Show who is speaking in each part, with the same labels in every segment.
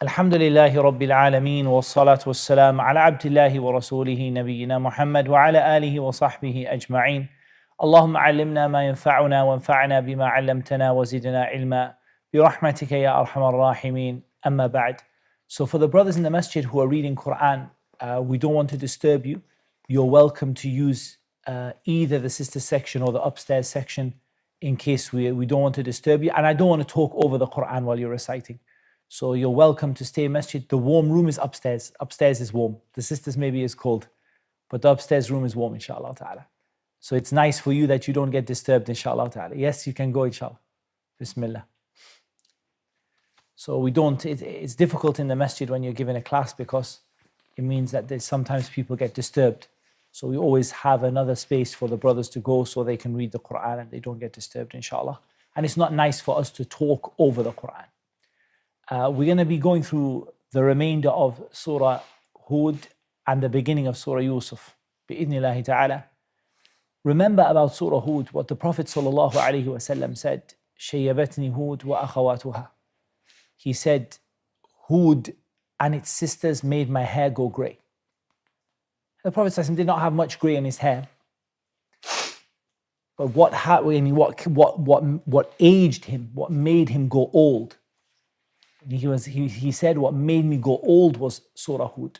Speaker 1: Alhamdulillahi Rabbil Alameen wa salatu wa salam ala abdillahi wa rasulihi nabiyyina Muhammad wa ala alihi wa sahbihi ajma'een. Allahumma allimna ma yanfa'una wa anfa'na bima 'allamtana wa zidna ilma bi rahmatika ya arhamar rahimin. Amma ba'd. So for the brothers in the masjid who are reading Qur'an, we don't want to disturb you. You're welcome to use either the sister section or the upstairs section in case we don't want to disturb you. And I don't want to talk over the Qur'an while you're reciting. So you're welcome to stay in masjid. The warm room is upstairs. Upstairs is warm. The sisters maybe is cold, but the upstairs room is warm, inshallah ta'ala. So it's nice for you that you don't get disturbed, inshallah ta'ala. Yes, you can go, inshallah. Bismillah. So it's difficult in the masjid when you're giving a class because it means that sometimes people get disturbed. So we always have another space for the brothers to go so they can read the Qur'an and they don't get disturbed, inshallah. And it's not nice for us to talk over the Qur'an. We're going to be going through the remainder of Surah Hud and the beginning of Surah Yusuf, bi'idhnillahi ta'ala. Remember about Surah Hud, what the Prophet sallallahu alaihi wasallam said, شَيَّبَتْنِي Hud wa akhawatuha. He said, Hud and its sisters made my hair go grey. The Prophet ﷺ did not have much grey in his hair. But what aged him, what made him go old? He said, what made me go old was Surah Hud,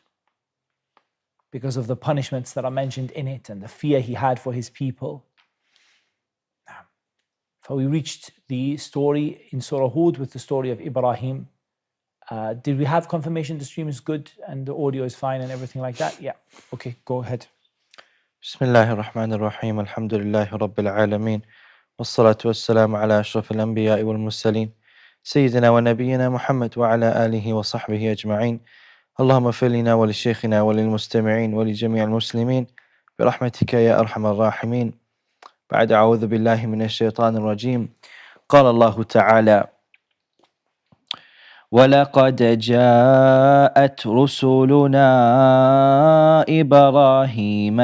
Speaker 1: because of the punishments that are mentioned in it and the fear he had for his people. So we reached the story in Surah Hud with the story of Ibrahim. Did we have confirmation the stream is good and the audio is fine and everything like that? Yeah. Okay, go ahead.
Speaker 2: Bismillahir Rahmanir Rahim. Alhamdulillahi Rabbil Alameen. Wassalatu wassalamu ala ashrafil anbiya'i wal mursaleen. سيدنا ونبينا محمد وعلى آله وصحبه أجمعين. اللهم اغفر لنا ولشيخنا وللمستمعين ولجميع المسلمين برحمتك يا أرحم الراحمين. بعد أعوذ بالله من الشيطان الرجيم. قال الله تعالى: ولقد جاءت رسلنا إبراهيم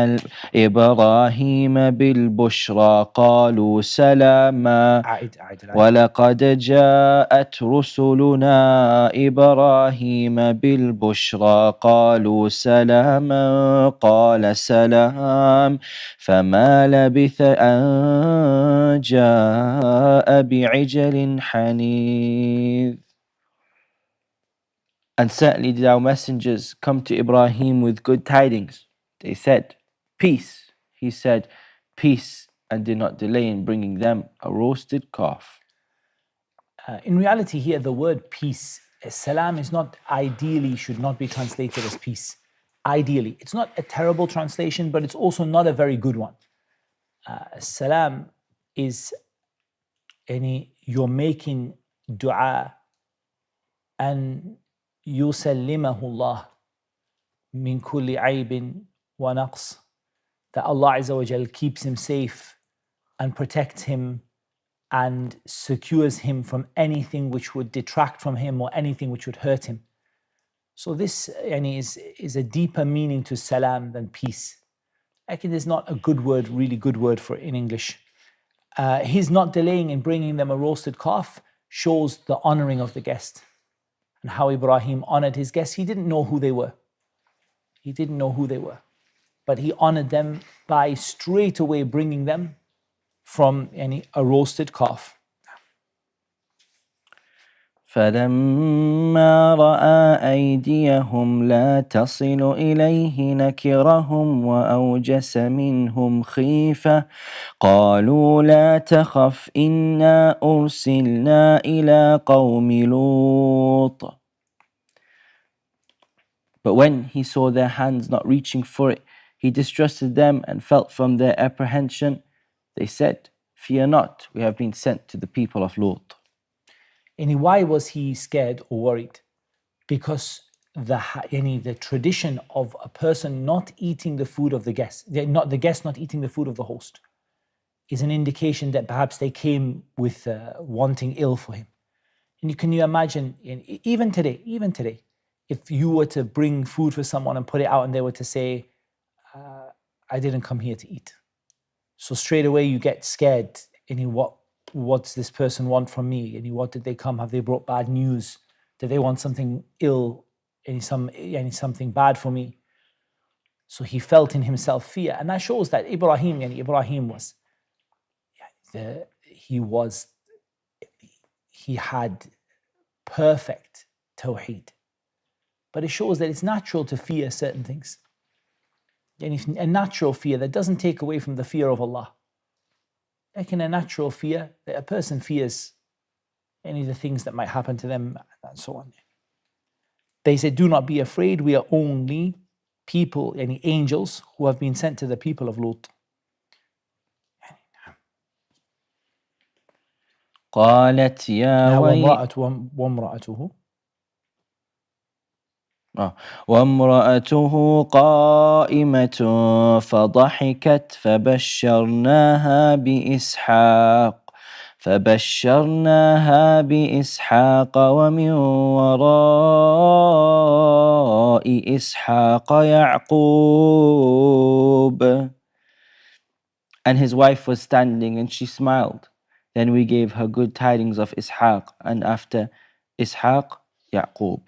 Speaker 2: بالبشرى قالوا سلاما. ولقد جاءت رسلنا إبراهيم بالبشرى قالوا سلاما قال سلام فما لبث أن جاء بعجل حنيذ. And certainly did our messengers come to Ibrahim with good tidings. They said, peace. He said, peace, and did not delay in bringing them a roasted calf.
Speaker 1: In reality here, the word peace, salam, is not ideally, should not be translated as peace. Ideally. It's not a terrible translation, but it's also not a very good one. Salam is you're making dua and يُسَلِّمَهُ اللَّهُ مِنْ كُلِّ عَيْبٍ وَنَقْصٍ, that Allah Azza wa Jal keeps him safe and protects him and secures him from anything which would detract from him or anything which would hurt him. So this is a deeper meaning to salam than peace. Actually, there's not a good word, really good word for it in English. His not delaying in bringing them a roasted calf shows the honoring of the guest. And how Ibrahim honored his guests. He didn't know who they were. But he honored them by straight away bringing them from a roasted calf.
Speaker 2: فلما رأى أيديهم لا تصل إليه نكرهم وأوجس منهم خيفة قالوا لا تخف إنا أرسلنا إلى قوم لوط. But when he saw their hands not reaching for it, he distrusted them and felt from their apprehension. They said, fear not, we have been sent to the people of Lot.
Speaker 1: And why was he scared or worried? Because the tradition of a person not eating the food of the guest, the guest not eating the food of the host, is an indication that perhaps they came with wanting ill for him. And can you imagine, even today, if you were to bring food for someone and put it out and they were to say, I didn't come here to eat. So straight away you get scared. What's this person want from me? What did they come? Have they brought bad news? Did they want something ill, something bad for me? So he felt in himself fear. And that shows that Ibrahim was, he had perfect tawheed. But it shows that it's natural to fear certain things. A natural fear that doesn't take away from the fear of Allah. Like in a natural fear, that a person fears any of the things that might happen to them and so on. They said, do not be afraid, we are only people, any angels who have been sent to the people of Lut.
Speaker 2: قالت يا
Speaker 1: وامرأته
Speaker 2: وامرأته قائمة فضحكت فبشرناها بإسحاق ومن وراء إسحاق يعقوب. And his wife was standing and she smiled. Then we gave her good tidings of Ishaq, and after Ishaq, Yaqub.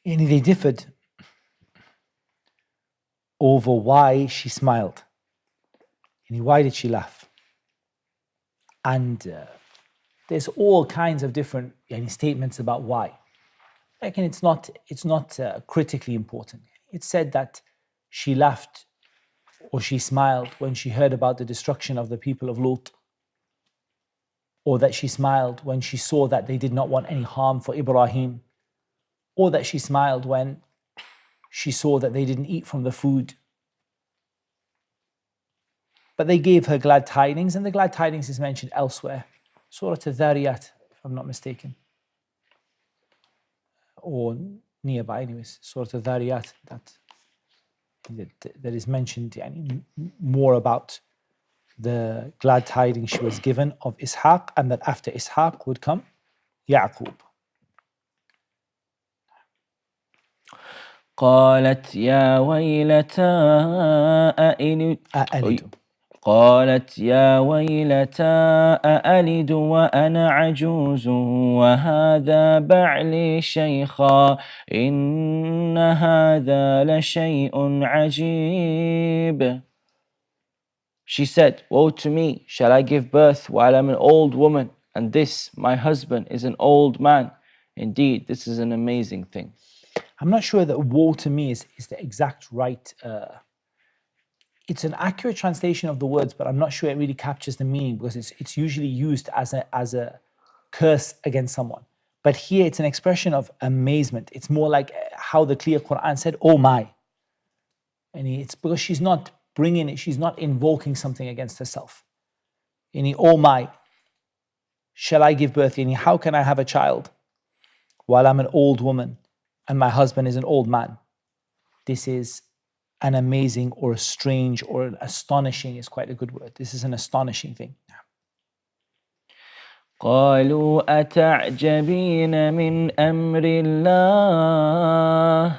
Speaker 1: And they differed over why she smiled. And why did she laugh? And there's all kinds of different statements about why. Like, and it's not critically important. It's said that she laughed or she smiled when she heard about the destruction of the people of Lut, or that she smiled when she saw that they did not want any harm for Ibrahim, or that she smiled when she saw that they didn't eat from the food. But they gave her glad tidings, and the glad tidings is mentioned elsewhere. Surah Al-Dhariyat, if I'm not mistaken. Or nearby anyways, Surah Al-Dhariyat, that is mentioned more about the glad tidings she was given of Ishaq, and that after Ishaq would come Yaqub.
Speaker 2: قالت يا ويلتى أألد وأنا عجوز وهذا بعلي شيخا إن هذا لشيء عجيب. She said, woe to me, shall I give birth while I'm an old woman, and this, my husband, is an old man? Indeed, this is an amazing thing.
Speaker 1: I'm not sure that woe to me is the exact right. It's an accurate translation of the words, but I'm not sure it really captures the meaning, because it's usually used as a curse against someone. But here it's an expression of amazement. It's more like how the clear Qur'an said, oh my. And it's because she's not invoking something against herself. Oh my, shall I give birth? How can I have a child while I'm an old woman and my husband is an old man? This is an amazing or a strange or an astonishing is quite a good word. This is an astonishing thing.
Speaker 2: قالوا أتعجبين من أمر الله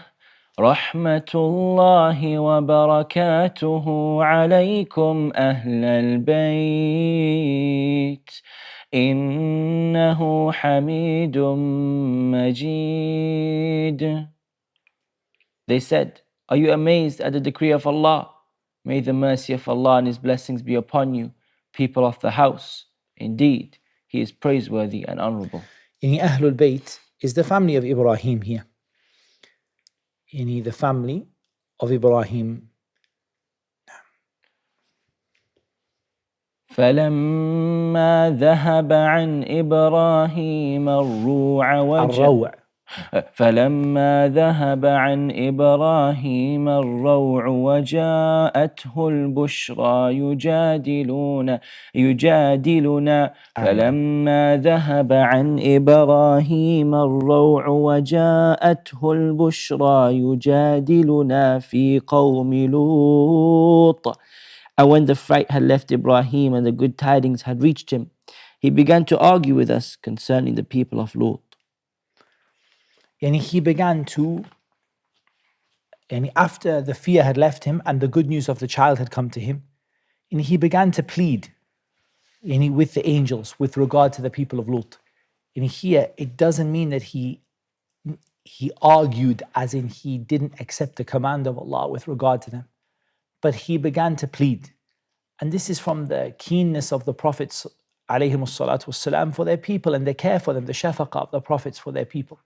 Speaker 2: رحمة الله وبركاته عليكم أهل البيت إنه حميد مجيد. They said, are you amazed at the decree of Allah? May the mercy of Allah and His blessings be upon you, people of the house. Indeed, He is praiseworthy and honorable.
Speaker 1: Ahlul Bayt is the family of Ibrahim here. The family of Ibrahim.
Speaker 2: فلما ذهب عن إبراهيم الروع فلما ذهب عن إبراهيم الروع وجاءته البشرى يجادلنا فلما ذهب عن إبراهيم الروع وجاءته البشرى يجادلنا في قوم لوط. And when the fright had left Ibrahim and the good tidings had reached him, he began to argue with us concerning the people of Lut.
Speaker 1: He began to, after the fear had left him and the good news of the child had come to him, he began to plead with the angels with regard to the people of Lut. In here, it doesn't mean that he argued, as in he didn't accept the command of Allah with regard to them, but he began to plead. And this is from the keenness of the Prophets والسلام, for their people, and the care for them, the shafaqah of the Prophets for their people.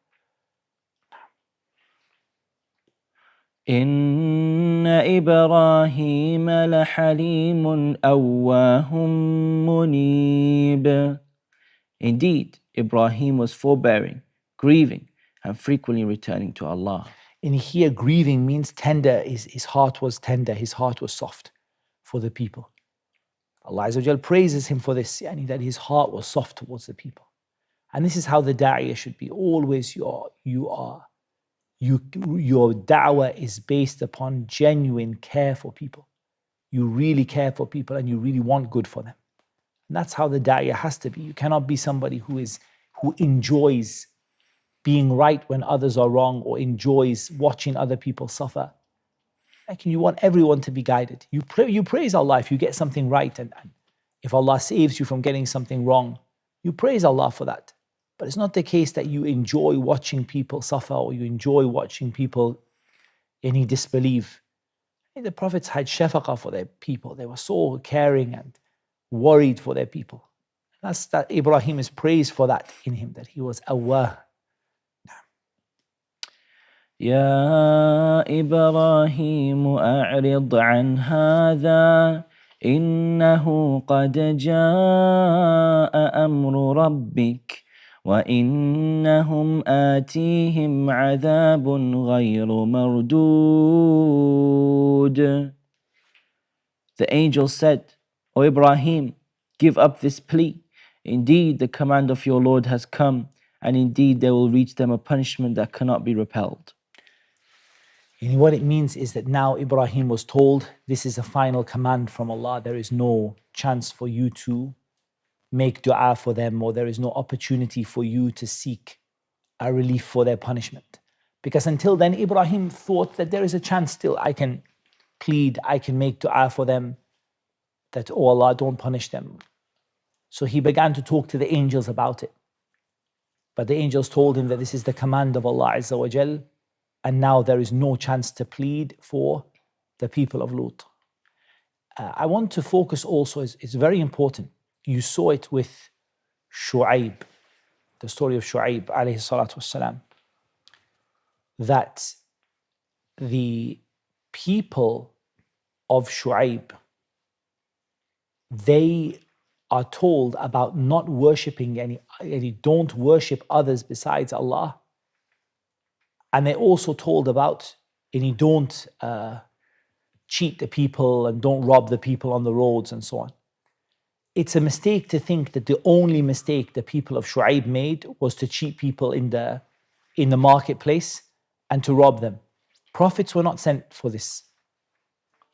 Speaker 2: إن إبراهيم لحليم أواه منيب. Indeed, Ibrahim was forbearing, grieving, and frequently returning to Allah.
Speaker 1: In here, grieving means tender. His heart was tender, his heart was soft for the people. Allah Azza wa Jal praises him for this, that his heart was soft towards the people. And this is how the da'iyah should be. Always your da'wah is based upon genuine care for people. You really care for people and you really want good for them. And that's how the da'iyah has to be. You cannot be somebody who enjoys being right when others are wrong, or enjoys watching other people suffer. Like, you want everyone to be guided. You praise Allah if you get something right, and if Allah saves you from getting something wrong, you praise Allah for that. But it's not the case that you enjoy watching people suffer, or you enjoy watching people disbelieve. The Prophets had shafaqah for their people. They were so caring and worried for their people. That's that Ibrahim is praised for that in him, that he was awwah.
Speaker 2: يا إبراهيم أعرض عن هذا إنه قد جاء أمر ربك وإنهم آتيهم عذاب غير مردود. The angel said, O Ibrahim, give up this plea. Indeed, the command of your Lord has come, and indeed there will reach them a punishment that cannot be repelled.
Speaker 1: And what it means is that now Ibrahim was told, this is a final command from Allah. There is no chance for you to make dua for them, or there is no opportunity for you to seek a relief for their punishment. Because until then, Ibrahim thought that there is a chance still. I can plead, I can make dua for them, that, oh Allah, don't punish them. So he began to talk to the angels about it. But the angels told him that this is the command of Allah Azza wa Jal, and now there is no chance to plead for the people of Lut. I want to focus also, it's very important. You saw it with Shu'ayb, the story of Shu'ayb alayhi salatu wassalam, that the people of Shu'ayb, they are told about not worshipping any, don't worship others besides Allah. And they're also told about, don't cheat the people and don't rob the people on the roads and so on. It's a mistake to think that the only mistake the people of Shu'ayb made was to cheat people in the marketplace and to rob them. Prophets were not sent for this.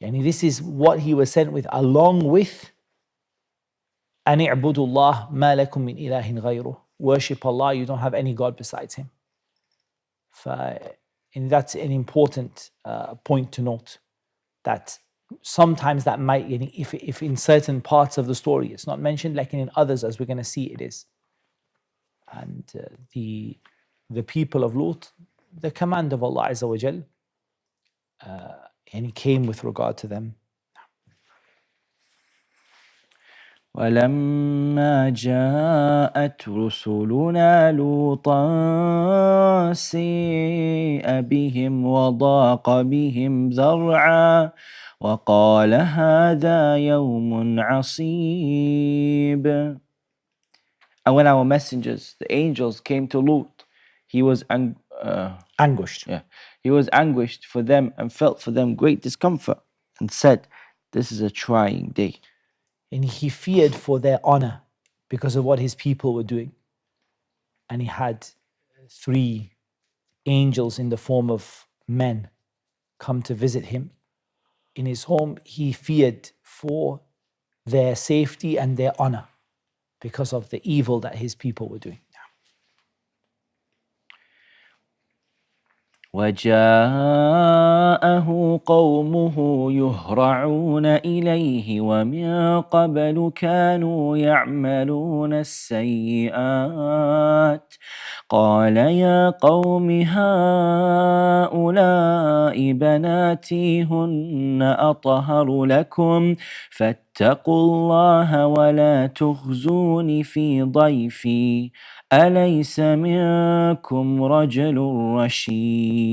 Speaker 1: This is what he was sent with, along with أَنِ اعْبُدُوا اللَّهَ مَا لَكُم مِّنْ إِلَهٍ غَيْرُهُ. Worship Allah, you don't have any God besides Him. And that's an important point to note, that sometimes that might, if in certain parts of the story it's not mentioned, like in others, as we're going to see, it is. And the people of Lut, the command of Allah Azza wa Jal, and He came with regard to them.
Speaker 2: ولما جاءت رسلنا لوطا سيء بهم وضاق بهم ذرعا وقال هذا يوم عصيب. And when our messengers, the angels, came to Lut, he was
Speaker 1: Anguished.
Speaker 2: Yeah, he was anguished for them and felt for them great discomfort, and said, this is a trying day.
Speaker 1: And he feared for their honor because of what his people were doing. And he had 3 angels in the form of men come to visit him in his home. He feared for their safety and their honor because of the evil that his people were doing.
Speaker 2: وجاءه قومه يهرعون إليه ومن قبل كانوا يعملون السيئات قال يا قوم هؤلاء بناتي هن أطهر لكم فاتقوا الله ولا تخزون في ضيفي أليس منكم رجل رشيد.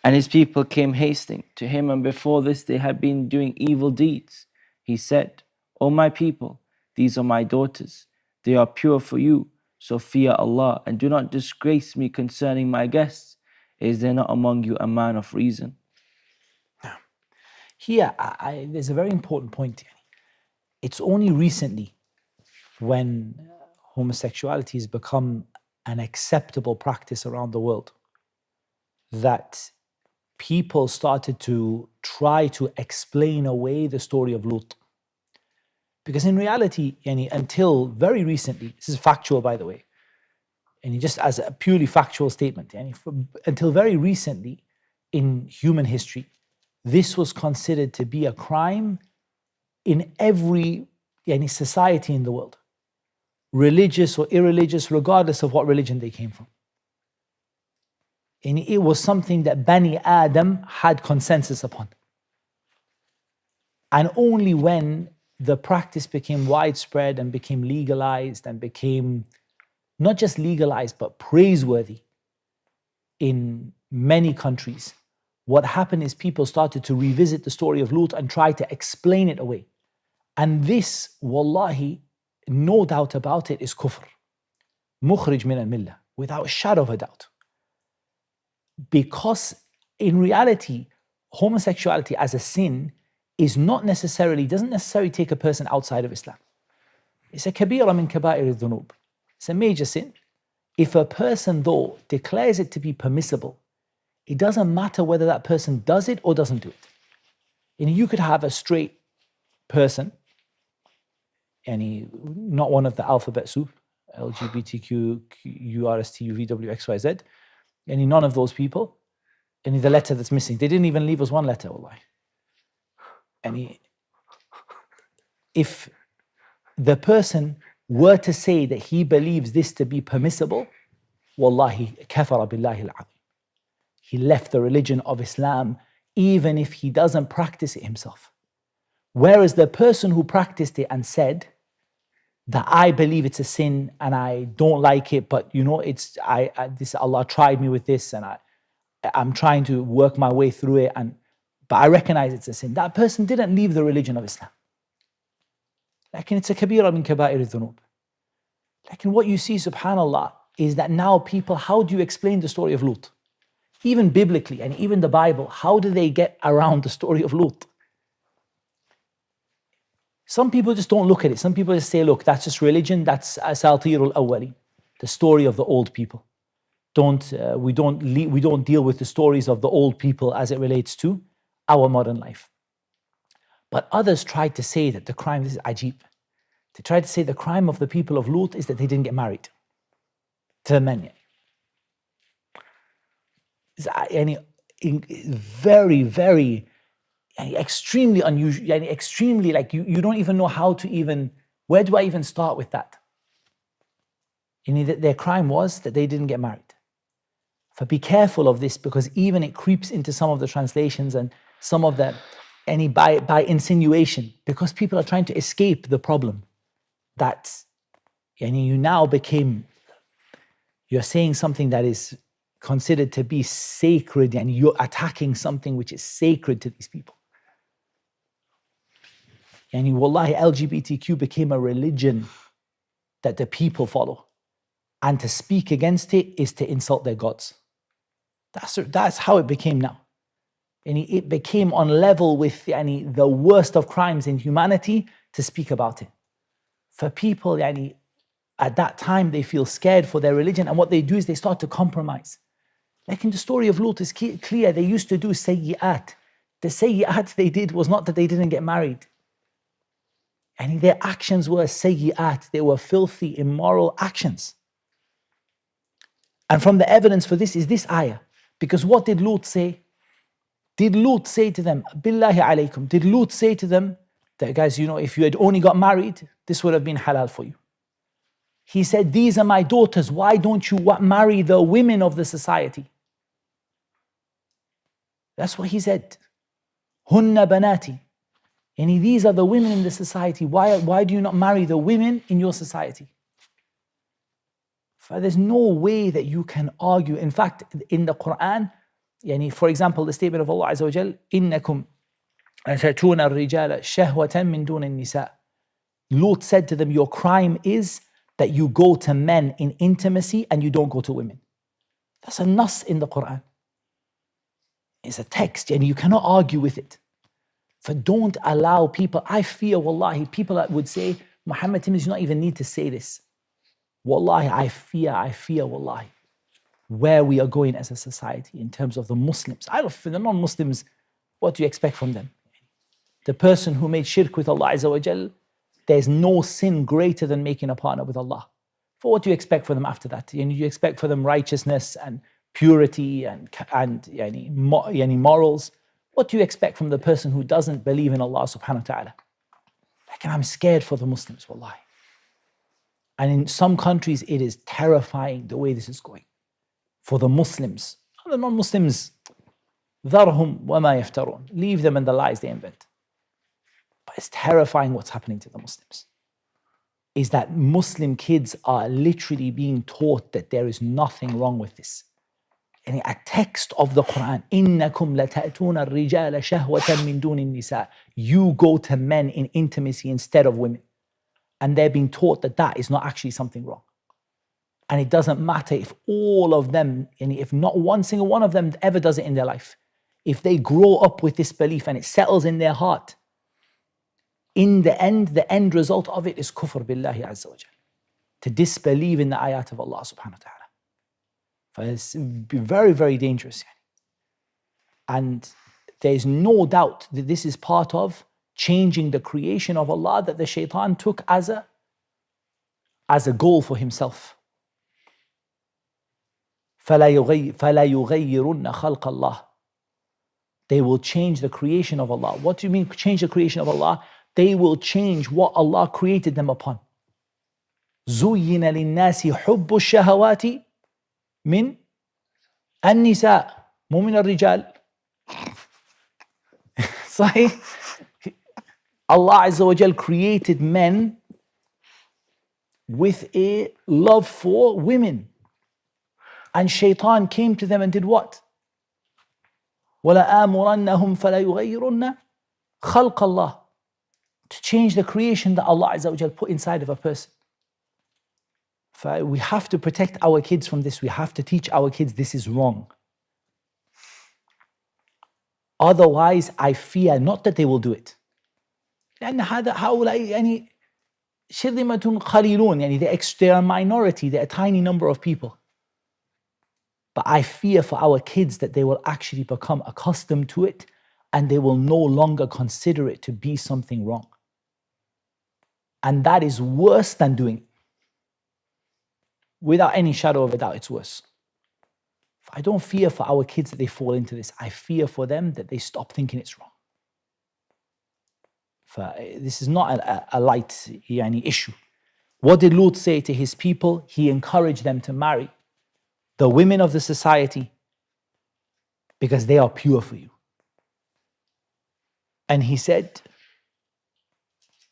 Speaker 2: And his people came hasting to him, and before this they had been doing evil deeds. He said, O my people, these are my daughters. They are pure for you, so fear Allah, and do not disgrace me concerning my guests. Is there not among you a man of reason?
Speaker 1: Here, there's a very important point. It's only recently when homosexuality has become an acceptable practice around the world that people started to try to explain away the story of Lut. Because in reality, until very recently, this is factual by the way, and just as a purely factual statement, until very recently in human history, this was considered to be a crime in every society in the world, religious or irreligious, regardless of what religion they came from. And it was something that Bani Adam had consensus upon. And only when the practice became widespread and became legalized and became not just legalized but praiseworthy in many countries, what happened is people started to revisit the story of Lut and try to explain it away. And this, wallahi, no doubt about it, is kufr. Mukhrij min al-millah, without a shadow of a doubt. Because in reality, homosexuality as a sin doesn't necessarily take a person outside of Islam. It's a kabira min kaba'ir al-dhunub. It's a major sin. If a person though declares it to be permissible, it doesn't matter whether that person does it or doesn't do it. You could have a straight person, not one of the alphabet soup, LGBTQ, URST, UV, XYZ, none of those people, the letter that's missing. They didn't even leave us one letter, wallahi. If the person were to say that he believes this to be permissible, wallahi, kafara billahi al-azim. He left the religion of Islam even if he doesn't practice it himself. Whereas the person who practiced it and said that I believe it's a sin and I don't like it, but it's this Allah tried me with this and I'm trying to work my way through it, but I recognize it's a sin. That person didn't leave the religion of Islam. It's a kabira min kaba'ir al-dhunub. What you see, subhanallah, is that now people, how do you explain the story of Lut? Even biblically and even the Bible, how do they get around the story of Lut? Some people just don't look at it. Some people just say, look, that's just religion, that's asatir al-awwali, the story of the old people. We don't deal with the stories of the old people as it relates to our modern life. But others tried to say that the crime, this is ajib, they tried to say the crime of the people of Lut is that they didn't get married to the men. Very, very extremely unusual, extremely you don't even know how to even, where do I even start with that? Their crime was that they didn't get married. But be careful of this, because even it creeps into some of the translations and some of the, by insinuation, because people are trying to escape the problem that you now became, you're saying something that is considered to be sacred and you're attacking something which is sacred to these people. Wallahi, LGBTQ became a religion that the people follow. And to speak against it is to insult their gods. That's how it became now. It became on level with the worst of crimes in humanity to speak about it. For people, at that time, they feel scared for their religion, and what they do is they start to compromise. Like in the story of Lut, it's clear they used to do sayyi'at. The sayyi'at they did was not that they didn't get married. Their actions were sayyi'at. They were filthy, immoral actions. And from the evidence for this is this ayah. Because what did Lut say? Did Lut say to them, Billahi alaykum, did Lut say to them that, guys, if you had only got married, this would have been halal for you? He said, these are my daughters, why don't you marry the women of the society? That's what he said. Hunna banati. And these are the women in the society. Why do you not marry the women in your society? There's no way that you can argue. In fact, in the Qur'an, for example, the statement of Allah Azza wa Jal, إِنَّكُمْ أَتَأْتُونَ الرِّجَالَ شَهْوَةً مِّن دُونِ النِّسَاءِ. Lut said to them, your crime is that you go to men in intimacy and you don't go to women. That's a nas in the Qur'an. It's a text and you cannot argue with it. Don't allow people, I fear, wallahi, people that would say, Muhammad Tim, you don't even need to say this. Wallahi, I fear, wallahi, where we are going as a society in terms of the Muslims. For the non-Muslims, what do you expect from them? The person who made shirk with Allah Azza wa Jal, there's no sin greater than making a partner with Allah. For what do you expect for them after that? You expect for them righteousness and purity and morals. What do you expect from the person who doesn't believe in Allah subhanahu wa ta'ala? I'm scared for the Muslims, wallahi. And in some countries, it is terrifying the way this is going. For the Muslims, the non-Muslims, ذَرْهُمْ وَمَا يَفْتَرُونَ. Leave them and the lies they invent. But it's terrifying what's happening to the Muslims. Is that Muslim kids are literally being taught that there is nothing wrong with this. And a text of the Qur'an, إِنَّكُمْ لَتَأْتُونَ الرِّجَالَ شَهْوَةً مِّن دُونِ النِّسَاءِ. You go to men in intimacy instead of women. And they're being taught that that is not actually something wrong. And it doesn't matter if all of them, and if not one single one of them ever does it in their life. If they grow up with this belief and it settles in their heart, in the end result of it is kufr billahi azza wa jal. To disbelieve in the ayat of Allah subhanahu wa ta'ala. It's very, very dangerous. And there's no doubt that this is part of changing the creation of Allah that the shaitan took as a goal for himself. فَلَا يُغَيِّرُنَّ خَلْقَ اللَّهِ. They will change the creation of Allah. What do you mean change the creation of Allah? They will change what Allah created them upon. زُيِّنَ لِلنَّاسِ حُبُّ الشَّهَوَاتِ من النساء مو من الرجال. صحيح. Allah Azza wa Jal created men with a love for women. And shaitan came to them and did what? وَلَآمُرَنَّهُمْ فَلَا يُغَيِّرُنَّ خَلْقَ اللَّهِ. To change the creation that Allah Azza wa Jal put inside of a person. We have to protect our kids from this. We have to teach our kids this is wrong. Otherwise, I fear not that they will do it. لأن هؤلاء شرذمة قليلون. They're a minority, they're a tiny number of people. But I fear for our kids that they will actually become accustomed to it and they will no longer consider it to be something wrong. And that is worse than doing it. Without any shadow of a doubt, it's worse. I don't fear for our kids that they fall into this. I fear for them that they stop thinking it's wrong. This is not a light issue. What did Lut say to his people? He encouraged them to marry the women of the society because they are pure for you. And he said,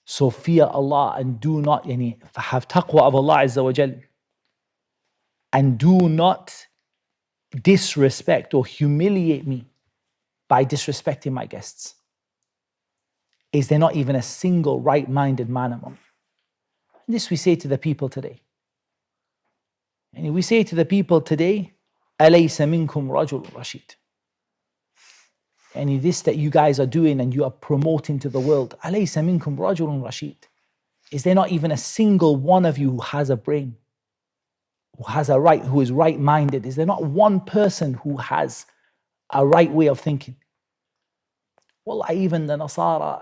Speaker 1: so fear Allah and do not have taqwa of Allah Azza wa Jal. And do not disrespect or humiliate me by disrespecting my guests. Is there not even a single right-minded man among you? And this we say to the people today. And we say to the people today, أَلَيْسَ مِنْكُمْ رَجُلٌ رَشِيدٌ. And this that you guys are doing and you are promoting to the world, أَلَيْسَ مِنْكُمْ رَجُلٌ رَشِيدٌ. Is there not even a single one of you who has a brain? Who is right-minded? Is there not one person who has a right way of thinking? Wallah, even the Nasara,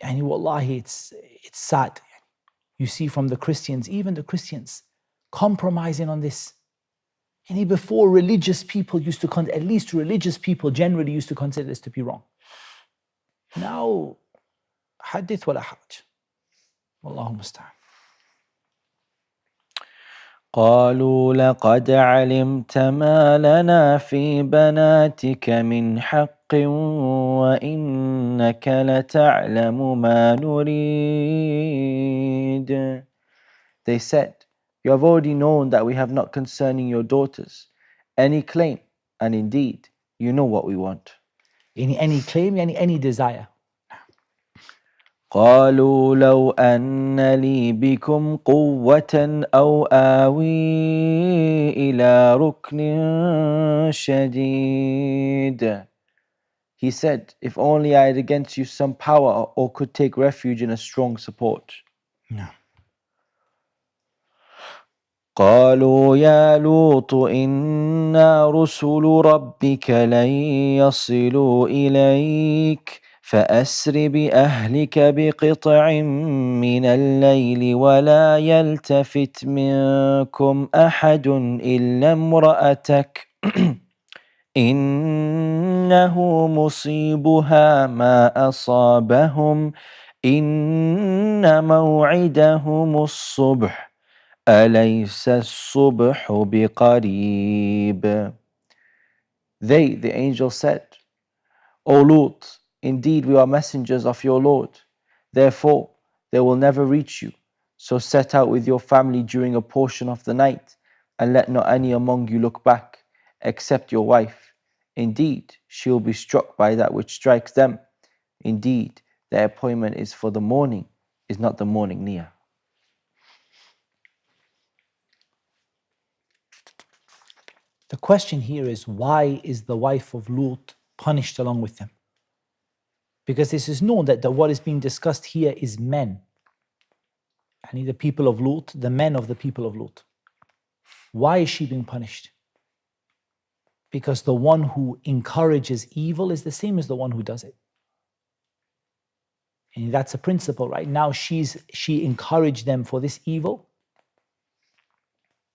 Speaker 1: wallahi, it's sad. You see from the Christians, even the Christians, compromising on this. And before, religious people used to, at least religious people generally used to consider this to be wrong. Now, hadith wala haraj. Wallahu musta'an.
Speaker 2: قالوا لقد علمت ما لنا في بناتك من حق وإنك لتعلم ما نريد. They said, you have already known that we have not concerning your daughters any claim, and indeed, you know what we want.
Speaker 1: Any claim, any desire.
Speaker 2: قالوا لو أن لي بكم قوة أو آوي إلى ركن شديد. He said, if only I had against you some power or could take refuge in a strong support.
Speaker 1: No.
Speaker 2: قالوا يا لوط إنا رسل ربك لن يصلوا إليك فأسر بأهلك بقطع من الليل ولا يلتفت منكم أحد إلا امرأتك إنه مصيبها ما أصابهم إن موعدهم الصبح أليس الصبح بقريب. They, the angel said, O Lut, indeed we are messengers of your Lord. Therefore, they will never reach you. So set out with your family during a portion of the night, and let not any among you look back, except your wife. Indeed, she will be struck by that which strikes them. Indeed, their appointment is for the morning, is not the morning near.
Speaker 1: The question here is, why is the wife of Lut punished along with them? Because this is known that what is being discussed here is men. And the people of Lut, the men of the people of Lut. Why is she being punished? Because the one who encourages evil is the same as the one who does it. And that's a principle, right? Now she encouraged them for this evil,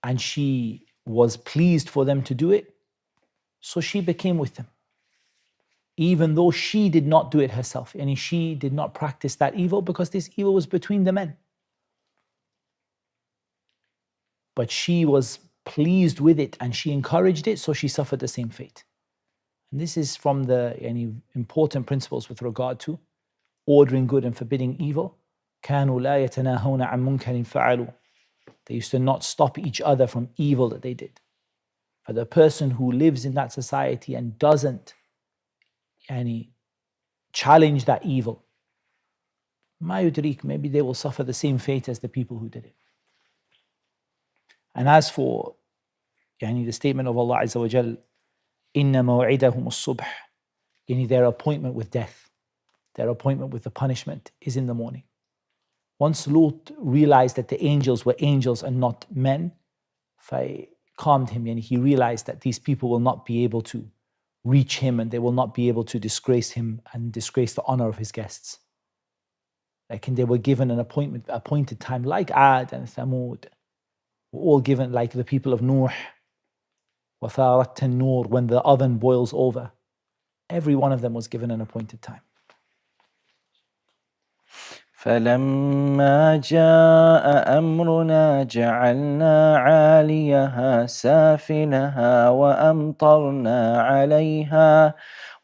Speaker 1: and she was pleased for them to do it, so she became with them. Even though she did not do it herself, and she did not practice that evil, because this evil was between the men. But she was pleased with it and she encouraged it, so she suffered the same fate. And this is from the important principles with regard to ordering good and forbidding evil. كانوا لا يتناهون عن منكر فعلوا. They used to not stop each other from evil that they did. For the person who lives in that society and doesn't challenge that evil, ما يدريك, maybe they will suffer the same fate as the people who did it. And as for the statement of Allah Azza wa Jal, إِنَّ مَوْعِدَهُمُ الصُّبْحِ, their appointment with death, their appointment with the punishment is in the morning. Once Lut realized that the angels were angels and not men, calmed him, and he realized that these people will not be able to reach him and they will not be able to disgrace him and disgrace the honor of his guests. They were given an appointed time, like Ad and Thamud, were all given, like the people of Nuh, وَثَارَتْ النُّورِ, when the oven boils over. Every one of them was given an appointed time.
Speaker 2: فلما جاء أمرنا جعلنا عاليها سافلها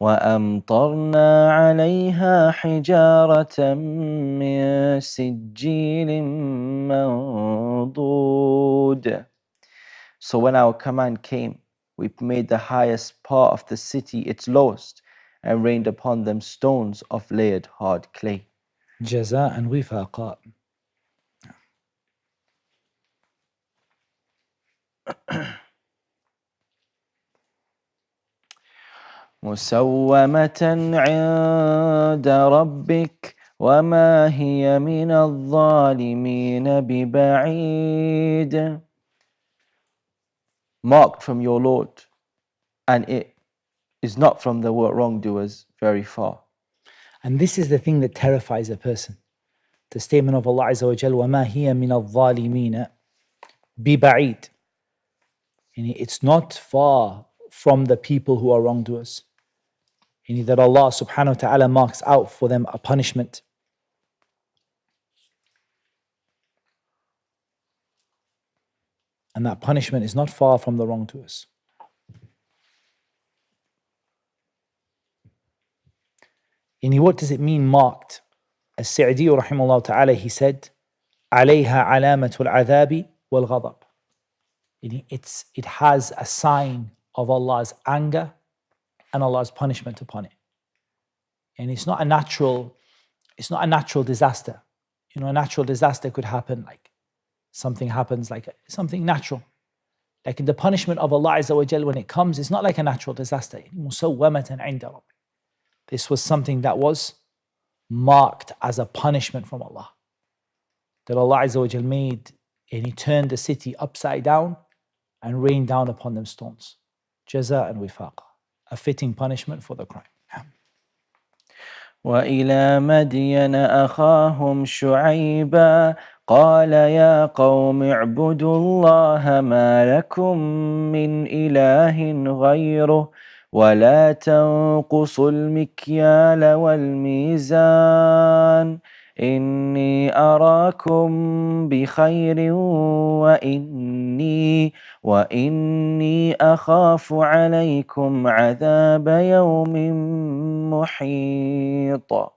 Speaker 2: وأمطرنا عليها حجارة من سجيل منضود. So when our command came, we made the highest part of the city its lowest and rained upon them stones of layered hard clay.
Speaker 1: جزاء وفاقا.
Speaker 2: مسومة عند ربك وما هي من الظالمين ببعيد. Marked from your Lord, and it is not from the wrongdoers very far.
Speaker 1: And this is the thing that terrifies a person. The statement of Allah Azza wa Jal, وَمَا هِيَ مِنَ الظَّالِمِينَ بِبَعِيدٍ. It's not far from the people who are wrongdoers. That Allah subhanahu wa ta'ala marks out for them a punishment. And that punishment is not far from the wrongdoers. What does it mean marked? As-Sa'di rahimahullah ta'ala, he said, عليها علامة العذاب والغضب. It has a sign of Allah's anger and Allah's punishment upon it. And it's not a natural disaster. A natural disaster could happen, like something happens, like something natural. Like the punishment of Allah Azza wa Jal, when it comes, it's not like a natural disaster. مُسَوَّمَةً عِنْدَ رَبِّ. This was something that was marked as a punishment from Allah. That Allah Azza wa Jal made, and He turned the city upside down and rained down upon them stones. Jaza and wifaqa. A fitting punishment for the crime.
Speaker 2: وإلى مدين أخاهم شعيبا قال يا قوم اعبدوا الله ما لكم من إله غيره ولا تنقصوا المكيال والميزان إني أراكم بخير وإني أخاف عليكم عذاب يوم محيط.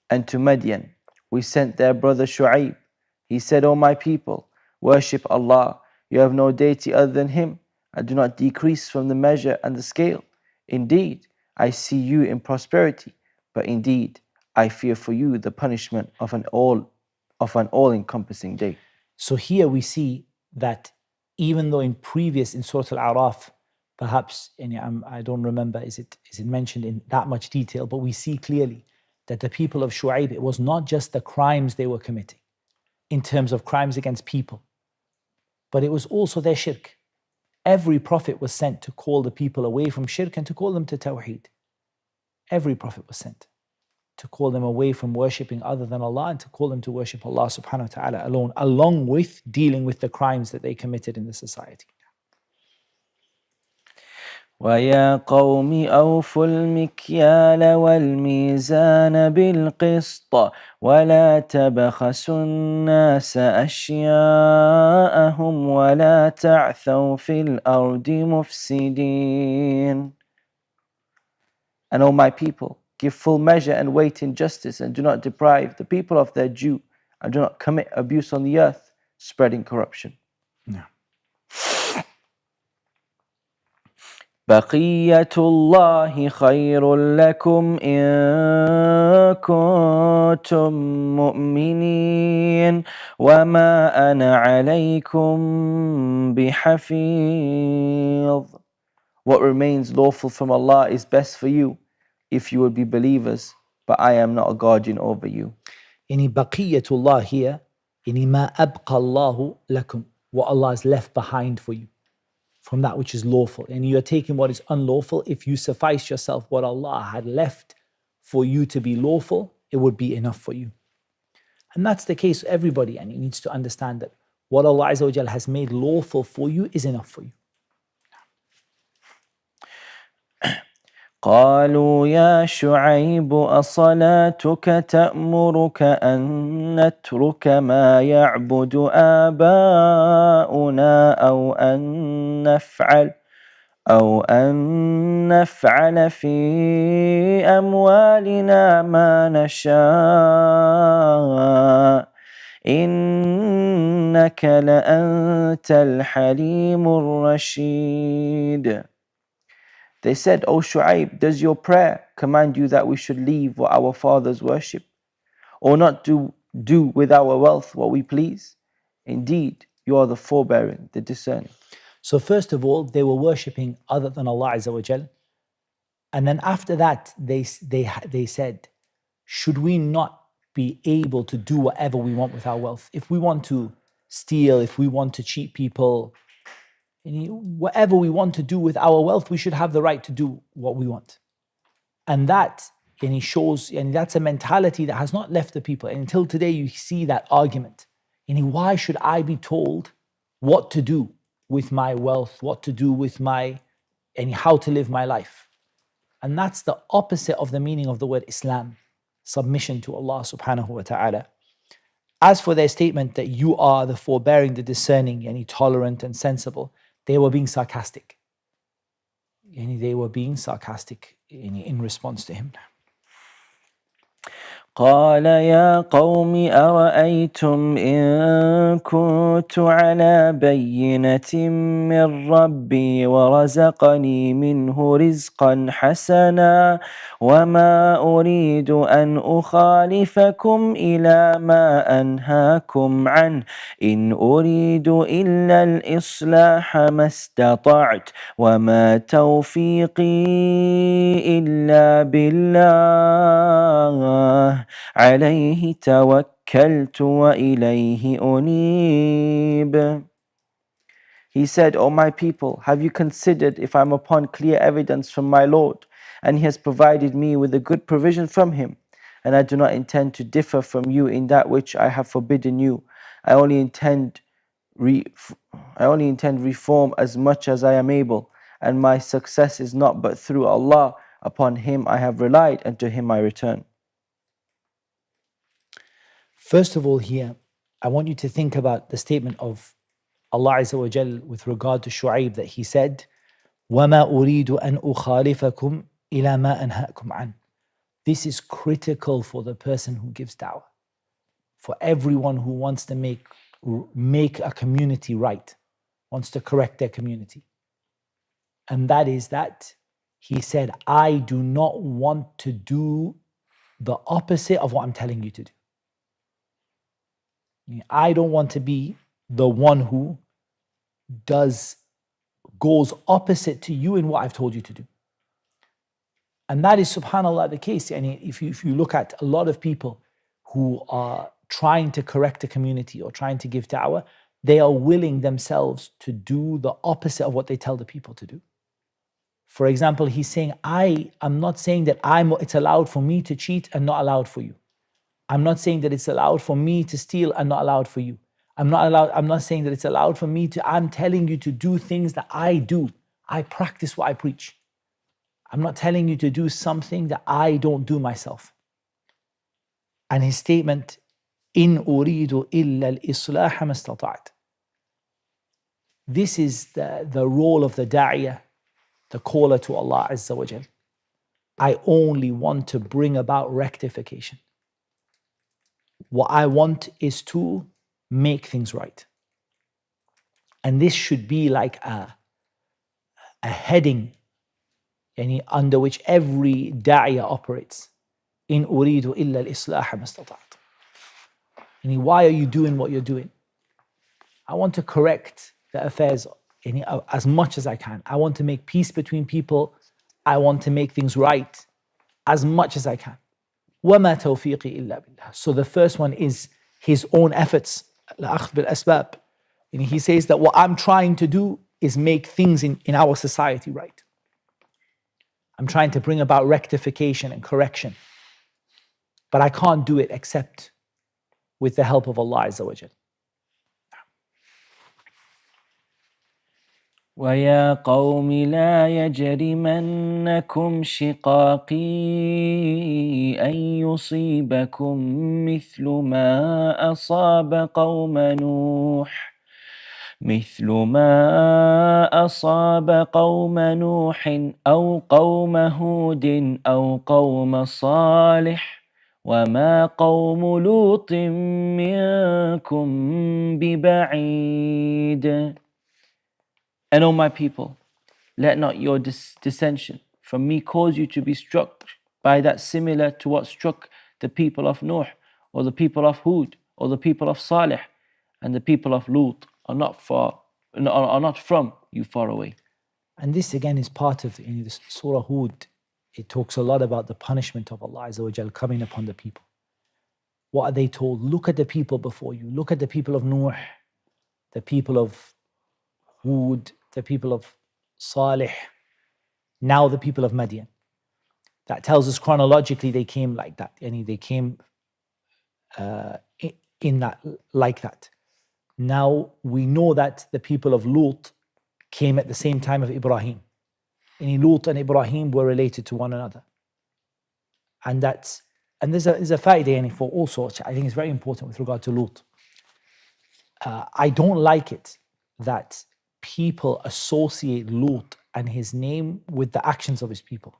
Speaker 2: And to Madian we sent their brother Shu'ayb. He said, O my people, worship Allah. You have no deity other than Him, and do not decrease from the measure and the scale. Indeed, I see you in prosperity, but indeed I fear for you the punishment of an all-encompassing day.
Speaker 1: So here we see that even though in Surah Al-A'raf, perhaps, and I don't remember, is it mentioned in that much detail, but we see clearly that the people of Shu'ayb, it was not just the crimes they were committing in terms of crimes against people, but it was also their shirk. Every prophet was sent to call the people away from shirk and to call them to tawheed. Every prophet was sent to call them away from worshipping other than Allah and to call them to worship Allah subhanahu wa ta'ala alone, along with dealing with the crimes that they committed in the society.
Speaker 2: وَيَا قَوْمِ أَوْفُوا الْمِكْيَالَ وَالْمِيزَانَ بِالْقِسْطِ وَلَا تَبْخَسُوا النَّاسَ أَشْيَاءَهُمْ وَلَا تَعْثَوْا فِي الْأَرْضِ مُفْسِدِينَ. And O my people, give full measure and weight in justice, and do not deprive the people of their due, and do not commit abuse on the earth, spreading corruption.
Speaker 1: No.
Speaker 2: بقية الله خير لكم إن كنتم مؤمنين وما أنا عليكم بحفيظ. What remains lawful from Allah is best for you if you would be believers, but I am not a guardian over you.
Speaker 1: بقية الله here, ما أبقى الله لكم, what Allah has left behind for you from that which is lawful, and you are taking what is unlawful. If you suffice yourself what Allah had left for you to be lawful, it would be enough for you. And that's the case for everybody, and he needs to understand that what Allah Azza wa Jal has made lawful for you is enough for you.
Speaker 2: قالوا يا شعيب أصلاتك تأمرك أن نترك ما يعبد آباؤنا أو أن نفعل في أموالنا ما نشاء إنك لأنت الحليم الرشيد. They said, O Shu'ayb, does your prayer command you that we should leave what our fathers worship, or not do with our wealth what we please? Indeed, you are the forbearing, the discerning.
Speaker 1: So first of all, they were worshipping other than Allah Azza wa Jal. And then after that, they said, should we not be able to do whatever we want with our wealth? If we want to steal, if we want to cheat people, whatever we want to do with our wealth, we should have the right to do what we want. And that, and he shows, and that's a mentality that has not left the people. And until today, you see that argument. Why should I be told what to do with my wealth, what to do with my, and how to live my life. And that's the opposite of the meaning of the word Islam, submission to Allah subhanahu wa ta'ala. As for their statement that you are the forbearing, the discerning, yani tolerant and sensible, they were being sarcastic. They were being sarcastic in response to him.
Speaker 2: قال يا قوم أرأيتم إن كنت على بينة من ربي ورزقني منه رزقا حسنا وما أريد أن أخالفكم إلى ما أنهاكم عنه إن أريد إلا الإصلاح ما استطعت وما توفيقي إلا بالله عليه توكلت وإليه أنيب. He said, O my people, have you considered if I'm upon clear evidence from my Lord, and He has provided me with a good provision from Him, and I do not intend to differ from you in that which I have forbidden you. I only intend reform as much as I am able, and my success is not but through Allah. Upon Him I have relied, and to Him I return.
Speaker 1: First of all, here, I want you to think about the statement of Allah Azza wa Jal with regard to Shu'ayb, that he said, وَمَا أُرِيدُ أَنْ أُخَالِفَكُمْ إِلَى مَا أَنْهَاكُمْ عَنْ. This is critical for the person who gives da'wah, for everyone who wants to make a community right, wants to correct their community. And that is that he said, I do not want to do the opposite of what I'm telling you to do. I don't want to be the one who goes opposite to you in what I've told you to do. And that is, subhanAllah, the case. And if you look at a lot of people who are trying to correct a community or trying to give da'wah, they are willing themselves to do the opposite of what they tell the people to do. For example, he's saying, I'm not saying that it's allowed for me to cheat and not allowed for you. I'm not saying that it's allowed for me to steal and not allowed for you. I'm not saying that it's allowed for me to, I'm telling you to do things that I do. I practice what I preach. I'm not telling you to do something that I don't do myself. And his statement, إِنْ أُرِيدُ إِلَّا الْإِصْلَاحَ مَا اسْتَطَعْتُ. This is the role of the da'iyah, the caller to Allah Azza wa Jal. I only want to bring about rectification. What I want is to make things right. And this should be like a heading under which every da'iyah operates. In uridu illa al-islah ma istata'tu. Why are you doing what you're doing? I want to correct the affairs as much as I can. I want to make peace between people. I want to make things right as much as I can. وَمَا تَوْفِيقِي إِلَّا بِاللَّهِ. So the first one is his own efforts. الْأَخْذ بِالْأَسْبَابِ. He says that what I'm trying to do is make things in our society right. I'm trying to bring about rectification and correction. But I can't do it except with the help of Allah Azza wa Jal.
Speaker 2: ويا قوم لا يجرمنكم شقاقي أن يصيبكم مثل ما أصاب قوم نوح أو قوم هود أو قوم صالح وما قوم لوط منكم ببعيد. And O my people, let not your dissension from me cause you to be struck by that similar to what struck the people of Nuh, or the people of Hud, or the people of Salih, and the people of Lut are not from you far away.
Speaker 1: And this again is part of this Surah Hud. It talks a lot about the punishment of Allah Azza wa Jal coming upon the people. What are they told? Look at the people before you. Look at the people of Nuh, the people of Hud, the people of Salih, now the people of Madian. That tells us chronologically they came like that. They came in that like that. Now we know that the people of Lut came at the same time of Ibrahim. And Lut and Ibrahim were related to one another. And there's a fa'idah for all sorts. I think it's very important with regard to Lut. I don't like it that people associate Lut and his name with the actions of his people.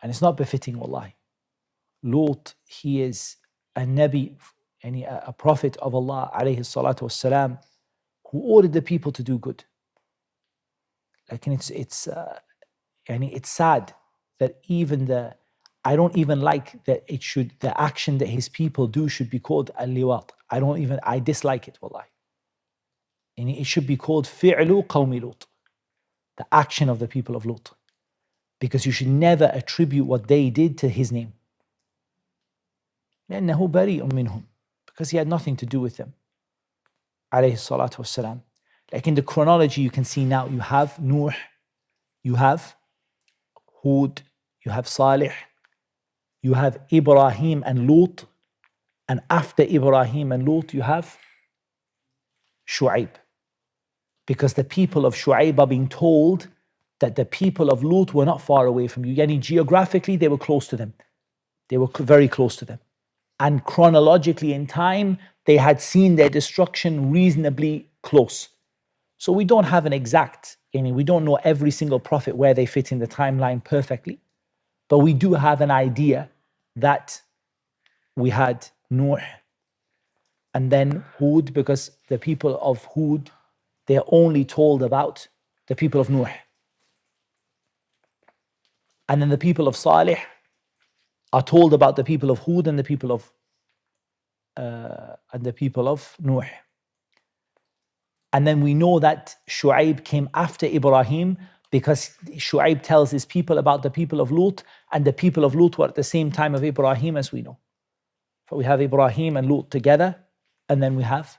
Speaker 1: And it's not befitting, wallahi. Lut, he is a Nabi, a prophet of Allah, alayhi salatu wassalam, who ordered the people to do good. Like, and it's sad that even I don't even like that the action that his people do should be called al-liwat. I dislike it, wallahi. And it should be called fi'lu qawmi Lut, the action of the people of Lut. Because you should never attribute what they did to his name. لأنه بريء منهم, because he had nothing to do with them. Alayhi salatu wassalam. Like in the chronology you can see now, you have Nuh, you have Hud, you have Salih, you have Ibrahim and Lut, and after Ibrahim and Lut you have Shu'ayb. Because the people of Shu'ayb are being told that the people of Lut were not far away from you. Yani geographically they were close to them. They were very close to them. And chronologically in time, they had seen their destruction reasonably close. So we don't have an exact, we don't know every single prophet where they fit in the timeline perfectly. But we do have an idea that we had Nuh and then Hud, because the people of Hud, they're only told about the people of Nuh. And then the people of Salih are told about the people of Hud and the people of Nuh. And then we know that Shu'ayb came after Ibrahim, because Shu'ayb tells his people about the people of Lut, and the people of Lut were at the same time of Ibrahim, as we know. So we have Ibrahim and Lut together, and then we have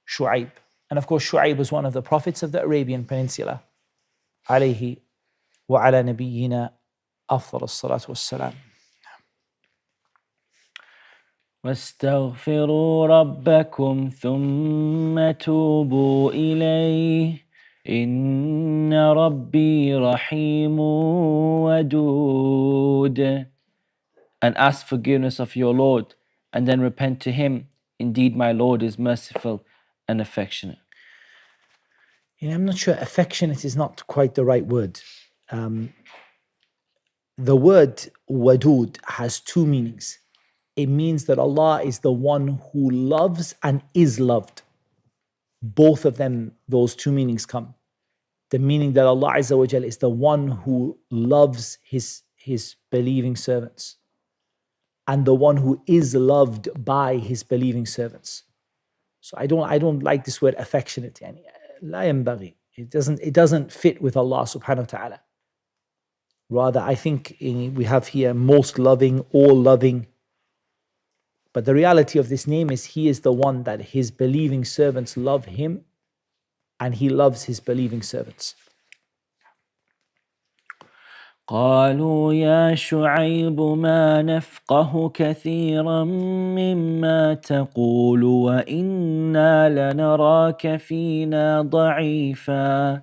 Speaker 1: Shu'ayb. And of course Shu'ayb was one of the prophets of the Arabian Peninsula. Alayhi wa ala nabiyyina afdal as-salatu was-salam.
Speaker 2: واستغفروا ربكم ثم توبوا إليه إن ربي رحيم ودود. And ask forgiveness of your Lord, and then repent to him. Indeed, my Lord is merciful and affectionate.
Speaker 1: I'm not sure affectionate is not quite the right word. The word wadud has two meanings. It means that Allah is the one who loves and is loved. Both of them, those two meanings come. The meaning that Allah Azza wa Jal is the one who loves his believing servants, and the one who is loved by his believing servants. So I don't like this word affectionate. لا ينبغي. It doesn't fit with Allah subhanahu wa ta'ala. Rather, I think we have here most loving, all loving. But the reality of this name is he is the one that his believing servants love him, and he loves his believing servants.
Speaker 2: قالوا يا شعيب ما نفقه كثيرا مما تقول وإنا لنراك فينا ضعيفا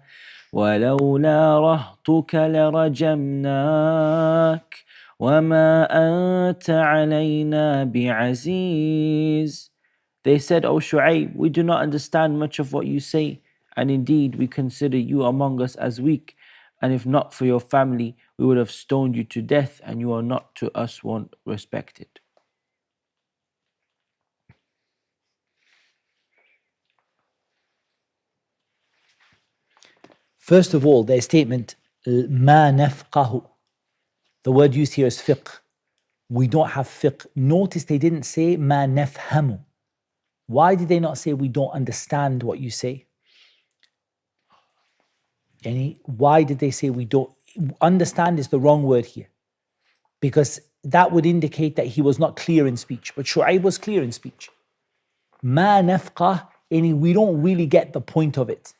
Speaker 2: ولولا رهطك لرجمناك وما أنت علينا بعزيز. They said, O Shu'ayb, we do not understand much of what you say, and indeed we consider you among us as weak, and if not for your family, we would have stoned you to death, and you are not to us one respected.
Speaker 1: First of all, their statement, ما نفقه. The word used here is fiqh. We don't have fiqh. Notice they didn't say ما نفهم. Why did they not say we don't understand what you say? Why did they say we don't understand? Is the wrong word here, because that would indicate that he was not clear in speech. But Shu'ayb was clear in speech. ما نفقه, we don't really get the point of it.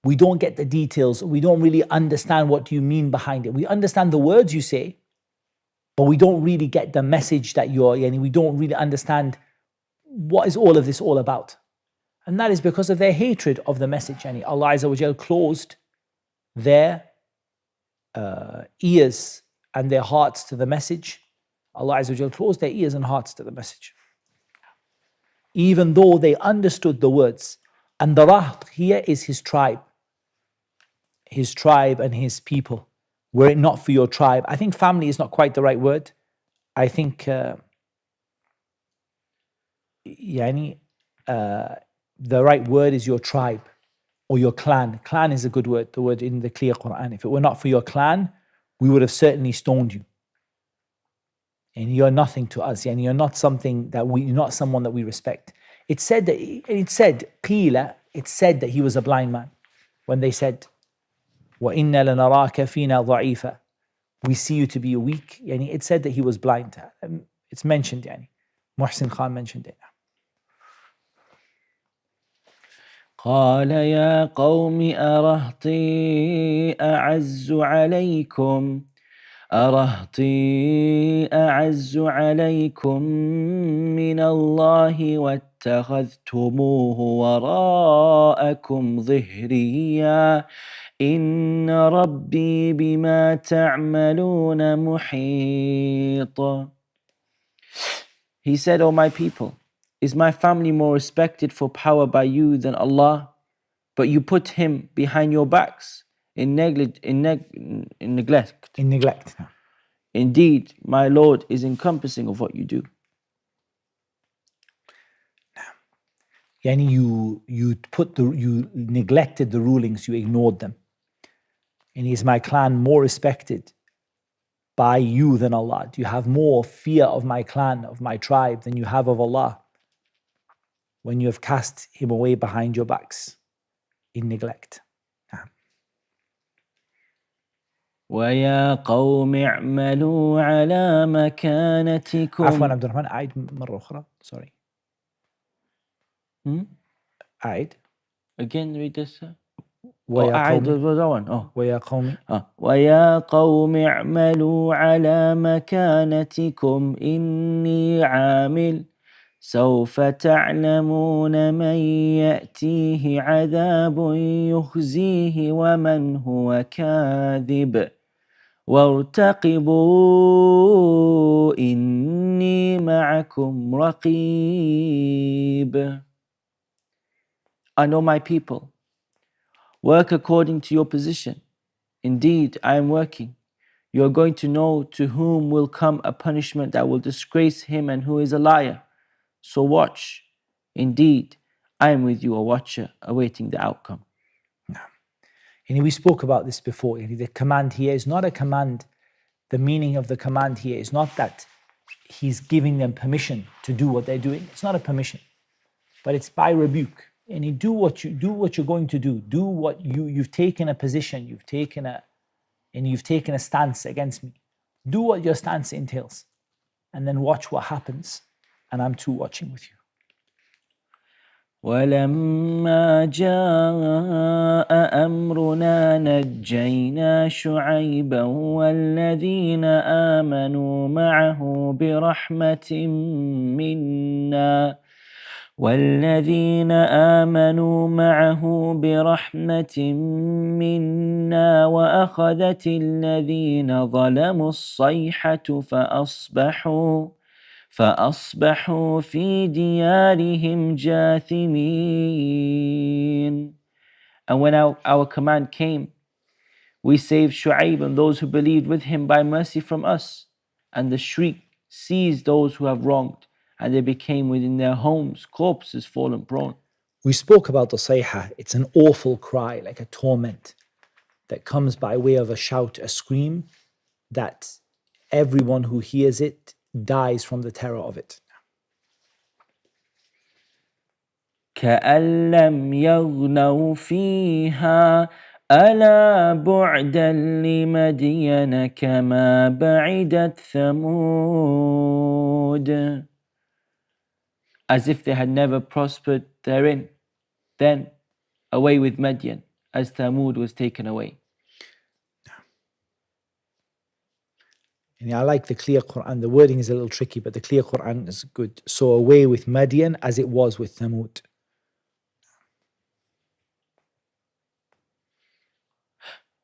Speaker 1: We don't get the details. We don't really understand what you mean behind it. We understand the words you say, but we don't really get the message that we don't really understand what is all of this all about. And that is because of their hatred of the message. And Allah Azza wa Jal closed their ears and their hearts to the message. Allah Azza wa Jal closed their ears and hearts to the message. Even though they understood the words. And the raht here is his tribe. His tribe and his people. Were it not for your tribe. I think family is not quite the right word. I think the right word is your tribe or your clan. Clan is a good word, the word in the clear Qur'an. If it were not for your clan, we would have certainly stoned you. And you're nothing to us, and you're not something that you're not someone that we respect. It said qila, it said that he was a blind man. When they said, وَإِنَّا لَنَرَاكَ فِينَا ضَعِيفًا, we see you to be weak. It said that he was blind. It's mentioned, Muhsin Khan mentioned it.
Speaker 2: قال يا قوم أرهطي أعز عليكم من الله واتخذتموه وراءكم ظهريا إن ربي بما تعملون محيط. He said, O my people, is my family more respected for power by you than Allah? But you put him behind your backs in neglect. Indeed, my Lord is encompassing of what you do.
Speaker 1: You neglected the rulings, you ignored them. And is my clan more respected by you than Allah? Do you have more fear of my clan, of my tribe, than you have of Allah? When you have cast him away behind your backs in neglect.
Speaker 2: وَيَا قَوْمِ اعْمَلُوا عَلَى مَكَانَتِكُمْ.
Speaker 1: عفوا عبد الرحمن أعيد مرة أخرى. Sorry. أعيد.
Speaker 2: Again read this.
Speaker 1: ويا
Speaker 2: قوم اعملوا على مكانتكم إني عامل سوف تعلمون من يأتيه عذاب يخزيه ومن هو كاذب وارتقبوا إني معكم رقيب. I know my people. Work according to your position. Indeed, I am working. You are going to know to whom will come a punishment that will disgrace him and who is a liar. So watch. Indeed, I am with you, a watcher, awaiting the outcome.
Speaker 1: And we spoke about this before. The command here is not a command. The meaning of the command here is not that he's giving them permission to do what they're doing. It's not a permission, but it's by rebuke. And you do what you're going to do. Do what you've taken a position. You've taken a stance against me. Do what your stance entails, and then watch what happens. And I'm too watching with you.
Speaker 2: ولما جاء أمرنا نجينا شعيبا والذين آمنوا معه برحمة منا وأخذت الذين ظلموا الصيحة فأصبحوا في ديارهم جاثمين. And when our command came, we saved Shu'ayb and those who believed with him by mercy from us. And the shriek seized those who have wronged, and they became within their homes corpses fallen prone.
Speaker 1: We spoke about the sayha. It's an awful cry, like a torment, that comes by way of a shout, a scream, that everyone who hears it dies from the terror of it.
Speaker 2: كأن لم يغنوا فيها ألا بعدا لمدين كما بعدت ثمود. As if they had never prospered therein. Then away with Madian, as Thamud was taken away.
Speaker 1: And I like the clear Qur'an. The wording is a little tricky, but the clear Qur'an is good. So away with Madian as it was with Thamud.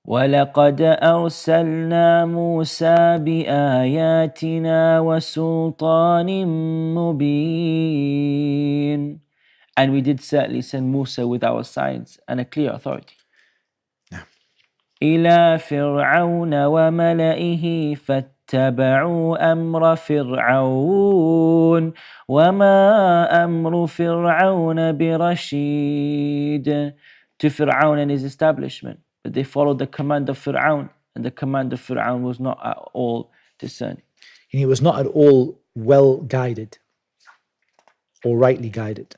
Speaker 3: وَلَقَدْ أَرْسَلْنَا مُوسَى بِآيَاتِنَا وَسُلْطَانٍ مُبِينٍ. And we did certainly send Musa with our signs and a clear authority. إِلَى فِرْعَوْنَ وَمَلَئِهِ فَاتَّبَعُوا أَمْرَ فِرْعَوْنَ وَمَا أَمْرُ فِرْعَوْنَ بِرَشِيدٍ. To Fir'aun and his establishment. But they followed the command of Fir'aun, and the command of Fir'aun was not at all discerning.
Speaker 1: And he was not at all well guided or rightly guided.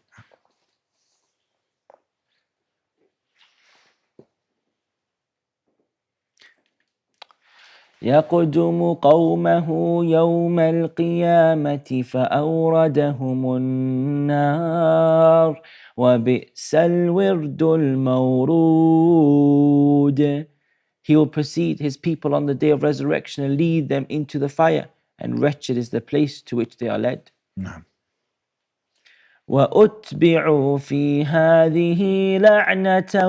Speaker 3: يقدم قومه يوم القيامة فأوردهم النار وبئس الورد المورود. He will precede his people on the day of resurrection and lead them into the fire, and wretched is the place to which they are led.
Speaker 1: نعم.
Speaker 3: وأتبعوا في هذه لعنة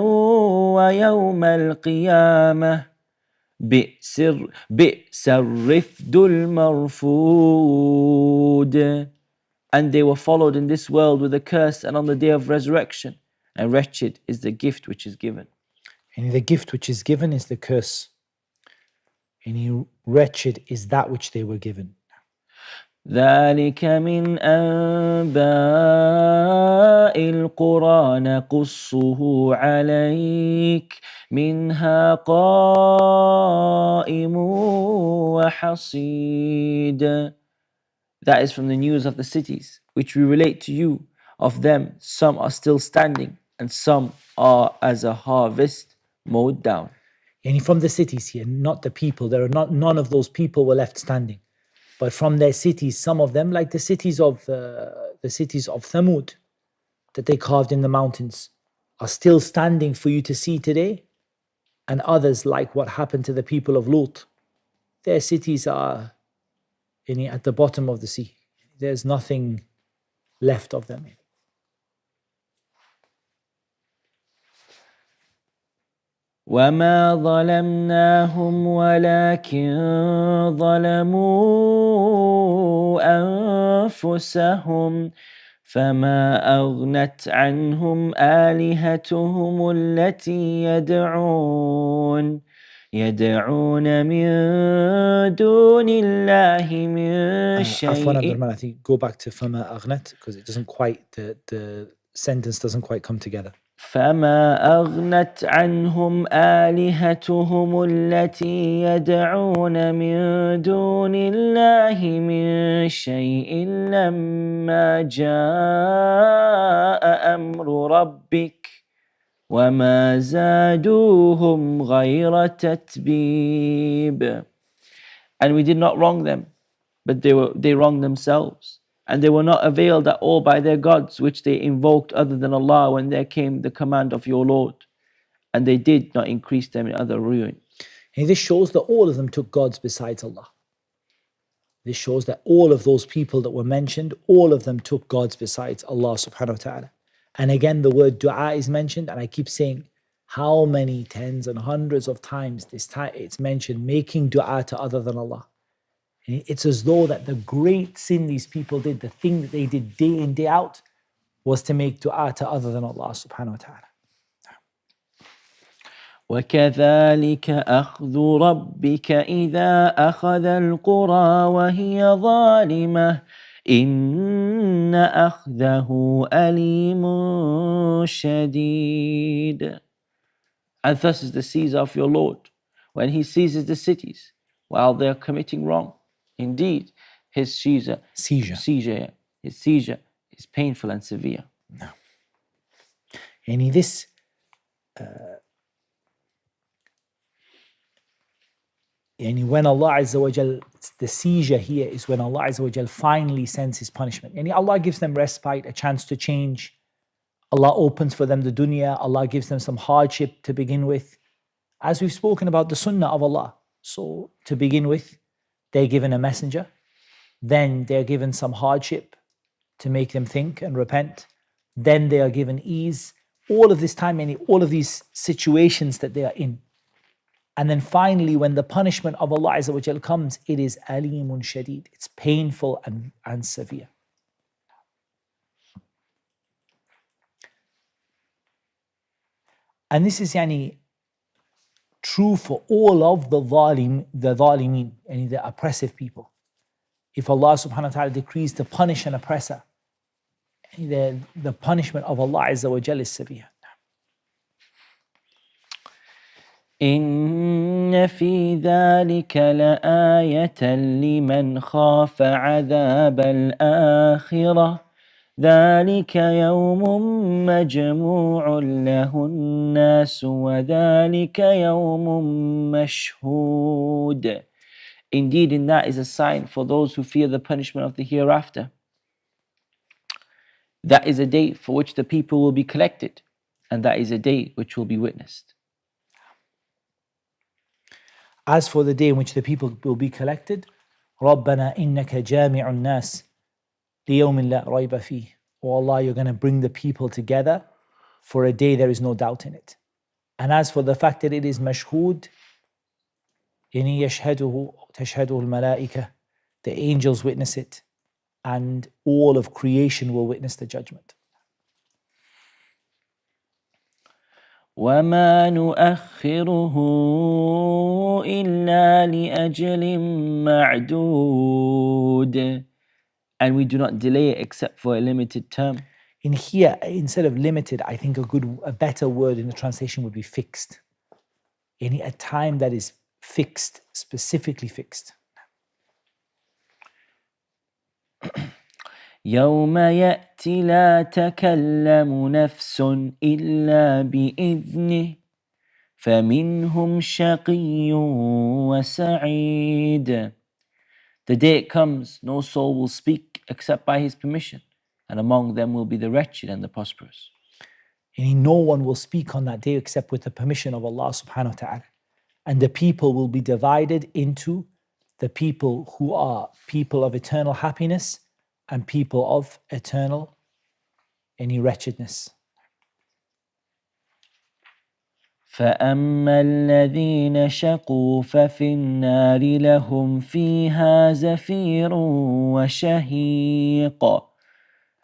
Speaker 3: ويوم القيامة بئس الرفد المرفود. And they were followed in this world with a curse and on the day of resurrection, and wretched is the gift which is given.
Speaker 1: And the gift which is given is the curse. And wretched is that which they were given.
Speaker 3: ذلك من أنباء القرى نقصه عليك منها قائم وحصيد. That is from the news of the cities, which we relate to you. Of them, some are still standing, and some are as a harvest mowed down.
Speaker 1: And from the cities here, not the people. None of those people were left standing. But from their cities, some of them, like the cities of Thamud, that they carved in the mountains, are still standing for you to see today. And others, like what happened to the people of Lut, their cities are at the bottom of the sea. There's nothing left of them.
Speaker 3: وما ظلمناهم ولكن ظلموا أنفسهم فما أغنت عنهم آلهتهم التي يدعون من دون الله من شيء.
Speaker 1: I think go back to فما أغنت, because it doesn't quite, the sentence doesn't quite come together.
Speaker 3: فما أغنت عنهم آلهتهم التي يدعون من دون الله من شيء لما جاء أمر ربك وما زادوهم غير تتبيب. And we did not wrong them, but they wronged themselves. And they were not availed at all by their gods, which they invoked other than Allah when there came the command of your Lord. And they did not increase them in other ruin.
Speaker 1: And this shows that all of them took gods besides Allah. This shows that all of those people that were mentioned, all of them took gods besides Allah subhanahu wa ta'ala. And again, the word dua is mentioned, and I keep saying how many tens and hundreds of times it's mentioned, making dua to other than Allah. It's as though that the great sin these people did, the thing that they did day in, day out, was to make dua to other than Allah subhanahu wa ta'ala.
Speaker 3: وَكَذَلِكَ أَخْذُ رَبِّكَ إِذَا أَخَذَ الْقُرَى وَهِيَ ظَالِمَةٌ إِنَّ أَخْذَهُ أَلِيمٌ شَدِيدٌ. And thus is the seizure of your Lord, when he seizes the cities while they are committing wrong. Indeed, his seizure is painful and severe.
Speaker 1: No. And this when Allah Azza wa Jal, the seizure here is when Allah Azza wa Jal finally sends his punishment. Allah gives them respite, a chance to change. Allah opens for them the dunya. Allah gives them some hardship to begin with. As we've spoken about the sunnah of Allah. So to begin with, they're given a messenger. Then they're given some hardship to make them think and repent. Then they are given ease. All of this time, all of these situations that they are in, And then finally, when the punishment of Allah Azza wa Jal comes, it is alimun shadid. It's painful and severe. And this is true for all of the dhalimeen, and the oppressive people. If Allah subhanahu wa ta'ala decrees to punish an oppressor, the punishment of Allah Azza wa Jal is severe.
Speaker 3: إن في ذلك لآية لمن خاف عذاب الآخرة ذلك يوم مجموع له الناس وذلك يوم مشهود. Indeed, in that is a sign for those who fear the punishment of the hereafter. That is a day for which the people will be collected, and that is a day which will be witnessed.
Speaker 1: As for the day in which the people will be collected, رَبَّنَا إِنَّكَ جَامِعُ النَّاسِ لِيَوْمٍ لَا رَيْبَ فِيهِ. Oh Allah, you're going to bring the people together for a day there is no doubt in it. And as for the fact that it is mashhood, يشهده تشهده الملائكة, the angels witness it, and all of creation will witness the judgment.
Speaker 3: وما نؤخره إلا لأجل معدود. And we do not delay it except for a limited term.
Speaker 1: In here, instead of limited, I think a better word in the translation would be fixed. A time that is fixed, specifically fixed.
Speaker 3: يوم يأتي لا تكلم نفس إلا بإذنه فمنهم شقي وسعيد. The day it comes, no soul will speak except by his permission, and among them will be the wretched and the prosperous.
Speaker 1: No one will speak on that day except with the permission of Allah subhanahu wa ta'ala. And the people will be divided into the people who are people of eternal happiness and people of eternal wretchedness.
Speaker 3: فأما الذين شقوا ففي النار لهم فيها زفير وشهيق.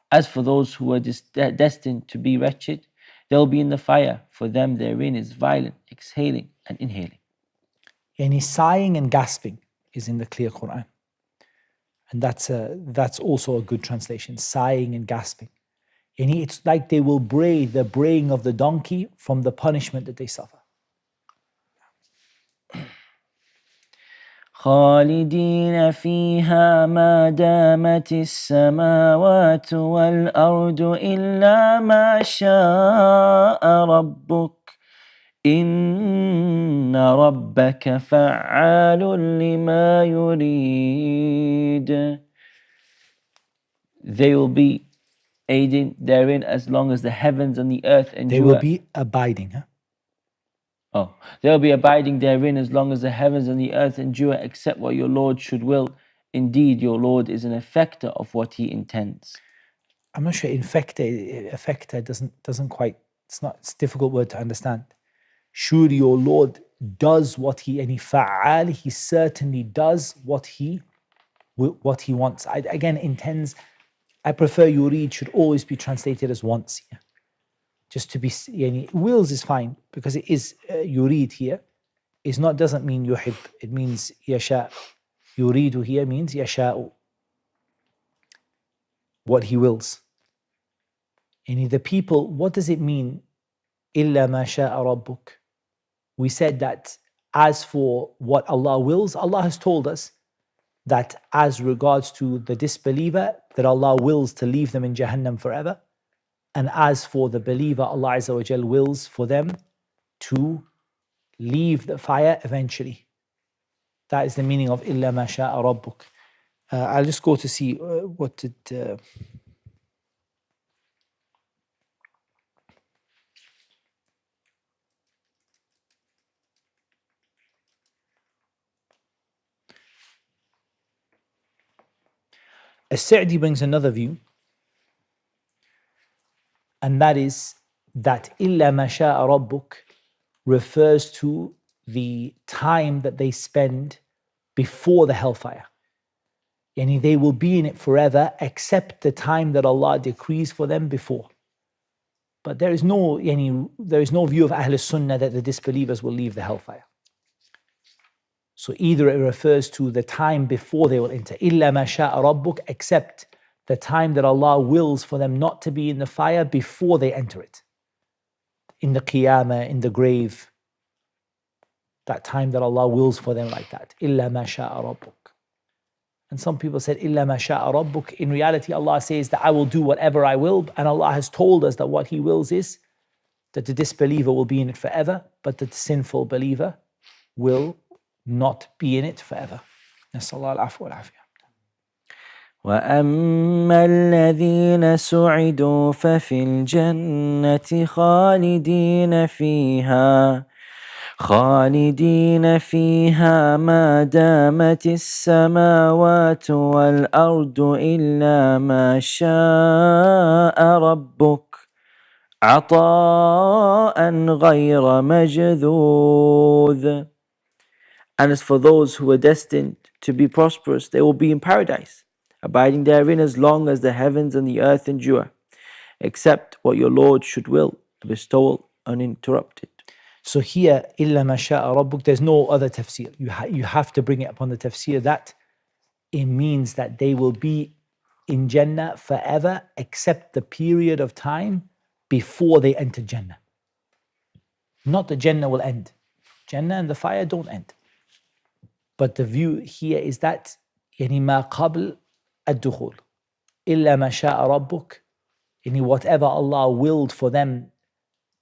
Speaker 3: As for those who are destined to be wretched, they'll be in the fire. For them therein is violent exhaling and inhaling.
Speaker 1: Sighing and gasping is in the clear Qur'an. And that's also a good translation, sighing and gasping. It's like they will bray the braying of the donkey from the punishment that they suffer.
Speaker 3: خالدين فيها ما دامت السماوات والأرض إلا ما شاء ربك إن ربك فعال لما يريد. They will be aiding therein as long as the heavens and the earth endure.
Speaker 1: They will be abiding.
Speaker 3: They will be abiding therein as long as the heavens and the earth endure, except what your Lord should will. Indeed, your Lord is an effector of what He intends.
Speaker 1: I'm not sure effector doesn't quite, it's a difficult word to understand. Surely your Lord does what He, fa'al, He certainly does what He wants. Again, intends, I prefer yurid should always be translated as wants here. Just to be, wills is fine, because it is yurid here. Doesn't mean yuhib, it means yasha. Yuridu here means yasha'u, what He wills. The people, what does it mean? Illa ma sha'a rabbuk. We said that as for what Allah wills, Allah has told us that as regards to the disbeliever, that Allah wills to leave them in Jahannam forever. And as for the believer, Allah Azza wa Jal wills for them to leave the fire eventually. That is the meaning of illa ma sha'a rabbuk. I'll just go to see what did... As-Sa'di brings another view, and that is that illa ma sha'a rabbuk refers to the time that they spend before the hellfire. Yani they will be in it forever except the time that Allah decrees for them before. But there is no view of Ahl Sunnah that the disbelievers will leave the hellfire. So either it refers to the time before they will enter, إِلَّا مَا شَاءَ رَبُّكَ, except the time that Allah wills for them not to be in the fire before they enter it. In the Qiyamah, in the grave, that time that Allah wills for them like that. إِلَّا مَا شَاءَ رَبُّكَ. And some people said, إِلَّا مَا شَاءَ رَبُّكَ. In reality, Allah says that I will do whatever I will, and Allah has told us that what He wills is that the disbeliever will be in it forever, but that the sinful believer will not be in it forever. نسأل الله العفو والعافية.
Speaker 3: وأما الذين سعدوا ففي الجنة خالدين فيها ما دامت السماوات والأرض إلا ما شاء ربك عطاء غير مجذوذ. And as for those who are destined to be prosperous, they will be in paradise, abiding therein as long as the heavens and the earth endure, except what your Lord should will, a bestowal uninterrupted.
Speaker 1: So here, إِلَّا مَا شَاءَ رَبُّكَ, there's no other tafsir. You have to bring it upon the tafsir that it means that they will be in Jannah forever except the period of time before they enter Jannah. Not that Jannah will end. Jannah and the fire don't end. But the view here is that يعني ما قبل الدخول إلا ما شاء ربك, يعني whatever Allah willed for them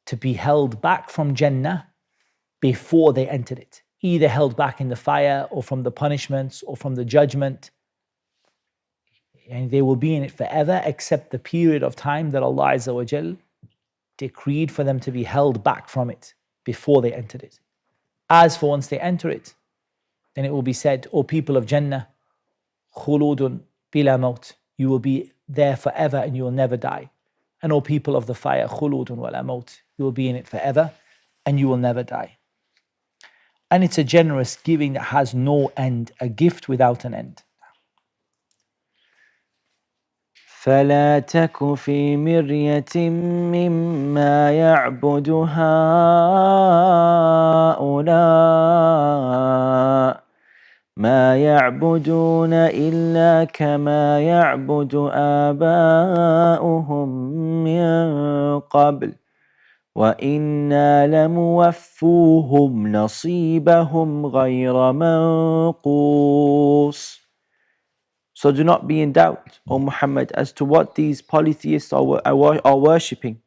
Speaker 1: to be held back from Jannah before they entered it, either held back in the fire or from the punishments or from the judgment, and they will be in it forever except the period of time that Allah Azza wa Jal decreed for them to be held back from it before they entered it. As for once they enter it, then it will be said, O people of Jannah, khuludun bila maut, you will be there forever and you will never die. And O people of the fire, khuludun wala maut, you will be in it forever and you will never die. And it's a generous giving that has no end, a gift without an end.
Speaker 3: فلا تك في مرية مما يعبد هؤلاء ما يعبدون إلا كما يعبد آباؤهم من قبل وإنا لموفوهم نصيبهم غير منقوص. So do not be in doubt, O Muhammad, as to what these polytheists are worshipping.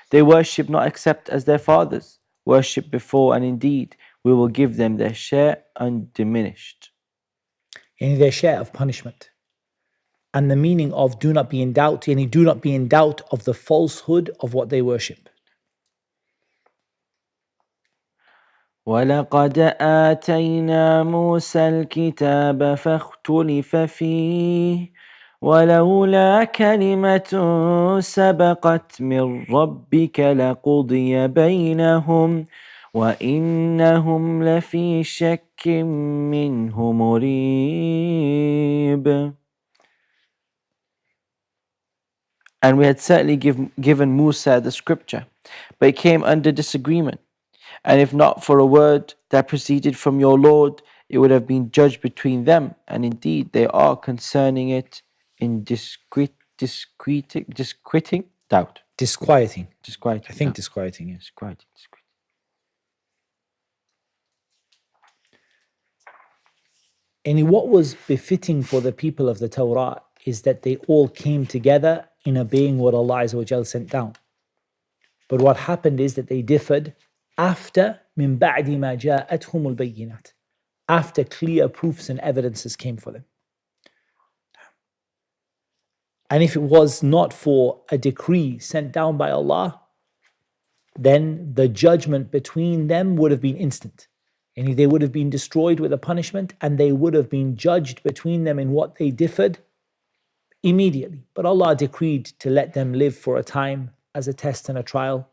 Speaker 3: They worship not except as their fathers worshipped before, and indeed we will give them their share undiminished.
Speaker 1: Yani their share of punishment. And the meaning of do not be in doubt, yani do not be in doubt of the falsehood of what they worship.
Speaker 3: ولقد آتينا موسى الكتاب فاختلف فيه ولولا كلمة سبقت من ربك لقضي بينهم وإنهم لفي شك منه مريب. And we had certainly given Musa the scripture, but it came under disagreement. And if not for a word that proceeded from your Lord, it would have been judged between them. And indeed, they are concerning it in disquieting doubt.
Speaker 1: Disquieting.
Speaker 3: Disquieting.
Speaker 1: I think
Speaker 3: doubt.
Speaker 1: disquieting, yes.
Speaker 3: Disquieting.
Speaker 1: And what was befitting for the people of the Torah is that they all came together in obeying what Allah Azza wa Jal sent down. But what happened is that they differed after min ba'di ma ja'athum al-bayyinat, after clear proofs and evidences came for them. And if it was not for a decree sent down by Allah, then the judgment between them would have been instant. And they would have been destroyed with a punishment, and they would have been judged between them in what they differed immediately. But Allah decreed to let them live for a time as a test and a trial.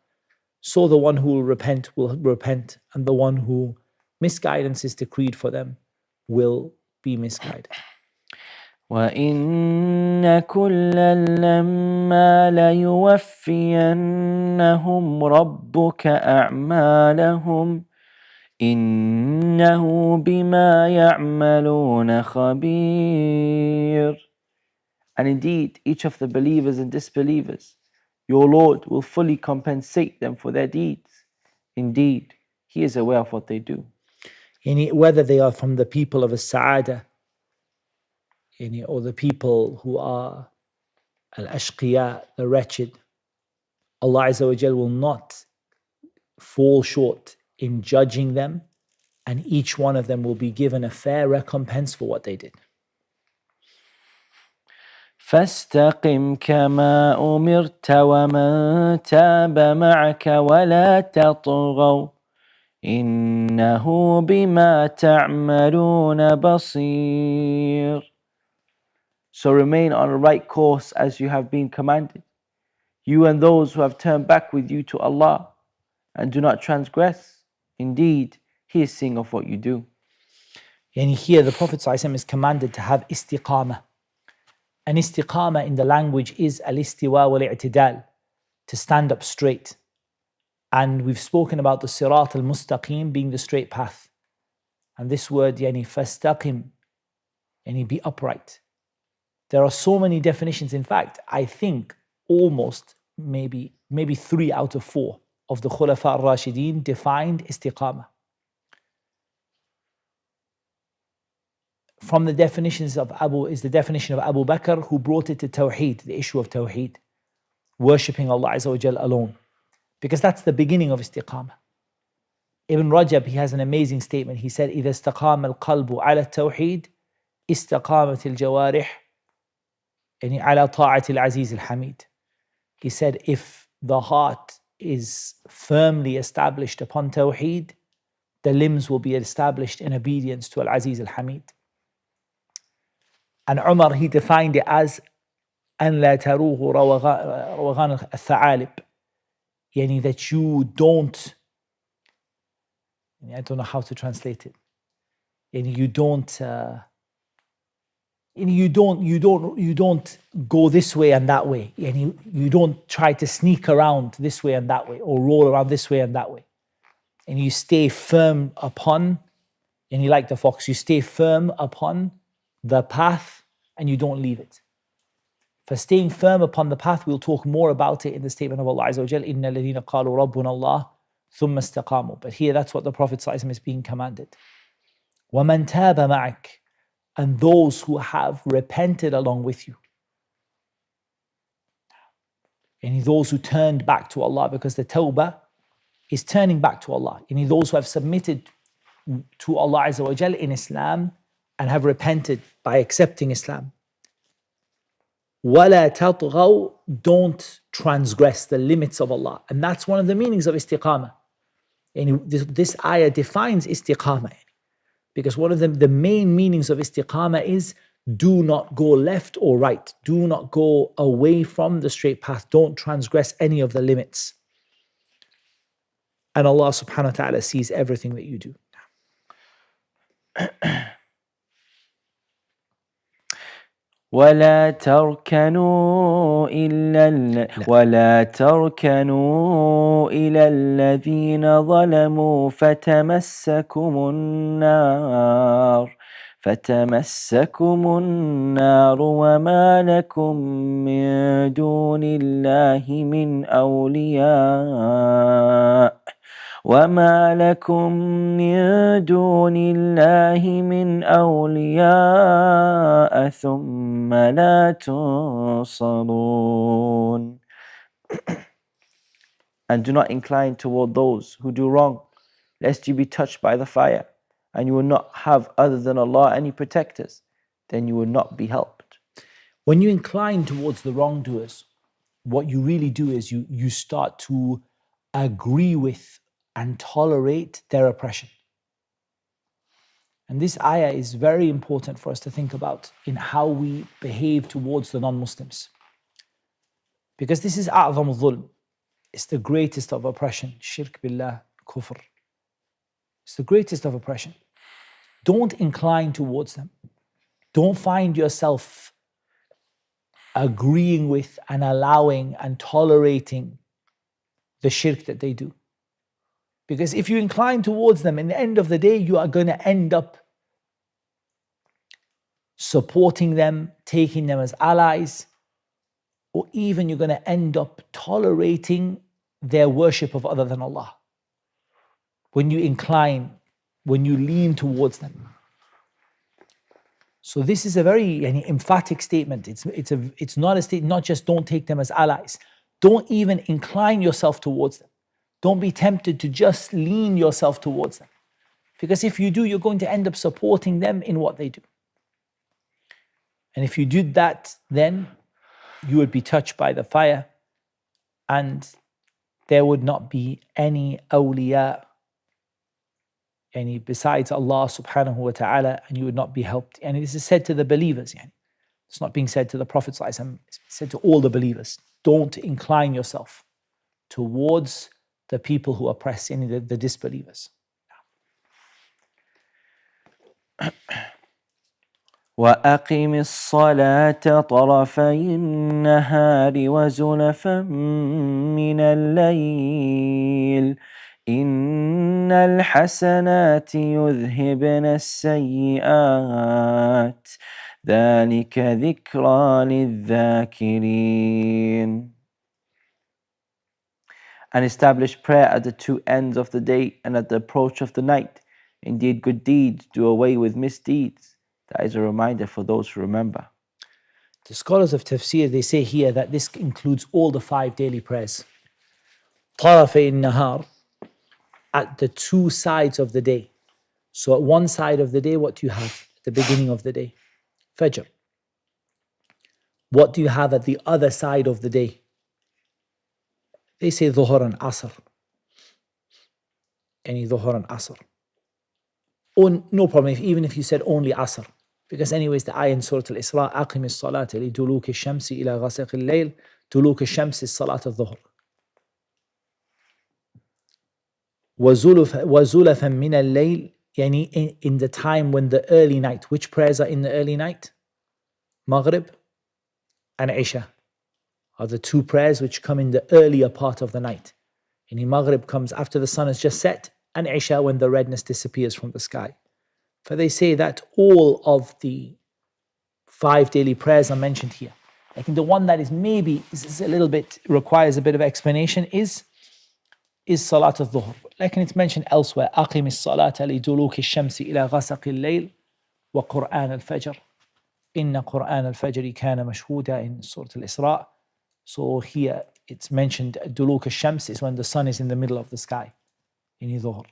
Speaker 1: So the one who will repent, and the one who misguidance is decreed for them will be misguided.
Speaker 3: وَإِنَّ كُلًّا لَمَّا لَيُوَفِّيَنَّهُمْ رَبُّكَ أَعْمَالَهُمْ إِنَّهُ بِمَا يَعْمَلُونَ خَبِيرٌ. And indeed, each of the believers and disbelievers, your Lord will fully compensate them for their deeds. Indeed, He is aware of what they do.
Speaker 1: Whether they are from the people of As-Sa'ada, or the people who are Al-Ashqiya, the wretched, Allah Azza wa Jal will not fall short in judging them, and each one of them will be given a fair recompense for what they did.
Speaker 3: فاستقم كما أمرت ومن تاب معك ولا تطغوا إنه بما تعملون بصير. So remain on a right course as you have been commanded, you and those who have turned back with you to Allah, and do not transgress. Indeed, He is seeing of what you do.
Speaker 1: And here the Prophet ﷺ is commanded to have istiqamah. And istiqamah in the language is al-istiwa wal-i'tidal, to stand up straight. And we've spoken about the sirat al-mustaqim being the straight path. And this word, fastaqim, be upright. There are so many definitions. In fact, I think almost maybe 3 out of 4 of the Khulafa al-Rashideen defined istiqamah. From the definitions of the definition of Abu Bakr, who brought it to Tawheed, the issue of Tawheed, worshipping Allah Azza wa Jal alone, because that's the beginning of istiqamah. Ibn Rajab, he has an amazing statement. He said, إذا استقام القلب على التوحيد استقامت الجوارح على طاعة العزيز الحميد. He said, if the heart is firmly established upon Tawheed, the limbs will be established in obedience to Al-Aziz Al-Hamid. And Umar, he defined it as أن لا تروه روغان الثعالب, that you don't, I don't know how to translate it, you don't go this way and that way, you don't try to sneak around this way and that way, or roll around this way and that way, and you stay firm upon, like the fox, you stay firm upon the path and you don't leave it. For staying firm upon the path, we'll talk more about it in the statement of Allah Azza wa Jal, إِنَّ الَّذِينَ قَالُوا رَبُّنَا اللَّهُ ثُمَّ اسْتَقَامُوا. But here, that's what the Prophet ﷺ is being commanded. وَمَنْ تَابَ مَعَكَ, and those who have repented along with you. And those who turned back to Allah, because the tawbah is turning back to Allah. And those who have submitted to Allah Azza wa Jal in Islam and have repented by accepting Islam. وَلَا تَطْغَوْا, don't transgress the limits of Allah. And that's one of the meanings of istiqamah. And this ayah defines istiqamah. Because one of the main meanings of istiqamah is do not go left or right. Do not go away from the straight path. Don't transgress any of the limits. And Allah subhanahu wa ta'ala sees everything that you do.
Speaker 3: ولا تركنوا إلى الذين ظلموا فتمسكم النار وما لكم من دون الله من أولياء ثم لا تنصرون. And do not incline toward those who do wrong, lest you be touched by the fire, and you will not have other than Allah any protectors, then you will not be helped.
Speaker 1: When you incline towards the wrongdoers, what you really do is you start to agree with and tolerate their oppression. And this ayah is very important for us to think about in how we behave towards the non-Muslims. Because this is a'zam al-dhulm. It's the greatest of oppression. Shirk billah, kufr. It's the greatest of oppression. Don't incline towards them. Don't find yourself agreeing with and allowing and tolerating the shirk that they do. Because if you incline towards them, in the end of the day, you are going to end up supporting them, taking them as allies, or even you're going to end up tolerating their worship of other than Allah. When you incline, when you lean towards them. So this is a very emphatic statement. It's not a statement, not just don't take them as allies. Don't even incline yourself towards them. Don't be tempted to just lean yourself towards them. Because if you do, you're going to end up supporting them in what they do. And if you did that, then you would be touched by the fire and there would not be any awliya, besides Allah subhanahu wa ta'ala, and you would not be helped. And this is said to the believers. It's not being said to the Prophet ﷺ, it's said to all the believers. Don't incline yourself towards the people who oppress, the disbelievers.
Speaker 3: وأقم الصلاة طرفي النهار وزلفا من الليل إن الحسنات يذهبن السيئات ذلك ذكرى للذاكرين. And establish prayer at the two ends of the day and at the approach of the night. Indeed, good deeds do away with misdeeds. That is a reminder for those who remember.
Speaker 1: The scholars of Tafsir, they say here that this includes all the 5 daily prayers. طرفي النهار, at the two sides of the day. So at one side of the day, what do you have at the beginning of the day? Fajr. What do you have at the other side of the day? They say Dhuhr and Asr. Dhuhr and Asr. Or no problem, even if you said only Asr. Because anyways, the ayah in Surah Al-Isra, أقم الصلاة لدلوك الشمس إلى غسق الليل. دلوك الشمس is Salat al-Dhuhr. وزلفا من الليل, in the time when the early night. Which prayers are in the early night? Maghrib and Isha are the 2 prayers which come in the earlier part of the night. Maghrib comes after the sun has just set, and Isha when the redness disappears from the sky. For they say that all of the 5 daily prayers are mentioned here. I think the one that is maybe is a little bit, requires a bit of explanation is Salat al-Dhuhr. Like it's mentioned elsewhere, أقم الصلاة لدلوك الشمس إلى غسق الليل وقرآن الفجر إن قرآن الفجر كان مشهودا in Surah Al-Isra. So here it's mentioned دلوك الشمس is when the sun is in the middle of the sky. Dhuhr.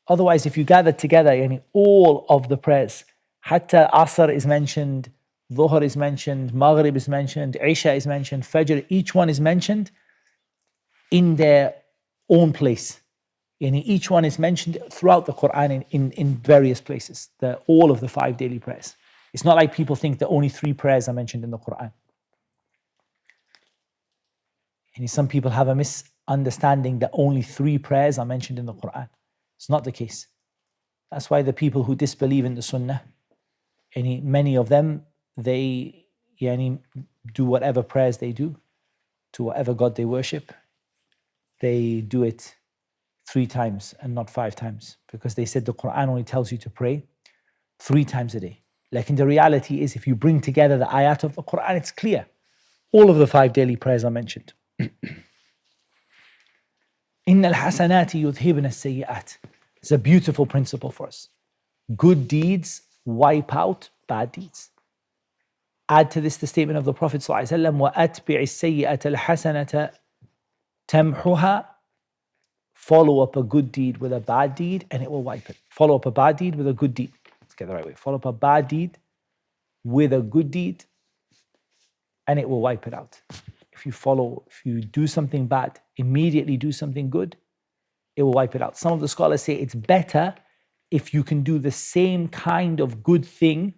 Speaker 1: Otherwise, if you gather together, all of the prayers, Hatta Asr is mentioned, Dhuhr is mentioned, Maghrib is mentioned, Isha is mentioned, Fajr, each one is mentioned in their own place. Each one is mentioned throughout the Qur'an in various places, all of the 5 daily prayers. It's not like people think that only 3 prayers are mentioned in the Qur'an. Some people have a misunderstanding that only 3 prayers are mentioned in the Qur'an. It's not the case. That's why the people who disbelieve in the Sunnah, many of them, they do whatever prayers they do to whatever God they worship. They do it 3 times and not 5 times, because they said the Qur'an only tells you to pray 3 times a day. Like the reality is, if you bring together the ayat of the Qur'an, it's clear. All of the 5 daily prayers are mentioned. إن الحسنات يذهبن السيئات. It's a beautiful principle for us. Good deeds wipe out bad deeds. Add to this the statement of the Prophet ﷺ, وَأَتْبِعِ السَّيِّئَةَ الْحَسَنَةَ تَمْحُهَا. Follow up a good deed with a bad deed and it will wipe it. Follow up a bad deed with a good deed. Let's get the right way. Follow up a bad deed with a good deed and it will wipe it out. If you do something bad, immediately do something good, it will wipe it out. Some of the scholars say it's better if you can do the same kind of good thing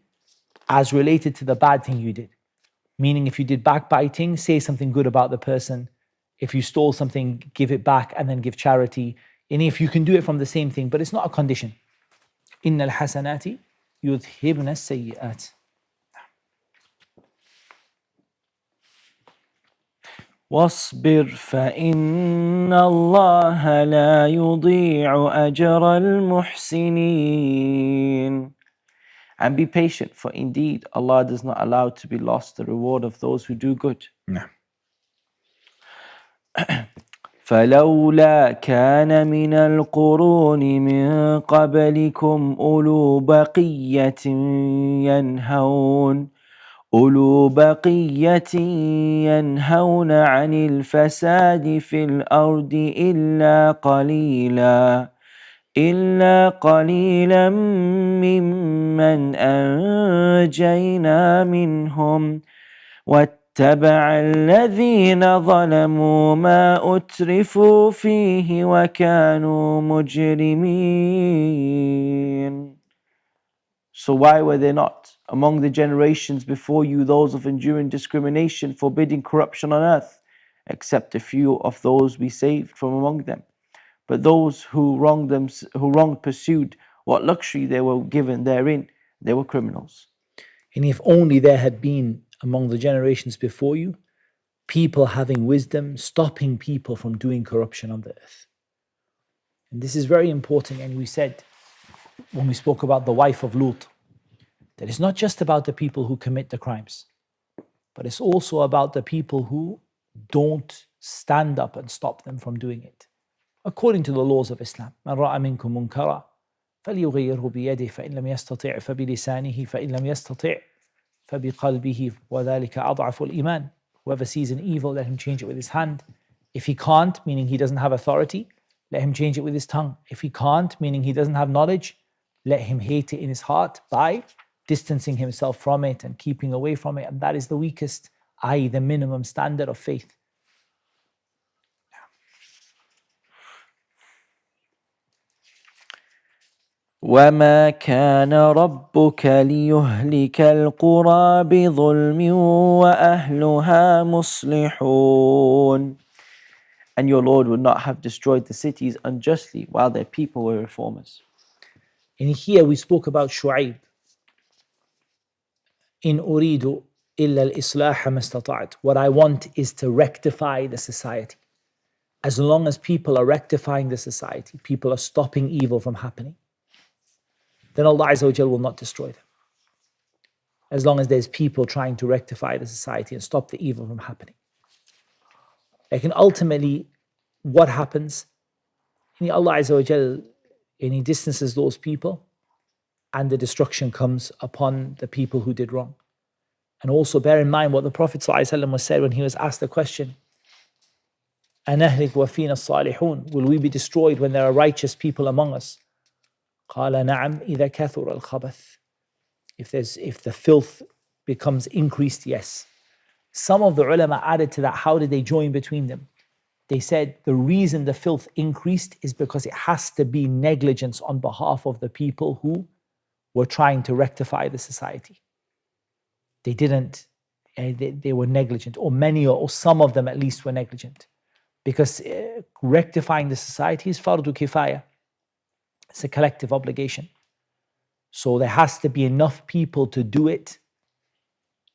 Speaker 1: as related to the bad thing you did. Meaning, if you did backbiting, say something good about the person. If you stole something, give it back and then give charity. And if you can do it from the same thing, but it's not a condition. إِنَّ الْحَسَنَاتِ يُذْهِبْنَ السَّيِّئَاتِ.
Speaker 3: واصبر فإن الله لا يضيع أجر المحسنين. And be patient, for indeed Allah does not allow to be lost the reward of those who do good.
Speaker 1: No.
Speaker 3: فلولا كان من القرون من قبلكم أولو بقية ينهون عن الفساد في الأرض إلا قليلا ممن أنجينا منهم واتبع الذين ظلموا ما أترفوا فيه وكانوا مجرمين. So why were there not among the generations before you those of enduring discrimination, forbidding corruption on earth, except a few of those we saved from among them? But those who wronged pursued what luxury they were given therein, they were criminals.
Speaker 1: And if only there had been among the generations before you people having wisdom, stopping people from doing corruption on the earth. And this is very important. And we said, when we spoke about the wife of Lut, that it's not just about the people who commit the crimes, but it's also about the people who don't stand up and stop them from doing it. According to the laws of Islam, من رأى منكم منكرا فليغيره بيده فإن لم يستطع فبلسانه فإن لم يستطع فبقلبه وذلك أضعف الإيمان. Whoever sees an evil, let him change it with his hand. If he can't, meaning he doesn't have authority, let him change it with his tongue. If he can't, meaning he doesn't have knowledge, let him hate it in his heart by distancing himself from it and keeping away from it. And that is the weakest, i.e. the minimum standard of faith.
Speaker 3: وما كان ربك ليهلك القرى بظلم وأهلها مصلحون. And your Lord would not have destroyed the cities unjustly while their people were reformers.
Speaker 1: And here we spoke about Shu'ayb. إن أريد إلا الإصلاح ما استطعت. What I want is to rectify the society. As long as people are rectifying the society, people are stopping evil from happening, then Allah Azza wa Jal will not destroy them. As long as there's people trying to rectify the society and stop the evil from happening. Like, and ultimately, what happens? Allah Azza wa Jal, and He distances those people, and the destruction comes upon the people who did wrong. And also bear in mind what the Prophet ﷺ was said when he was asked the question, أَنَهْلِكُ وَفِينَ الصَّالِحُونَ. Will we be destroyed when there are righteous people among us? قال نعم إذا كثر الخبث. If the filth becomes increased, yes. Some of the ulama added to that, how did they join between them? They said the reason the filth increased is because it has to be negligence on behalf of the people who were trying to rectify the society. They didn't, they were negligent, or many or some of them at least were negligent. Because rectifying the society is fardu kifaya. It's a collective obligation. So there has to be enough people to do it,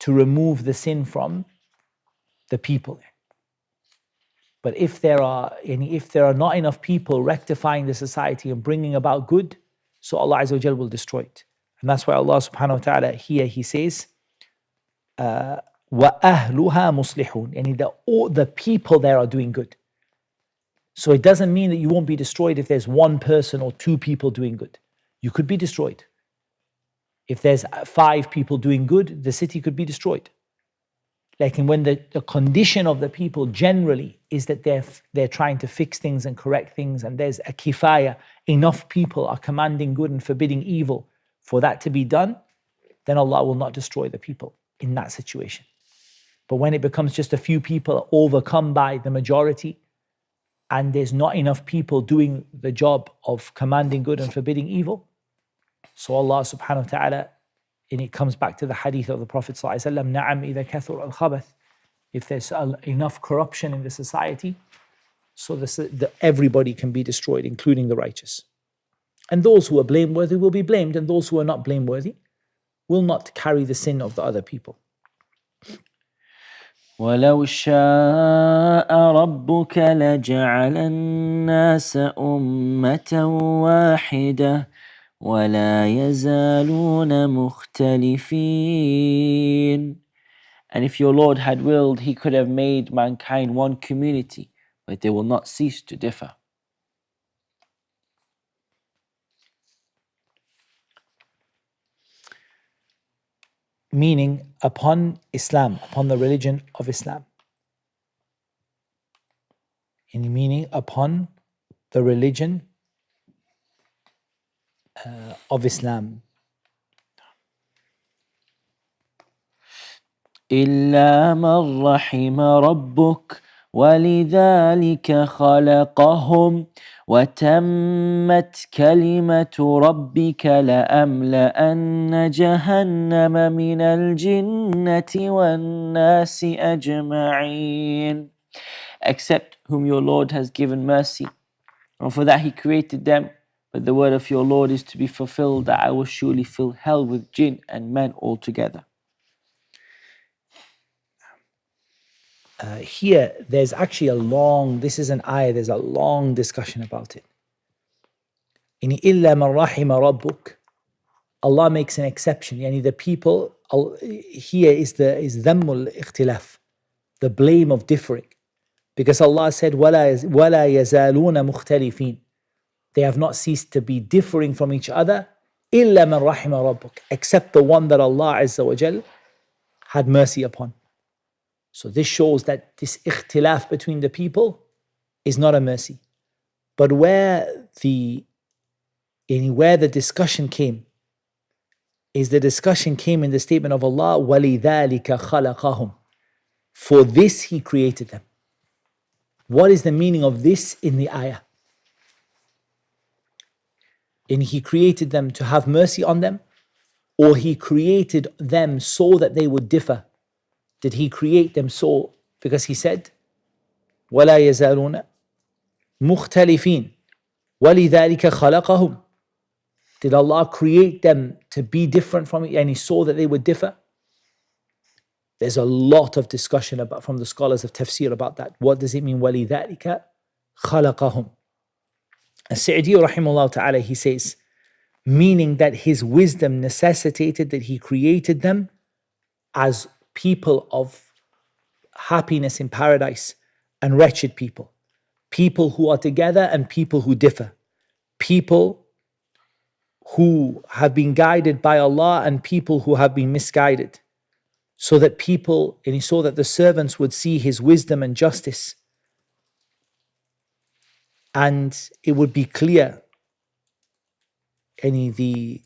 Speaker 1: to remove the sin from the people. But if there are not enough people rectifying the society and bringing about good, so Allah Azza wa Jal will destroy it. And that's why Allah subhanahu wa ta'ala here, He says, وَأَهْلُهَا مُصْلِحُونَ. And the people there are doing good. So it doesn't mean that you won't be destroyed if there's one person or two people doing good. You could be destroyed. If there's 5 people doing good, the city could be destroyed. Like, and when the condition of the people generally is that they're trying to fix things and correct things, and there's a kifaya, enough people are commanding good and forbidding evil for that to be done, then Allah will not destroy the people in that situation. But when it becomes just a few people overcome by the majority, and there's not enough people doing the job of commanding good and forbidding evil, so Allah subhanahu wa ta'ala, and it comes back to the hadith of the Prophet ﷺ, نَعَمْ إِذَا كَثُرَ الْخَبَثِ. If there's enough corruption in the society, so everybody can be destroyed, including the righteous. And those who are blameworthy will be blamed, and those who are not blameworthy will not carry the sin of the other people.
Speaker 3: ولو شاء ربك لجعل الناس أمة واحدة ولا يزالون مختلفين. And if your Lord had willed, He could have made mankind one community, but they will not cease to differ.
Speaker 1: Meaning upon Islam, upon the religion of Islam. In meaning upon the religion of Islam.
Speaker 3: إلا من رحم ربك ولذلك خلقهم وتمت كلمة ربك لأملأن جهنم من الجنة والناس أجمعين. Except whom your Lord has given mercy, and for that He created them, but the word of your Lord is to be fulfilled, that I will surely fill hell with jinn and men altogether.
Speaker 1: Here, there's actually this is an ayah, there's a long discussion about it. In إِلَّا مَنْ رَحِمَ رَبُّكَ, Allah makes an exception. Yani the people, here is ذَمُّ الْإِخْتِلَافِ, the blame of differing. Because Allah said, وَلَا يَزَالُونَ مُخْتَلِفِينَ, they have not ceased to be differing from each other, إِلَّا مَنْ رَحِمَ رَبُّكَ, except the one that Allah Azza wa Jal had mercy upon. So this shows that this ikhtilaf between the people is not a mercy. But where the discussion came, is the discussion came in the statement of Allah, وَلِذَلِكَ خَلَقَهُمْ, for this He created them. What is the meaning of this in the ayah? And He created them to have mercy on them, or He created them so that they would differ? Did He create them so? Because He said, وَلَا يَزَالُونَ مُخْتَلِفِينَ وَلِذَلِكَ خَلَقَهُمْ. Did Allah create them to be different from it, and He saw that they would differ? There's a lot of discussion from the scholars of Tafsir about that. What does it mean, وَلِذَلِكَ خَلَقَهُمْ? As-Sa'di rahimahullah ta'ala, he says, meaning that His wisdom necessitated that He created them as people of happiness in paradise and wretched people. People who are together and people who differ. People who have been guided by Allah and people who have been misguided. So that the servants would see His wisdom and justice. And it would be clear the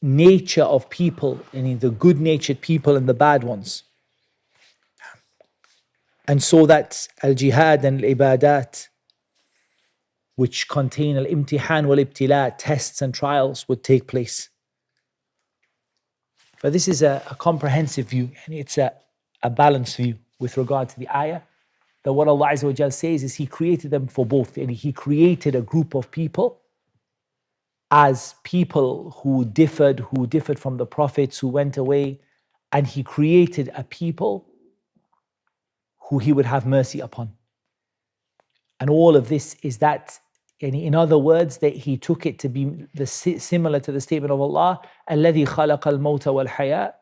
Speaker 1: nature of people, the good-natured people and the bad ones. And so that al-jihad and al-ibadat, which contain al-imtihan wal-ibtila, tests and trials, would take place. But this is a comprehensive view, and it's a balanced view with regard to the ayah, that what Allah Azza wa Jal says is He created them for both. And He created a group of people as people who differed from the prophets who went away, and He created a people who He would have mercy upon. And all of this is that, in other words, that He took it to be similar to the statement of Allah, الَّذِي خَلَقَ الْمَوْتَ وَالْحَيَاةَ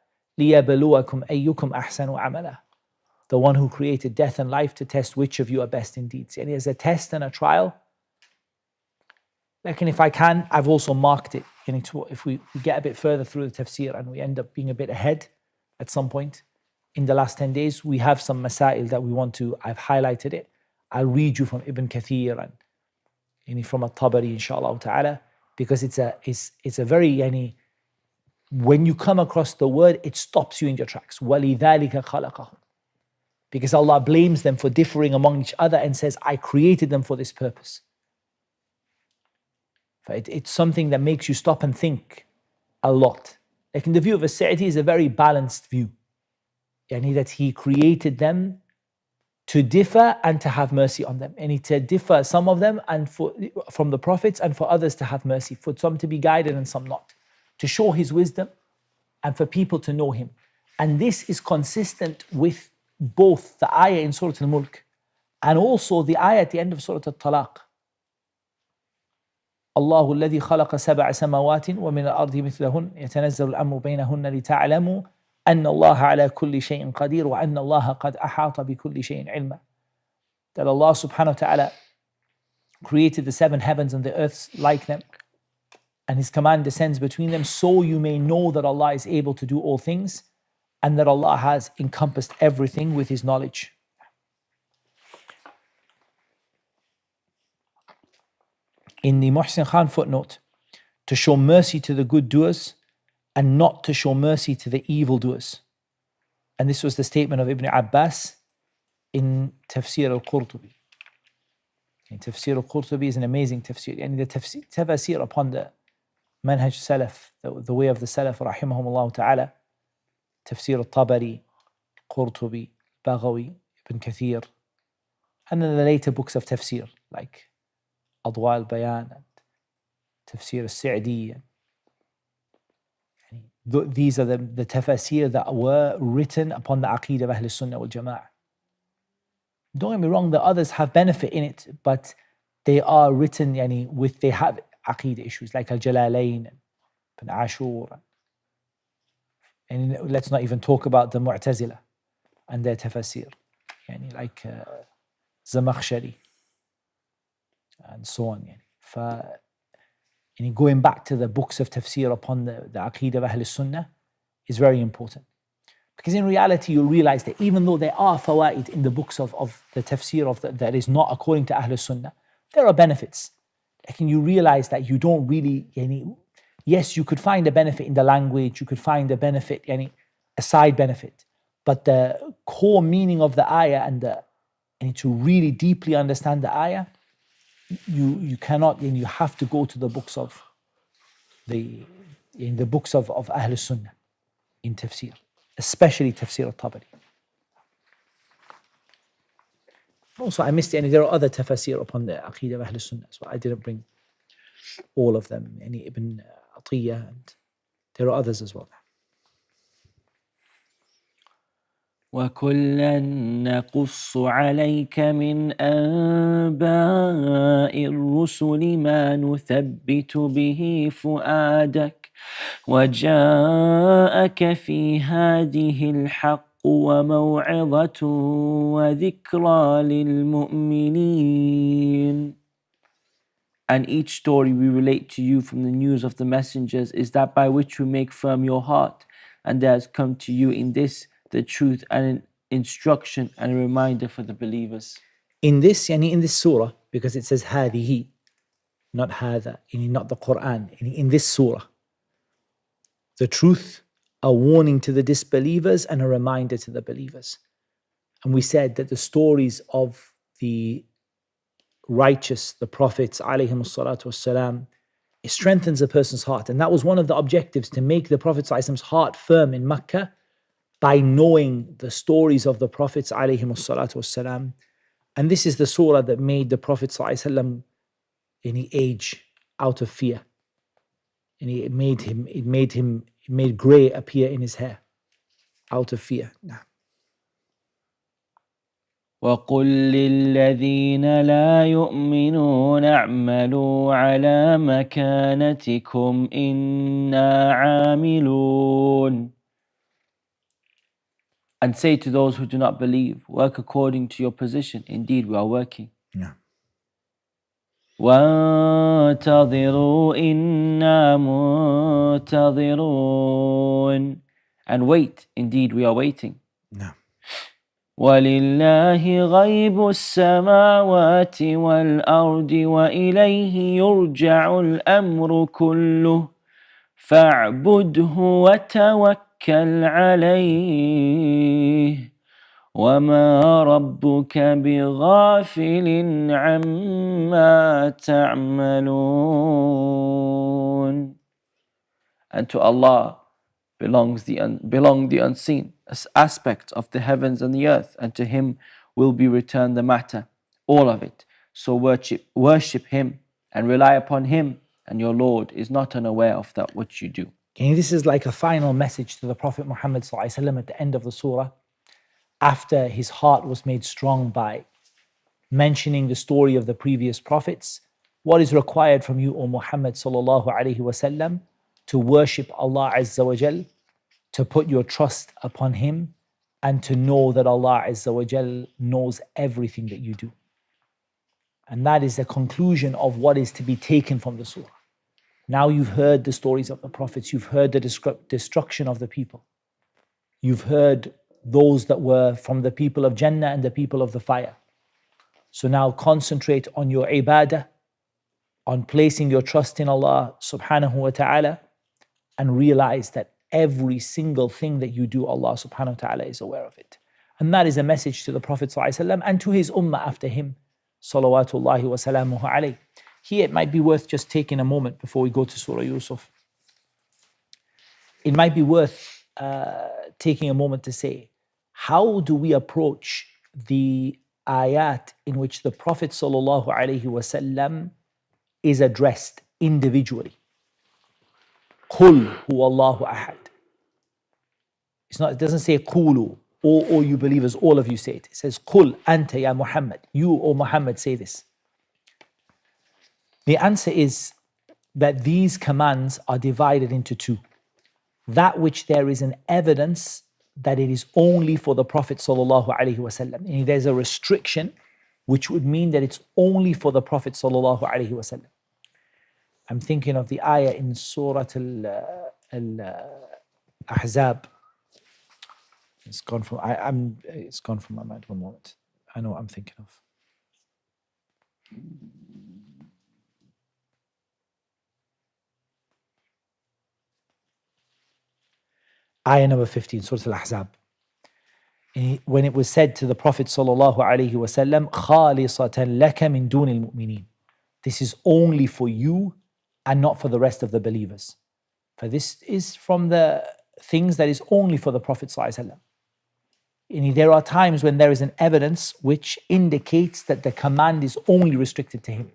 Speaker 1: لِيَبْلُوَكُمْ أَيُّكُمْ أَحْسَنُ عَمَلًا. The one who created death and life to test which of you are best in deeds. And as a test and a trial. Like, and if I can, I've also marked it. If we get a bit further through the tafsir and we end up being a bit ahead at some point in the last 10 days, we have some masail that we want to, I've highlighted it. I'll read you from Ibn Kathir and from At-Tabari, inshaAllah ta'ala, because it's a very, when you come across the word, it stops you in your tracks. وَلِذَلِكَ خَلَقَهُمْ. Because Allah blames them for differing among each other and says, I created them for this purpose. It's something that makes you stop and think a lot. Like in the view of As-Sa'di is a very balanced view. That He created them to differ and to have mercy on them. And to differ some of them and from the prophets, and for others to have mercy, for some to be guided and some not, to show his wisdom and for people to know him. And this is consistent with both the ayah in Surah Al-Mulk and also the ayah at the end of Surah Al-Talaq. الله الذي خلق سبع سماوات ومن الأرض مثلهن يتنزل الأمر بينهن لتعلموا أن الله على كل شيء قدير وأن الله قد أحاط بكل شيء علما. That Allah subhanahu wa ta'ala created the seven heavens and the earths like them, and his command descends between them, so you may know that Allah is able to do all things and that Allah has encompassed everything with his knowledge. In the Muhsin Khan footnote, to show mercy to the good doers and not to show mercy to the evil doers. And this was the statement of Ibn Abbas in Tafsir al-Qurtubi. And Tafsir al-Qurtubi is an amazing tafsir. And the tafsir upon the manhaj salaf, the way of the salaf, rahimahumullah ta'ala, Tafsir al-Tabari, Qurtubi, Baghawi, Ibn Kathir, and then the later books of tafsir like Adwa al-Bayan and Tafsir al-Sa'di. These are the tafsir that were written upon the Aqeedah of Ahl Sunnah wal Jama'ah. Don't get me wrong, the others have benefit in it, but they are written they have Aqeedah issues like Al-Jalalain and Ibn Ashur. And let's not even talk about the Mu'tazila and their tafsir, like Zamakhshari and so on. Going back to the books of tafsir upon the Aqeedah of Ahl Sunnah is very important. Because in reality, you realize that even though there are fawaid in the books of the tafsir that is not according to Ahl Sunnah, there are benefits. Like, you realize that you don't really, yes, you could find a benefit in the language, you could find a benefit, a side benefit, but the core meaning of the ayah and to really deeply understand the ayah, you cannot, and you have to go to the books of the books of Ahl Sunnah in tafsir, especially Tafsir al-Tabari. Also, I missed there are other tafsir upon the Aqeedah of Ahl Sunnah, so I didn't bring all of them. Ibn Atiyah, and there are others as well.
Speaker 3: وَكُلًّا نَقُصُّ عَلَيْكَ مِنْ أَنْبَاءِ الرُّسُلِ مَا نُثَبِّتُ بِهِ فُؤَادَكَ وَجَاءَكَ فِي هَذِهِ الْحَقُّ وَمَوْعِظَةٌ وَذِكْرَى لِلْمُؤْمِنِينَ. And each story we relate to you from the news of the messengers is that by which we make firm your heart, and there has come to you in this the truth and an instruction and a reminder for the believers.
Speaker 1: In this surah, because it says hadihi, not hadha, not the Qur'an, in this surah, the truth, a warning to the disbelievers and a reminder to the believers. And we said that the stories of the righteous, the prophets, alayhimus salatu wassalam, it strengthens a person's heart. And that was one of the objectives, to make the Prophet ﷺ's heart firm in Makkah by knowing the stories of the prophets alayhimus salatu wassalam. And this is the surah that made the Prophet ﷺ age out of fear. And it made grey appear in his hair out of fear.
Speaker 3: وَقُلْ لِلَّذِينَ لَا يُؤْمِنُونَ اعْمَلُوا عَلَى مَكَانَتِكُمْ إِنَّا عَامِلُونَ. And say to those who do not believe, work according to your position. Indeed, we are working.
Speaker 1: Yeah.
Speaker 3: وَانْتَظِرُوا إِنَّا مُنْتَظِرُونَ. And wait. Indeed, we are waiting.
Speaker 1: No.
Speaker 3: وَلِلَّهِ غَيْبُ السَّمَاوَاتِ وَالْأَرْضِ وَإِلَيْهِ يُرْجَعُ الْأَمْرُ كُلُّهُ فَاعْبُدْهُ وَتَوَكَّلْ عَلَيْهِ وَمَا رَبُّكَ بِغَافِلٍ عَمَّا تَعْمَلُونَ. And to Allah belong the unseen aspects of the heavens and the earth, and to Him will be returned the matter, all of it. So worship Him and rely upon Him, and your Lord is not unaware of that which you do.
Speaker 1: And this is like a final message to the Prophet Muhammad ﷺ at the end of the surah, after his heart was made strong by mentioning the story of the previous prophets. What is required from you, O Muhammad sallallahu alaihi wasallam, to worship Allah Azza wa Jal, to put your trust upon Him, and to know that Allah Azza wa Jal knows everything that you do. And that is the conclusion of what is to be taken from the surah. Now you've heard the stories of the prophets, you've heard the destruction of the people. You've heard those that were from the people of Jannah and the people of the fire. So now concentrate on your ibadah, on placing your trust in Allah subhanahu wa ta'ala, and realize that every single thing that you do, Allah subhanahu wa ta'ala is aware of it. And that is a message to the Prophet ﷺ and to his ummah after him, salawatullahi wa salamuhu alayh. Here it might be worth just taking a moment before we go to Surah Yusuf. It might be worth taking a moment to say, how do we approach the ayat in which the Prophet sallallahu alaihi wasallam is addressed individually? Qul huwallahu ahad. It doesn't say qulu, O you believers, all of you say it. It says qul anta ya Muhammad. You, O Muhammad, say this. The answer is that these commands are divided into two. That which there is an evidence that it is only for the Prophet sallallahu alaihi wasallam. And there's a restriction which would mean that it's only for the Prophet sallallahu alaihi wasallam. I'm thinking of the ayah in Surah Al-Ahzab. It's gone from my mind. One moment. I know what I'm thinking of. Ayah number 15, Surah Al-Ahzab. When it was said to the Prophet sallallahu alaihi wasallam, "Khalisatan laka min dunil mu'minin." This is only for you and not for the rest of the believers. For this is from the things that is only for the Prophet sallallahu alaihi wasallam. There are times when there is an evidence which indicates that the command is only restricted to him.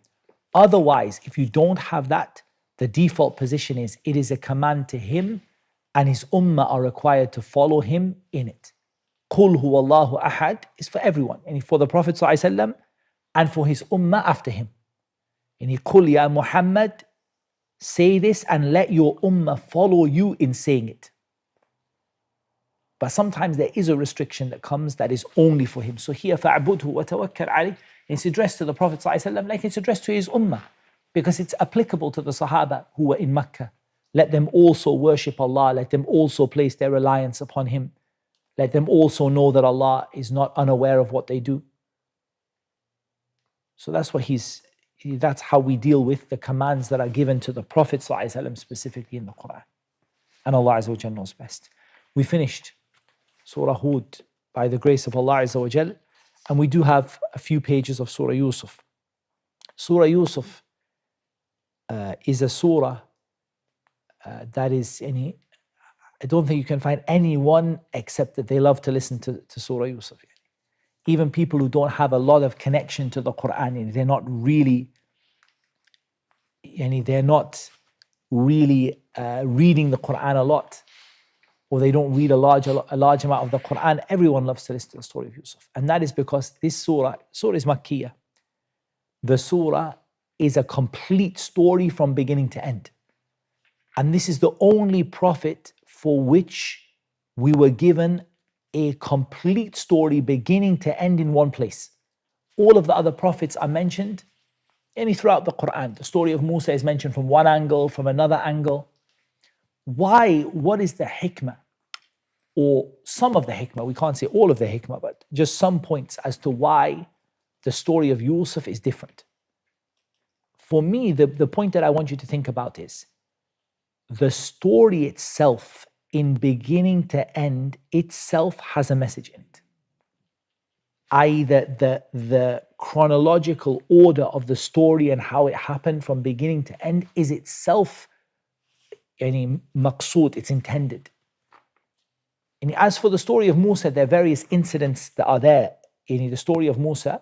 Speaker 1: Otherwise, if you don't have that, the default position is it is a command to him, and his ummah are required to follow him in it. Qul huwallahu ahad is for everyone, and for the Prophet ﷺ and for his ummah after him. And Qul ya Muhammad, say this and let your ummah follow you in saying it. But sometimes there is a restriction that comes that is only for him. So here, فَعْبُدْهُ وَتَوَكَّلْ عَلَيْهِ, it's addressed to the Prophet ﷺ like it's addressed to his ummah, because it's applicable to the Sahaba who were in Mecca. Let them also worship Allah. Let them also place their reliance upon Him. Let them also know that Allah is not unaware of what they do. So that's how we deal with the commands that are given to the Prophet ﷺ specifically in the Qur'an. And Allah Azza wa Jal knows best. We finished Surah Hud by the grace of Allah Azza wa Jal, and we do have a few pages of Surah Yusuf. Surah Yusuf is a surah that is I don't think you can find anyone except that they love to listen to Surah Yusuf. Even people who don't have a lot of connection to the Qur'an, they're not really reading the Qur'an a lot, or they don't read a large amount of the Qur'an. Everyone loves to listen to the story of Yusuf, and that is because this surah is Makkiyah. The surah is a complete story from beginning to end. And this is the only prophet for which we were given a complete story beginning to end in one place. All of the other prophets are mentioned throughout the Qur'an. The story of Musa is mentioned from one angle, from another angle. Why? What is the hikmah? Or some of the hikmah, we can't say all of the hikmah, but just some points as to why the story of Yusuf is different. For me, the point that I want you to think about is the story itself, in beginning to end, itself has a message in it. I.e., the chronological order of the story and how it happened from beginning to end is itself maqsood, it's intended. And as for the story of Musa, there are various incidents that are there in the story of Musa,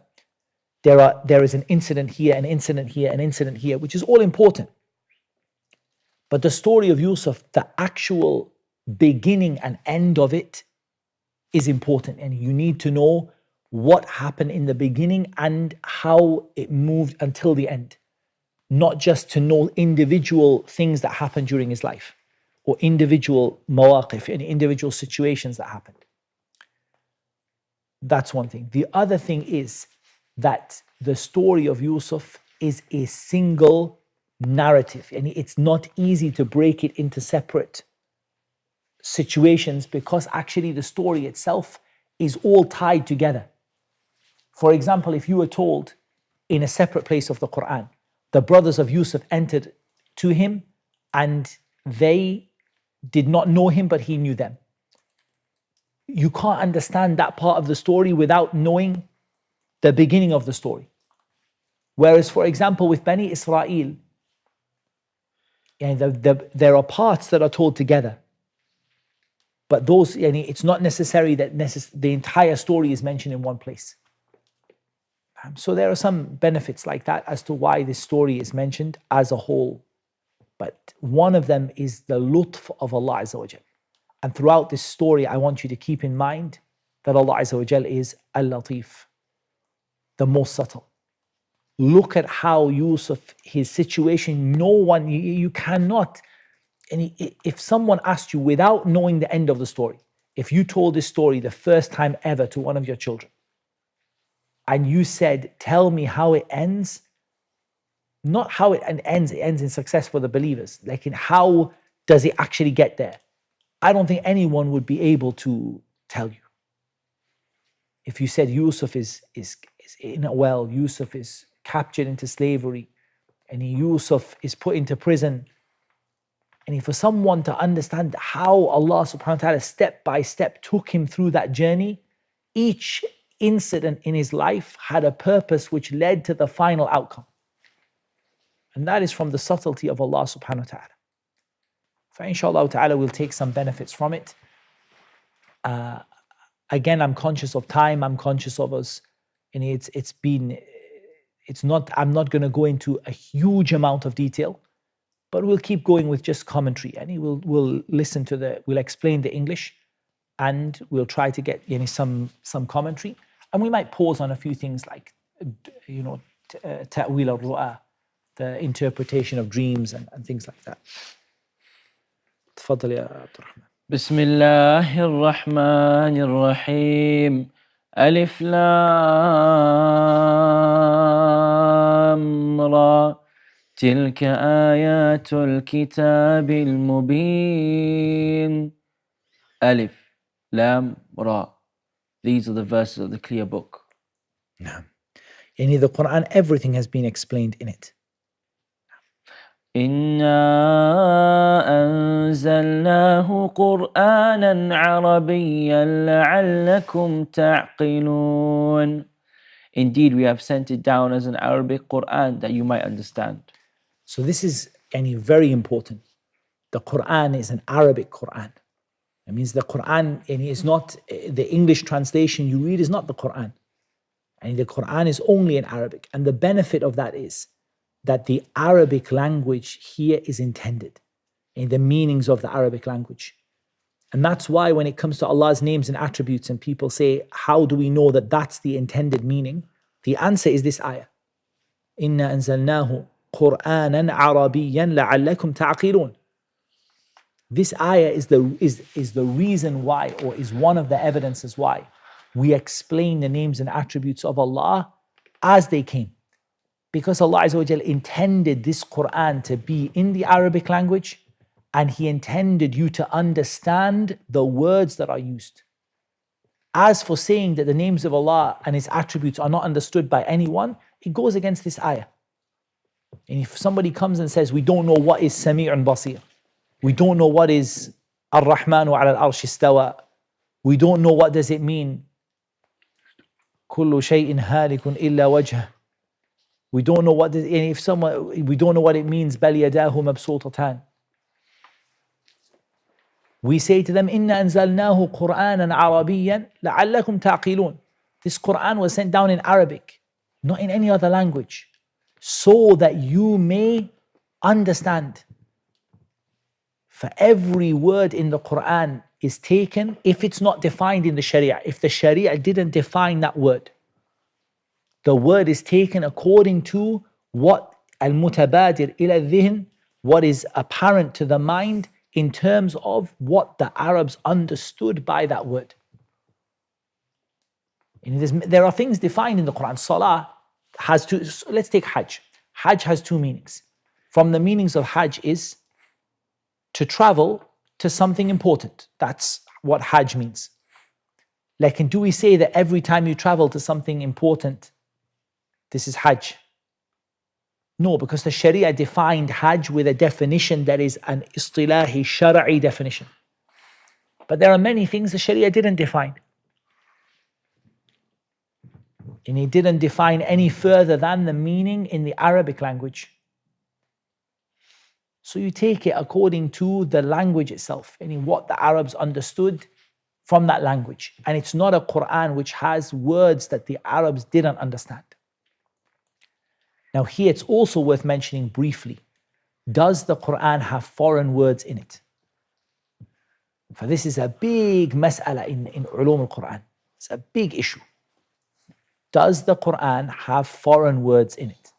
Speaker 1: there is an incident here, an incident here, an incident here, which is all important. But the story of Yusuf, the actual beginning and end of it is important. And you need to know what happened in the beginning and how it moved until the end. Not just to know individual things that happened during his life or individual mawaqif and individual situations that happened. That's one thing. The other thing is that the story of Yusuf is a single narrative, and it's not easy to break it into separate situations because actually the story itself is all tied together. For example, if you were told in a separate place of the Qur'an, the brothers of Yusuf entered to him and they did not know him, but he knew them. You can't understand that part of the story without knowing the beginning of the story. Whereas, for example, with Bani Israel, there are parts that are told together. But those, it's not necessary that the entire story is mentioned in one place. So there are some benefits like that as to why this story is mentioned as a whole. But one of them is the lutf of Allah Azza wa Jal. And throughout this story, I want you to keep in mind that Allah Azza wa Jal is Al-Latif, the most subtle. Look at how Yusuf, his situation, no one, you cannot, and if someone asked you without knowing the end of the story, if you told this story the first time ever to one of your children, and you said, tell me how it ends, not how it ends in success for the believers, like in how does it actually get there? I don't think anyone would be able to tell you. If you said Yusuf is in a well, Yusuf is captured into slavery, and Yusuf is put into prison, and for someone to understand how Allah subhanahu wa ta'ala step by step took him through that journey, each incident in his life had a purpose which led to the final outcome. And that is from the subtlety of Allah subhanahu wa ta'ala. So inshallah ta'ala we'll take some benefits from it. Again, I'm conscious of time, I'm conscious of us, and I'm not going to go into a huge amount of detail, but we'll keep going with just commentary, and we'll explain the English, and we'll try to get some commentary, and we might pause on a few things like ta'wil al-ru'a, the interpretation of dreams and things like that. تفضل يا عبد الرحمن.
Speaker 3: بسم الله الرحمن الرحيم. ألف لام را تلك آيات الكتاب المبين. ألف لام را. These are the verses of the clear book.
Speaker 1: نعم. يعني the Quran, everything has been explained in it.
Speaker 3: إنا أنزلناه قرآنا عربيا لعلكم تعقلون. Indeed, we have sent it down as an Arabic Quran that you might understand.
Speaker 1: So this is very important. The Quran is an Arabic Quran. It means the Quran is not the English translation you read is not the Quran. And the Quran is only in Arabic. And the benefit of that is that the Arabic language here is intended in the meanings of the Arabic language. And that's why when it comes to Allah's names and attributes and people say, how do we know that that's the intended meaning? The answer is this ayah. إِنَّا أَنزَلْنَاهُ قُرْآنًا عَرَبِيًّا لَعَلَّكُمْ تَعْقِلُونَ. This ayah is the reason why, or is one of the evidences why we explain the names and attributes of Allah as they came. Because Allah Azza wa Jal intended this Quran to be in the Arabic language, and He intended you to understand the words that are used. As for saying that the names of Allah and His attributes are not understood by anyone, it goes against this ayah. And if somebody comes and says, we don't know what is Sami'un Basir, we don't know what is Ar-Rahmanu ala al-Arsh istawa, we don't know what does it mean, Kullu shay'in halikun illa wajhah. We don't know what we don't know what it means, بَلْ يَدَاهُ مَبْسُوطَتَانِ. We say to them, إِنَّا أَنزَلْنَاهُ قُرْآنًا عَرَبِيًّا لَعَلَّكُمْ تَعْقِلُونَ. This Qur'an was sent down in Arabic, not in any other language, so that you may understand. For every word in the Qur'an is taken, if it's not defined in the Sharia, if the Sharia didn't define that word, the word is taken according to what al-mutabadir ila dhihin, what is apparent to the mind in terms of what the Arabs understood by that word. And there are things defined in the Quran. Salah has two, let's take Hajj. Hajj has two meanings. From the meanings of Hajj is to travel to something important. That's what Hajj means. Like, do we say that every time you travel to something important, this is Hajj? No, because the Sharia defined Hajj with a definition that is an istilahi, shara'i definition. But there are many things the Sharia didn't define. And it didn't define any further than the meaning in the Arabic language. So you take it according to the language itself, and what the Arabs understood from that language. And it's not a Qur'an which has words that the Arabs didn't understand. Now here it's also worth mentioning briefly, does the Qur'an have foreign words in it? For this is a big mas'ala in ulum al-Qur'an. It's a big issue. Does the Qur'an have foreign words in it?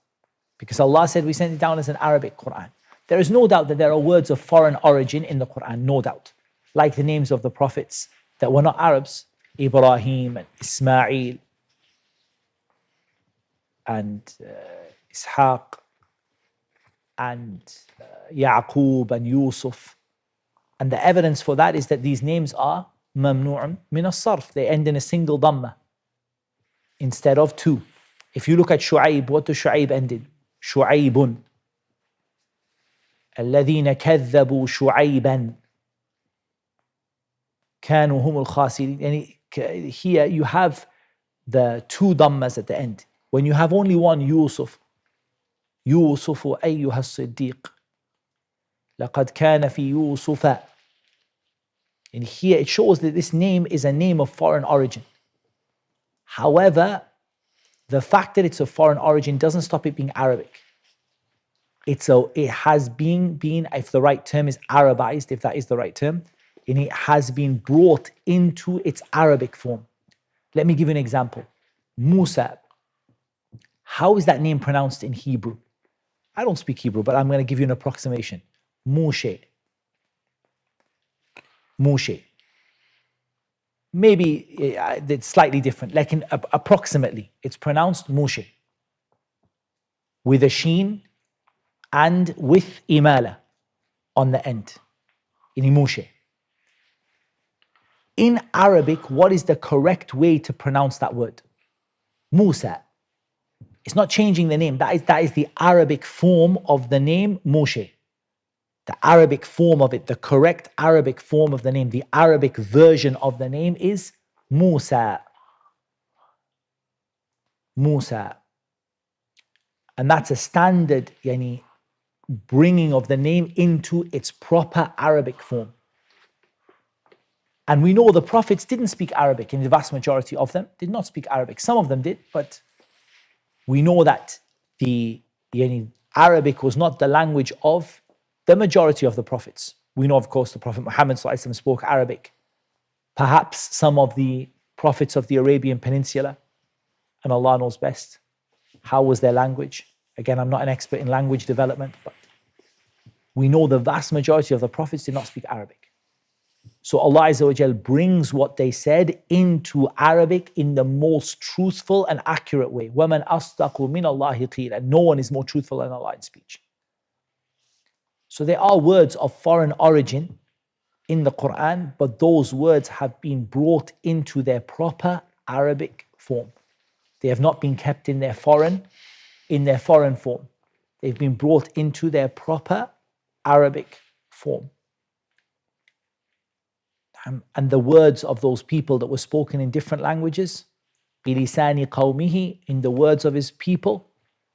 Speaker 1: Because Allah said we sent it down as an Arabic Qur'an. There is no doubt that there are words of foreign origin in the Qur'an, no doubt. Like the names of the prophets that were not Arabs, Ibrahim and Ismail and Ishaq and Yaqub and Yusuf. And the evidence for that is that these names are mamnu'un min as-sarf. They end in a single dhamma instead of two. If you look at Shu'ayb, what does Shu'ayb end in? Shu'aybun. الذين كذبوا شعيبا كانوا هم الخاسرين. And here you have the two dhammas at the end. When you have only one, Yusuf, يوسف أيها الصديق لقد كان في يوسف. And here it shows that this name is a name of foreign origin. However, the fact that it's of foreign origin doesn't stop it being Arabic. It has been, if the right term is Arabized, if that is the right term, and it has been brought into its Arabic form. Let me give you an example. Musa. How is that name pronounced in Hebrew? I don't speak Hebrew, but I'm going to give you an approximation. Moshe. Moshe. Maybe it's slightly different. Like approximately, it's pronounced Moshe. With a sheen and with imala on the end. In Moshe. In Arabic, what is the correct way to pronounce that word? Musa. It's not changing the name. That is the Arabic form of the name Moshe. The Arabic form of it, the correct Arabic form of the name, the Arabic version of the name is Musa. Musa. And that's a standard bringing of the name into its proper Arabic form. And we know the prophets didn't speak Arabic, and the vast majority of them did not speak Arabic. Some of them did, but we know that the Arabic was not the language of the majority of the prophets. We know, of course, the Prophet Muhammad spoke Arabic. Perhaps some of the prophets of the Arabian Peninsula, and Allah knows best. How was their language? Again, I'm not an expert in language development, but we know the vast majority of the prophets did not speak Arabic. So Allah Azza wa Jal brings what they said into Arabic in the most truthful and accurate way. وَمَنْ أَصْدَقُ مِنَ اللَّهِ قِيلًا. No one is more truthful than Allah in speech. So there are words of foreign origin in the Qur'an, but those words have been brought into their proper Arabic form. They have not been kept in their foreign form. They've been brought into their proper Arabic form. And the words of those people that were spoken in different languages, bilisani qawmihi, in the words of his people,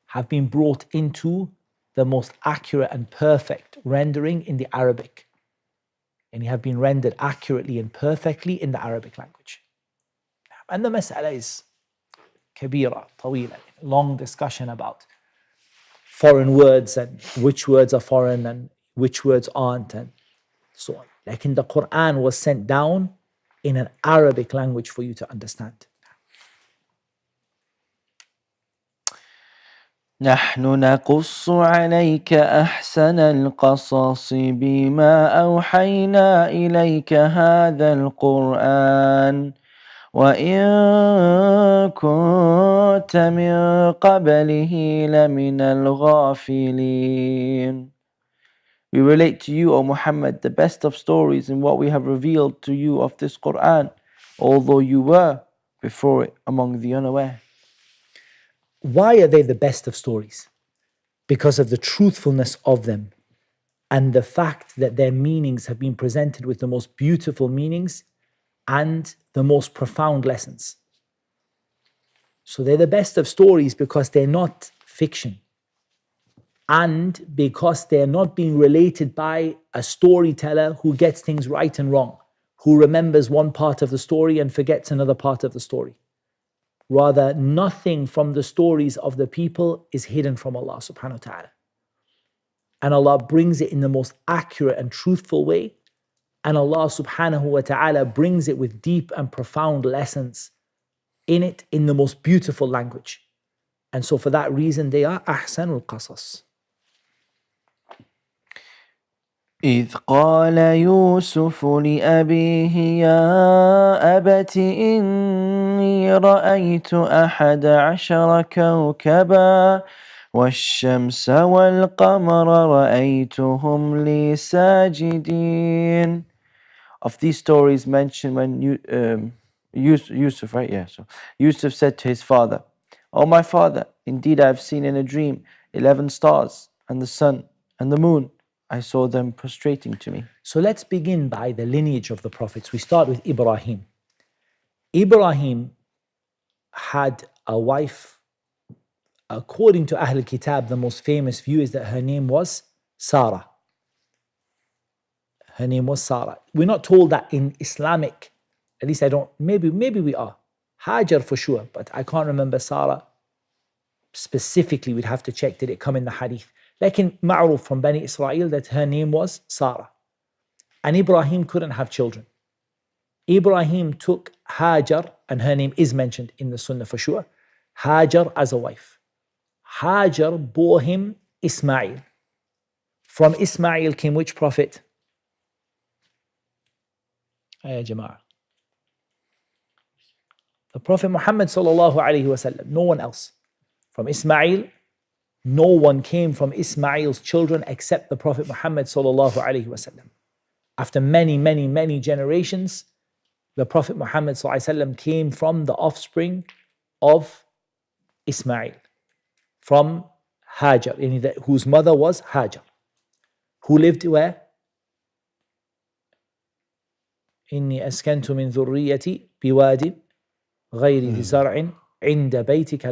Speaker 1: have been brought into the most accurate and perfect rendering in the Arabic. And have been rendered accurately and perfectly in the Arabic language. And the mas'ala is كبيرة طويلة, long discussion about foreign words and which words are foreign and which words aren't and so on. Like in the Qur'an was sent down in an Arabic language for you to understand.
Speaker 3: نحن نقص عليك أحسن القصص بما أوحينا إليك هذا القرآن وإن كنت من قبله لمن الغافلين. We relate to you, O Muhammad, the best of stories in what we have revealed to you of this Qur'an, although you were before it among the unaware.
Speaker 1: Why are they the best of stories? Because of the truthfulness of them and the fact that their meanings have been presented with the most beautiful meanings and the most profound lessons. So they're the best of stories because they're not fiction. And because they're not being related by a storyteller who gets things right and wrong, who remembers one part of the story and forgets another part of the story. Rather, nothing from the stories of the people is hidden from Allah subhanahu wa ta'ala. And Allah brings it in the most accurate and truthful way. And Allah subhanahu wa ta'ala brings it with deep and profound lessons in it in the most beautiful language. And so for that reason, they are ahsanul qasas.
Speaker 3: إذ قال يوسف لأبيه يا أبت إني رأيت 11 كوكبا والشمس والقمر رأيتهم لي ساجدين. Of these stories mentioned when Yusuf, right? Yeah. So Yusuf said to his father, "O my father, indeed I have seen in a dream 11 stars and the sun and the moon. I saw them prostrating to me."
Speaker 1: So let's begin by the lineage of the prophets. We start with Ibrahim. Ibrahim had a wife. According to Ahl al-Kitab, the most famous view is that her name was Sarah. Her name was Sarah. We're not told that in Islamic, at least I don't, maybe we are. Hajar for sure, but I can't remember Sarah specifically. We'd have to check, did it come in the hadith? Lakin ma'ruf from Bani Israel that her name was Sarah. And Ibrahim couldn't have children. Ibrahim took Hajar, and her name is mentioned in the Sunnah for sure, Hajar as a wife. Hajar bore him Ismail. From Ismail came which prophet? Ya Jama'ah. The Prophet Muhammad sallallahu alayhi wa sallam, no one else. From Ismail, no one came from Ismail's children except the Prophet Muhammad sallallahu alayhi wa sallam. After many generations, the Prophet Muhammad sallallahu alayhi wa sallam came from the offspring of Ismail, from Hajar, whose mother was Hajar, who lived where? إني أسكنت من ذريتي بواد غير ذي زرع عند بيتك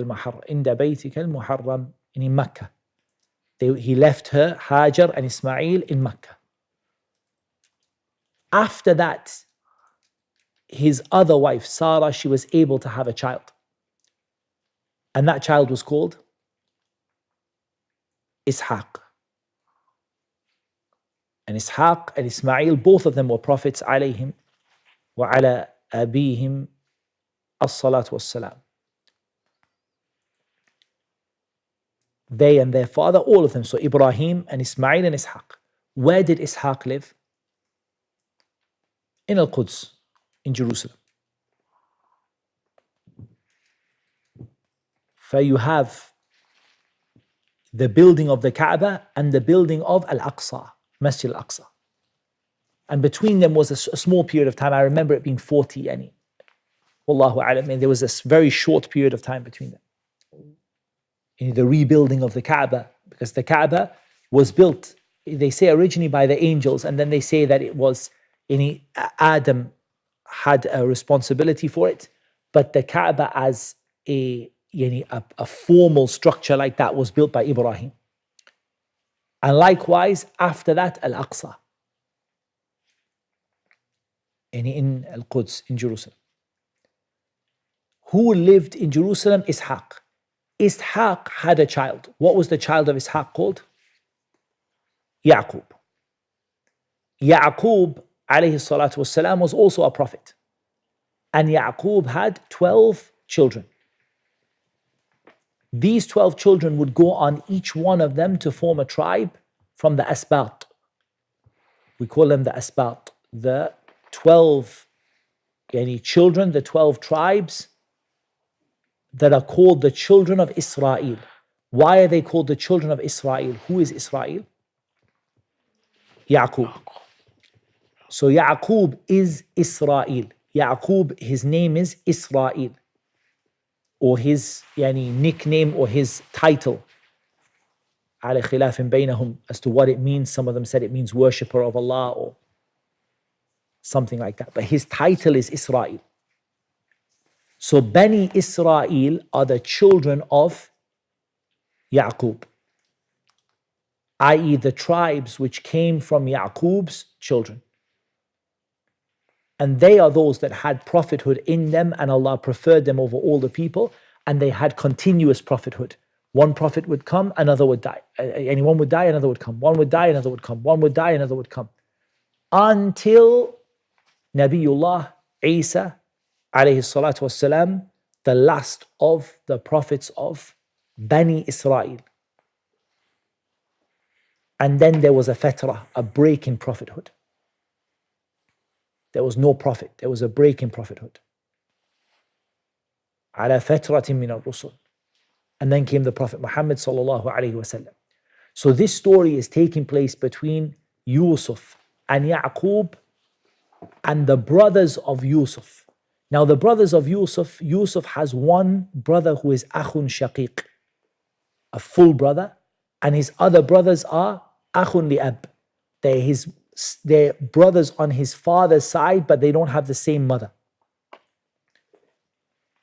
Speaker 1: المحرم in Mecca. He left her, Hajar and Ismail, in Mecca. After that, his other wife, Sarah, she was able to have a child. And that child was called Ishaq. And Ishaq and Ismail, both of them were prophets, alayhim wa ala abihim as-salatu was-salam. They and their father, all of them. So Ibrahim and Ismail and Ishaq. Where did Ishaq live? In Al-Quds, in Jerusalem. So you have the building of the Kaaba and the building of Al-Aqsa, Masjid Al-Aqsa. And between them was a small period of time. I remember it being 40 yani. Wallahu a'lam. And there was a very short period of time between them. The rebuilding of the Kaaba, because the Kaaba was built, they say originally by the angels, and then they say that it was Adam had a responsibility for it, but the Kaaba as a formal structure like that was built by Ibrahim. And likewise, after that, Al-Aqsa, in Al-Quds, in Jerusalem. Who lived in Jerusalem? Ishaq. Ishaq had a child. What was the child of Ishaq called? Yaqub. Yaqub alayhi salatu wasalam was also a prophet. And Yaqub had 12 children. These 12 children would go on each one of them to form a tribe from the asbat. We call them the asbat, the 12 children, the 12 tribes that are called the children of Israel. Why are they called the children of Israel? Who is Israel? Yaqub. So Yaqub is Israel. Yaqub, his name is Israel, or his nickname or his title. على خلاف بينهم as to what it means. Some of them said it means worshipper of Allah or something like that. But his title is Israel. So Bani Israel are the children of Yaqub, i.e. the tribes which came from Yaqub's children. And they are those that had prophethood in them, and Allah preferred them over all the people, and they had continuous prophethood. One prophet would come, another would die. One would die, another would come. One would die, another would come. One would die, another would come. Until Nabiullah Isa alayhi salatu wasalam, the last of the prophets of Bani Israel. And then there was a fatra, a break in prophethood. There was no prophet. There was a break in prophethood. على فترة من الرسل. And then came the Prophet Muhammad sallallahu alaihi wasallam. So this story is taking place between Yusuf and Yaqub and the brothers of Yusuf. Now the brothers of Yusuf, Yusuf has one brother who is akhun shaqiq, a full brother, and his other brothers are akhun li'ab. They're brothers on his father's side, but they don't have the same mother.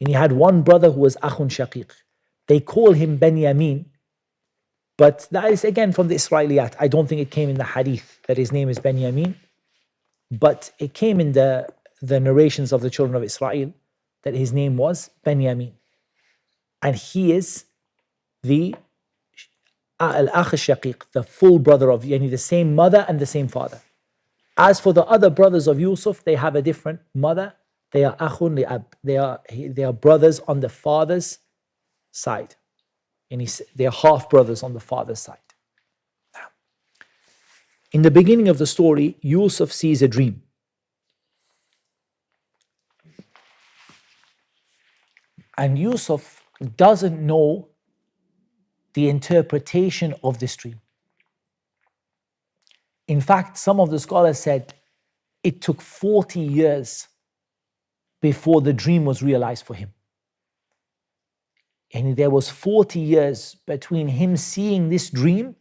Speaker 1: And he had one brother who was akhun shaqiq. They call him Benyamin, but that is again from the Israeliyat. I don't think it came in the hadith that his name is Benyamin, but it came in the narrations of the children of Israel that his name was Benyamin. And he is the Al-Akh Shaqiq, the full brother of, the same mother and the same father. As for the other brothers of Yusuf, they have a different mother. They are Akhun li'ab. They are brothers on the father's side. And they are half brothers on the father's side. In the beginning of the story, Yusuf sees a dream. And Yusuf doesn't know the interpretation of this dream. In fact, some of the scholars said it took 40 years before the dream was realized for him. And there was 40 years between him seeing this dream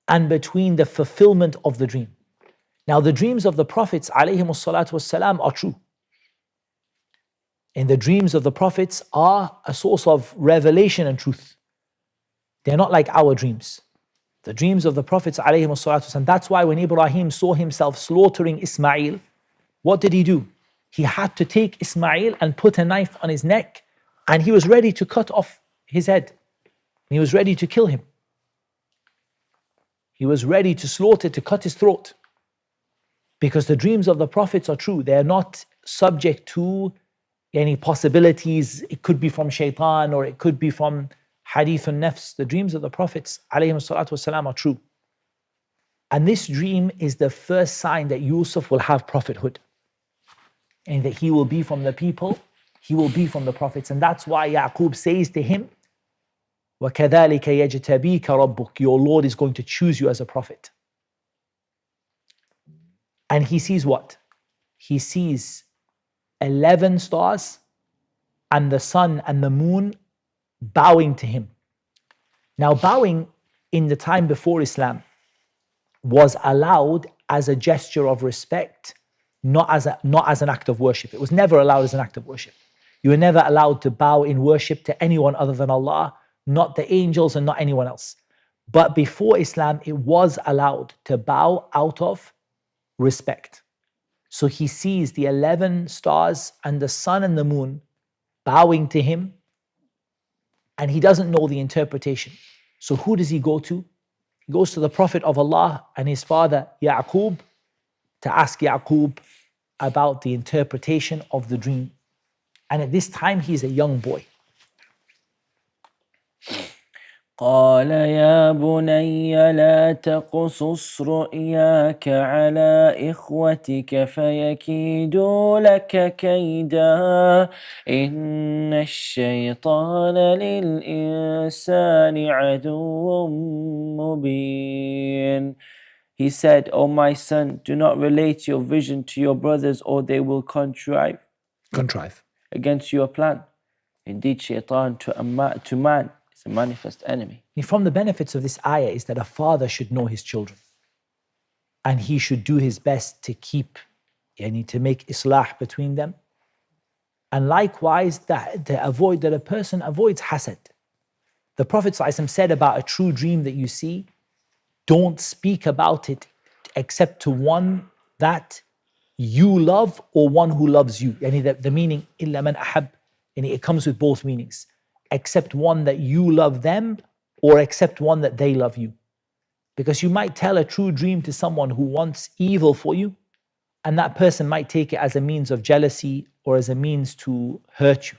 Speaker 1: and between the fulfillment of the dream. Now the dreams of the prophets ﷺ are true. And the dreams of the prophets are a source of revelation and truth. They're not like our dreams. The dreams of the prophets ﷺ, that's why when Ibrahim saw himself slaughtering Ismail, what did he do? He had to take Ismail and put a knife on his neck, and he was ready to cut off his head. He was ready to kill him. He was ready to slaughter, to cut his throat. Because the dreams of the prophets are true. They are not subject to any possibilities. It could be from shaitan or it could be from hadith al-nafs. The dreams of the prophets ﷺ are true. And this dream is the first sign that Yusuf will have prophethood. And that he will be from the people, he will be from the prophets. And that's why Yaqub says to him, وَكَذَلِكَ يَجْتَبِيكَ رَبُّكَ. Your Lord is going to choose you as a prophet. And he sees what? He sees 11 stars and the sun and the moon bowing to him. Now bowing in the time before Islam was allowed as a gesture of respect, not as an act of worship. It was never allowed as an act of worship. You were never allowed to bow in worship to anyone other than Allah, not the angels and not anyone else. But before Islam, it was allowed to bow out of respect. So he sees the 11 stars and the sun and the moon bowing to him, and he doesn't know the interpretation. So who does he go to? He goes to the Prophet of Allah and his father Ya'qub to ask Ya'qub about the interpretation of the dream. And at this time he's a young boy.
Speaker 3: قال يا بني لا تقصص رؤياك على إخوتك فيكيدوا لك كيدا إن الشيطان للإنسان عدو مبين. He said, O my son, do not relate your vision to your brothers or they will contrive against your plan. Indeed, shaitan to man is a manifest enemy.
Speaker 1: From the benefits of this ayah is that a father should know his children. And he should do his best to to make islah between them. And likewise, that a person avoids hasad. The Prophet ﷺ said about a true dream that you see, don't speak about it except to one that you love or one who loves you. The meaning, إِلَّا مَنْ أَحَبْ, it comes with both meanings. Except one that you love them or except one that they love you. Because you might tell a true dream to someone who wants evil for you, and that person might take it as a means of jealousy or as a means to hurt you.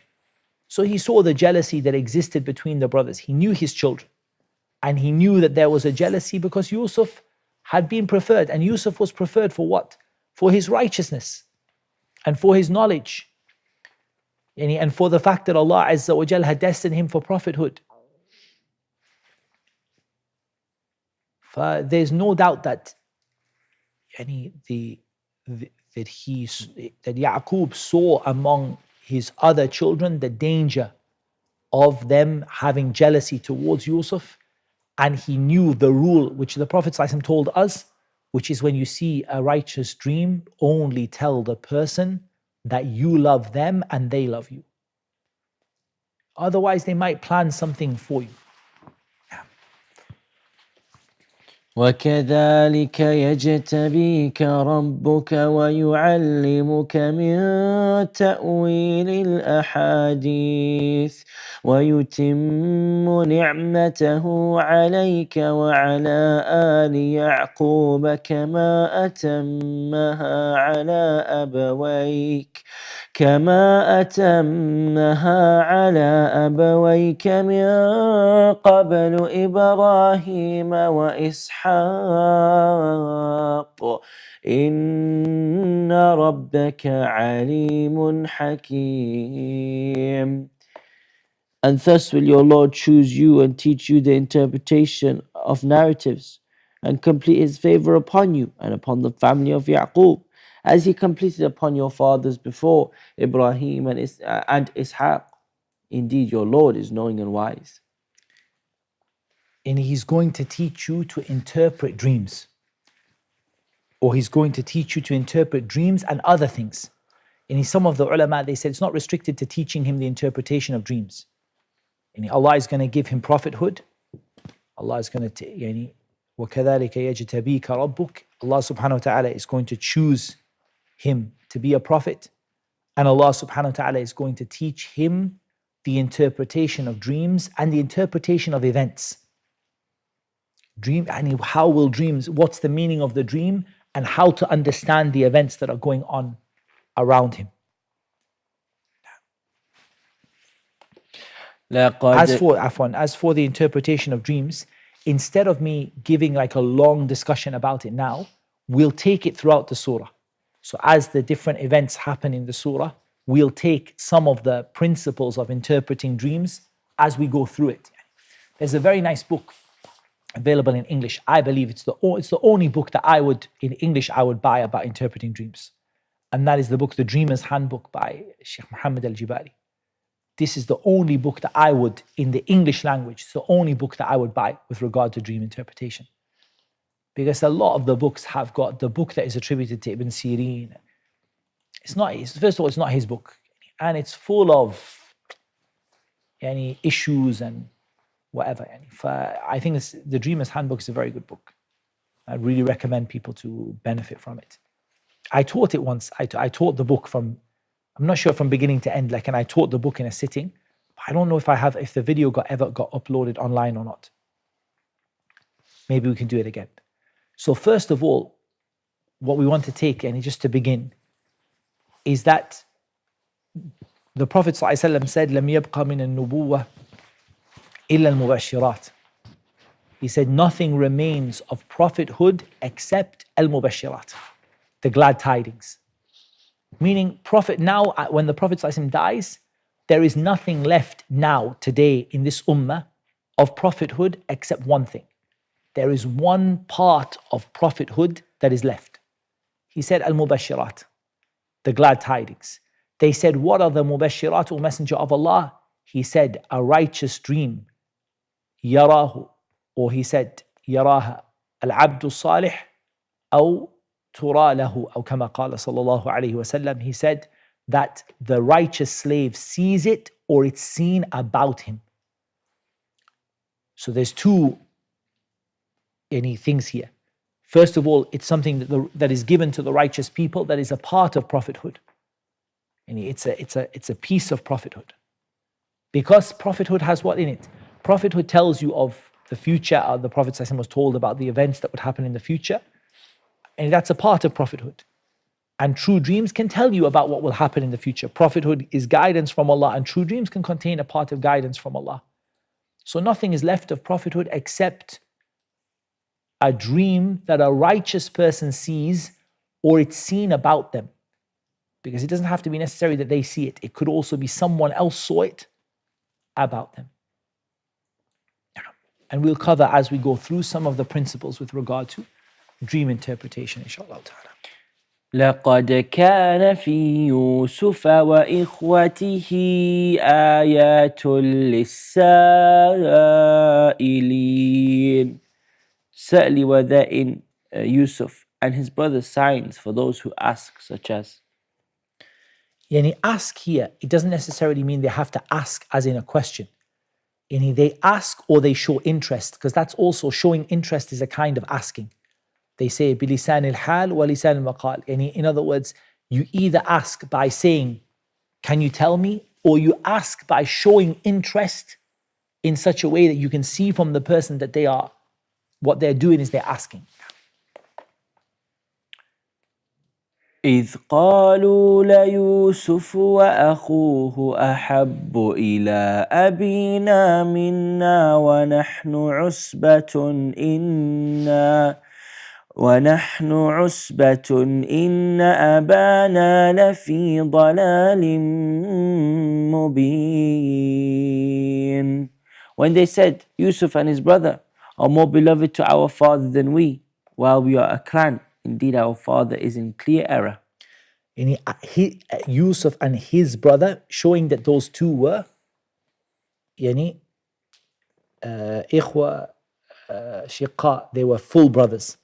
Speaker 1: So he saw the jealousy that existed between the brothers. He knew his children. And he knew that there was a jealousy because Yusuf had been preferred. And Yusuf was preferred for what? For his righteousness and for his knowledge. And for the fact that Allah Azza wa Jal had destined him for prophethood. There's no doubt that that Ya'qub saw among his other children the danger of them having jealousy towards Yusuf, and he knew the rule which the Prophet ﷺ told us, which is when you see a righteous dream, only tell the person that you love them and they love you. Otherwise they might plan something for you.
Speaker 3: وكذلك يجتبيك ربك ويعلمك من تأويل الأحاديث ويتم نعمته عليك وعلى آل يعقوب كما أتمها على أبويك من قبل إبراهيم وإسحاق إن ربك عليم حكيم. And thus will your Lord choose you and teach you the interpretation of narratives and complete his favor upon you and upon the family of Ya'qub, as he completed upon your fathers before, Ibrahim and Ishaq. Indeed, your Lord is knowing and wise.
Speaker 1: And he's going to teach you to interpret dreams. Or he's going to teach you to interpret dreams and other things. And some of the ulama, they said it's not restricted to teaching him the interpretation of dreams. And Allah is going to give him prophethood. Allah is going to, وَكَذَلِكَ يَجْتَبِيكَ رَبُّكَ. Allah subhanahu wa ta'ala is going to choose him to be a prophet. And Allah subhanahu wa ta'ala is going to teach him the interpretation of dreams and the interpretation of events. How will dreams, what's the meaning of the dream, and how to understand the events that are going on around him. As for the interpretation of dreams, instead of me giving like a long discussion about it now, we'll take it throughout the surah. So as the different events happen in the surah, we'll take some of the principles of interpreting dreams as we go through it. There's a very nice book available in English. I believe it's the only book that I would buy about interpreting dreams. And that is the book, The Dreamer's Handbook by Sheikh Muhammad al-Jibali. This is the only book that I would, in the English language, it's the only book that I would buy with regard to dream interpretation. Because a lot of the books have got the book that is attributed to Ibn Sirin. First of all, it's not his book. And it's full of issues and whatever. I think The Dreamer's Handbook is a very good book. I really recommend people to benefit from it. I taught it once. I taught the book from I'm not sure from beginning to end, like, and I taught the book in a sitting. I don't know if the video ever got uploaded online or not. Maybe we can do it again. So first of all, what we want to take, and just to begin, is that the Prophet ﷺ said, لَمْ يَبْقَ مِنَ النُّبُوَّةِ إِلَّا الْمُبَشِّرَاتِ. He said, nothing remains of prophethood except al-mubashirat, the glad tidings. Meaning, Prophet now, when the Prophet ﷺ dies, there is nothing left now, today, in this ummah of prophethood except one thing. There is one part of prophethood that is left. He said, al-mubashirat, the glad tidings. They said, what are the mubashirat, O Messenger of Allah? He said, a righteous dream. Yarahu, or he said, yaraha al-abdu salih, aw tura lahu, aw kama qala sallallahu alayhi wa sallam. He said that the righteous slave sees it, or it's seen about him. So there's two things here. First of all, it's something that is given to the righteous people that is a part of prophethood. And it's a piece of prophethood. Because prophethood has what in it? Prophethood tells you of the future. The Prophet ﷺ was told about the events that would happen in the future. And that's a part of prophethood. And true dreams can tell you about what will happen in the future. Prophethood is guidance from Allah, and true dreams can contain a part of guidance from Allah. So nothing is left of prophethood except a dream that a righteous person sees, or it's seen about them. Because it doesn't have to be necessary that they see it. It could also be someone else saw it about them. And we'll cover as we go through some of the principles with regard to dream interpretation, inshallah ta'ala.
Speaker 3: لقد كان في يوسف وإخوته آيات للسائلين. Certainly were there in Yusuf and his brothers signs for those who ask, such as.
Speaker 1: Yani ask here, it doesn't necessarily mean they have to ask as in a question. Yani they ask or they show interest, because that's also showing interest is a kind of asking. They say bilisan al-hal wa lisan al-maqal. Yani in other words, you either ask by saying, can you tell me? Or you ask by showing interest in such a way that you can see from the person that what they're doing is they're asking.
Speaker 3: إذ قالوا ليوسف وأخوه أحب إلى أبينا منا ونحن عصبة إن أبانا لفي ضلال مبين. When they said Yusuf and his brother are more beloved to our father than we, while we are a clan, indeed our father is in clear error.
Speaker 1: Yusuf and his brother, showing that those two were إخوة شقاء, they were full brothers.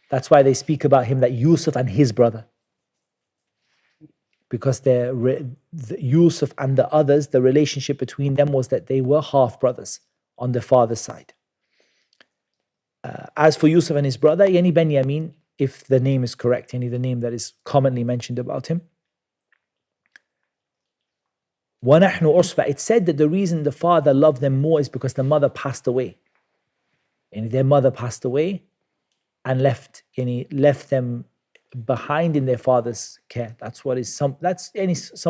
Speaker 1: That's why they speak about him that Yusuf and his brother. Because Yusuf and the others, the relationship between them was that they were half brothers on the father's side. As for Yusuf and his brother, Yani Benyamin, if the name is correct, Yani the name that is commonly mentioned about him. وَنَحْنُ عُصْبَةٌ. It said that the reason the father loved them more is because the mother passed away. And their mother passed away and left them behind in their father's care. That's some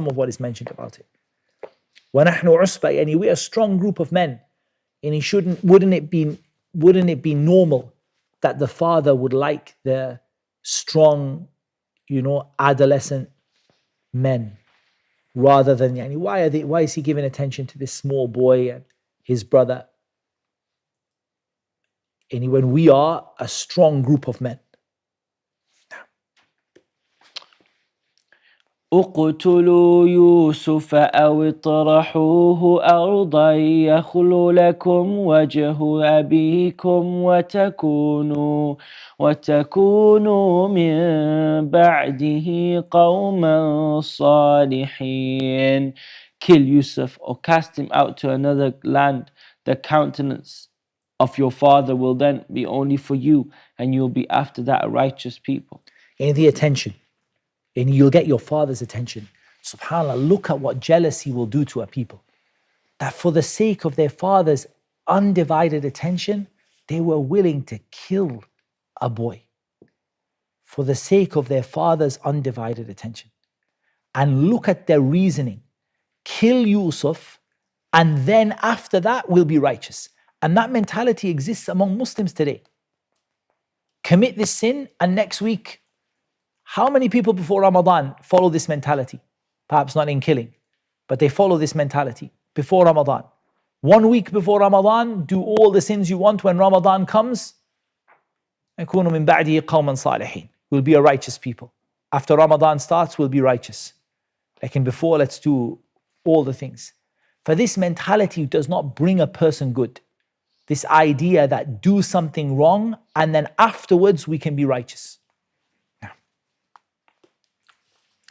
Speaker 1: of what is mentioned about it. وَنَحْنُ عُصْبَةٌ. Yani we are a strong group of men. And wouldn't it be normal that the father would like the strong, adolescent men, rather than why is he giving attention to this small boy and his brother? And when we are a strong group of men.
Speaker 3: اقتلوا يوسف أو اطرحوه أرضا يخل لكم وجه أبيكم وتكونوا من بعده قوما صالحين. Kill Yusuf or cast him out to another land. The countenance of your father will then be only for you, and you'll be after that a righteous people.
Speaker 1: And the attention. And you'll get your father's attention. SubhanAllah, look at what jealousy will do to a people. That for the sake of their father's undivided attention, they were willing to kill a boy. For the sake of their father's undivided attention. And look at their reasoning. Kill Yusuf, and then after that we'll be righteous. And that mentality exists among Muslims today. Commit this sin, and next week, how many people before Ramadan follow this mentality? Perhaps not in killing, but they follow this mentality before Ramadan. 1 week before Ramadan, do all the sins you want. When Ramadan comes, يَكُونُ مِن بَعْدِهِ قَوْمًا صَالِحِينَ. We'll be a righteous people. After Ramadan starts, we'll be righteous. Like in before, let's do all the things. For this mentality does not bring a person good. This idea that do something wrong and then afterwards we can be righteous.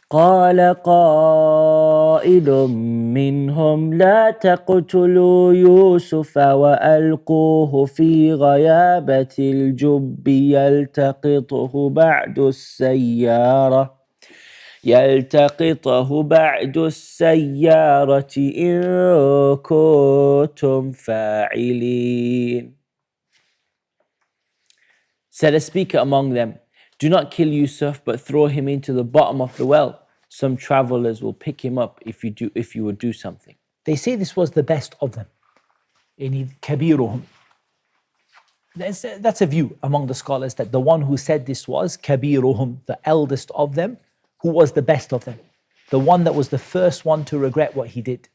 Speaker 3: قال قائل منهم لا تقتلوا يوسف وألقوه في غيابة الجب يلتقطه بعد السيارة إن كنتم فاعلين. Said a speaker among them, do not kill Yusuf, but throw him into the bottom of the well. Some travelers will pick him up if you would do something.
Speaker 1: They say this was the best of them. كبيرهم. That's a view among the scholars, that the one who said this was كبيرهم, the eldest of them, who was the best of them. The one that was the first one to regret what he did.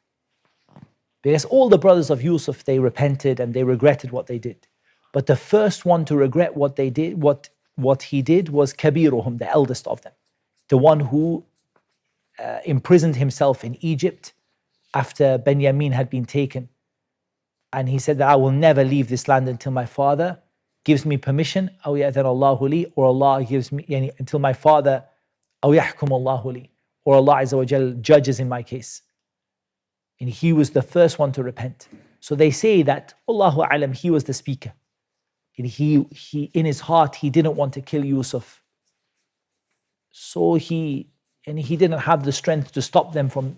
Speaker 1: Because all the brothers of Yusuf, they repented and they regretted what they did. But the first one to regret what they did, what he did, was كبيرهم, the eldest of them. The one who imprisoned himself in Egypt after Benjamin had been taken. And he said that I will never leave this land until my father gives me permission, أو يأذن الله لي, or Allah gives me, until my father, أو يحكم الله لي, or Allah Azza wa Jal judges in my case. And he was the first one to repent. So they say that, Allahu Alam, he was the speaker. And he in his heart, he didn't want to kill Yusuf. So he didn't have the strength to stop them from,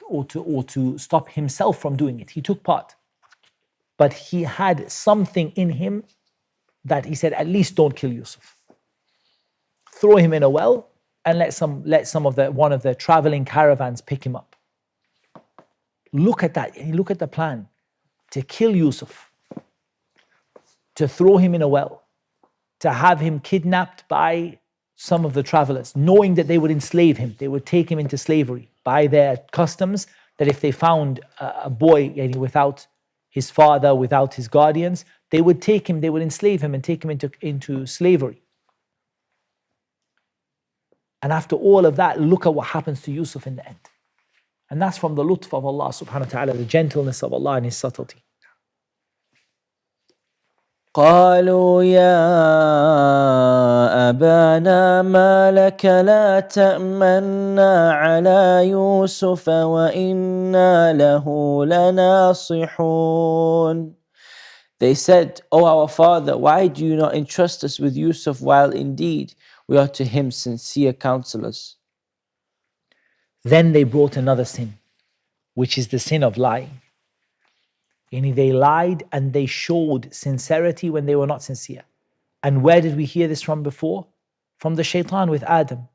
Speaker 1: or to stop himself from doing it. He took part. But he had something in him that he said, at least don't kill Yusuf. Throw him in a well and let one of the traveling caravans pick him up. Look at that. Look at the plan. To kill Yusuf. To throw him in a well. To have him kidnapped by some of the travelers, knowing that they would enslave him. They would take him into slavery by their customs, that if they found a boy without his father, without his guardians, they would take him, they would enslave him and take him into slavery. And after all of that, look at what happens to Yusuf in the end. And that's from the lutf of Allah subhanahu wa ta'ala, the gentleness of Allah and His subtlety.
Speaker 3: قالوا يا أبانا ما لك لا تأمنا على يوسف وإنا له لناصحون. They said, O our father, why do you not entrust us with Yusuf while indeed we are to him sincere counselors?
Speaker 1: Then they brought another sin, which is the sin of lying. They lied and they showed sincerity when they were not sincere. And where did we hear this from before? From the shaitan with Adam.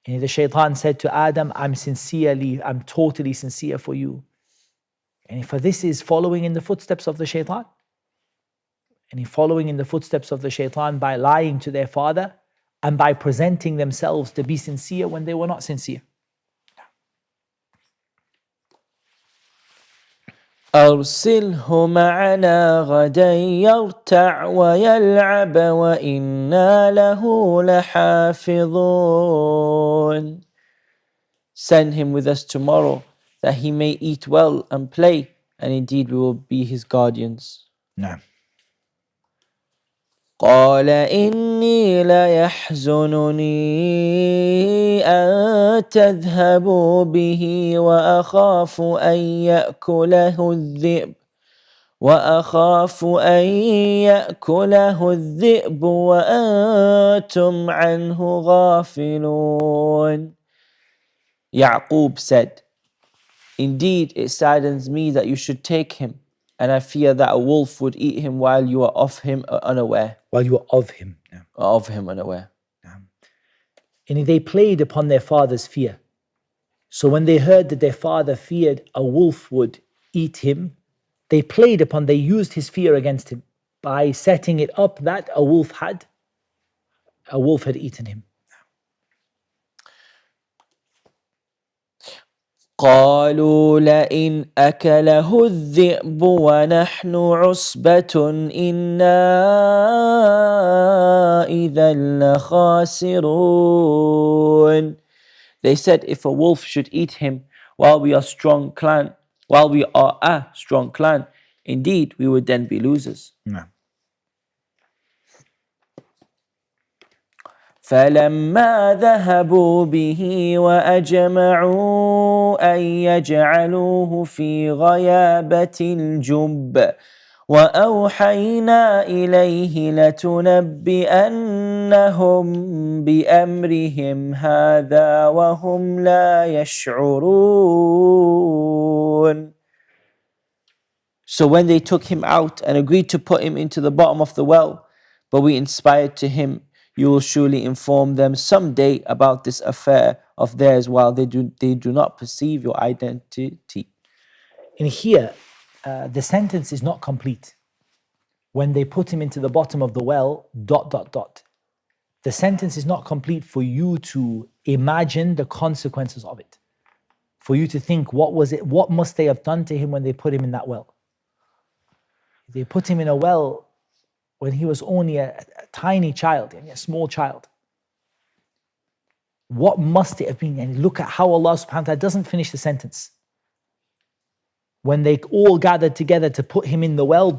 Speaker 1: The shaitan said to Adam, I'm totally sincere for you. And for this is following in the footsteps of the shaitan. And following in the footsteps of the shaitan by lying to their father and by presenting themselves to be sincere when they were not sincere.
Speaker 3: أرسله معنا غدا يرتع ويلعب وإنا له لحافظون. Send him with us tomorrow that he may eat well and play, and indeed we will be his guardians.
Speaker 1: No.
Speaker 3: قال إني ليحزنني أن تذهبوا به وأخاف أن يأكله الذئب وأنتم عنه غافلون. Ya'qub said, indeed, it saddens me that you should take him, and I fear that a wolf would eat him while you are of him unaware.
Speaker 1: While you were of him. Yeah.
Speaker 3: Of him unaware.
Speaker 1: And they played upon their father's fear. So when they heard that their father feared a wolf would eat him, they used his fear against him by setting it up that a wolf had eaten him.
Speaker 3: قالوا لئن أكله الذئب ونحن عصبة إنا إذا لخاسرون. They said, if a wolf should eat him while we are a strong clan, indeed we would then be losers.
Speaker 1: No.
Speaker 3: فلما ذهبوا به وأجمعوا أن يجعلوه في غيابة الجب وأوحينا إليه لتنبئنهم بأمرهم هذا وهم لا يشعرون. So when they took him out and agreed to put him into the bottom of the well, but we inspired to him, you will surely inform them someday about this affair of theirs while they do not perceive your identity.
Speaker 1: In here, the sentence is not complete. When they put him into the bottom of the well, ... The sentence is not complete for you to imagine the consequences of it. For you to think, what must they have done to him when they put him in that well? They put him in a well when he was only a tiny child, a small child. What must it have been? And look at how Allah subhanahu wa ta'ala doesn't finish the sentence. When they all gathered together to put him in the well, ...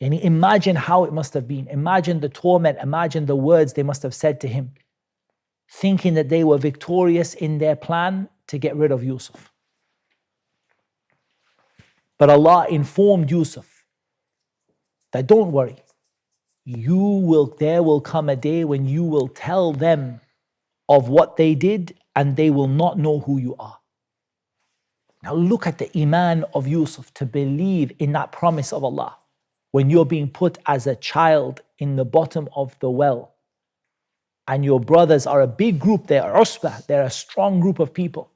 Speaker 1: And imagine how it must have been. Imagine the torment, imagine the words they must have said to him, thinking that they were victorious in their plan to get rid of Yusuf. But Allah informed Yusuf that don't worry, there will come a day when you will tell them of what they did and they will not know who you are. Now look at the iman of Yusuf to believe in that promise of Allah. When you're being put as a child in the bottom of the well and your brothers are a big group, they are usbah, they're a strong group of people,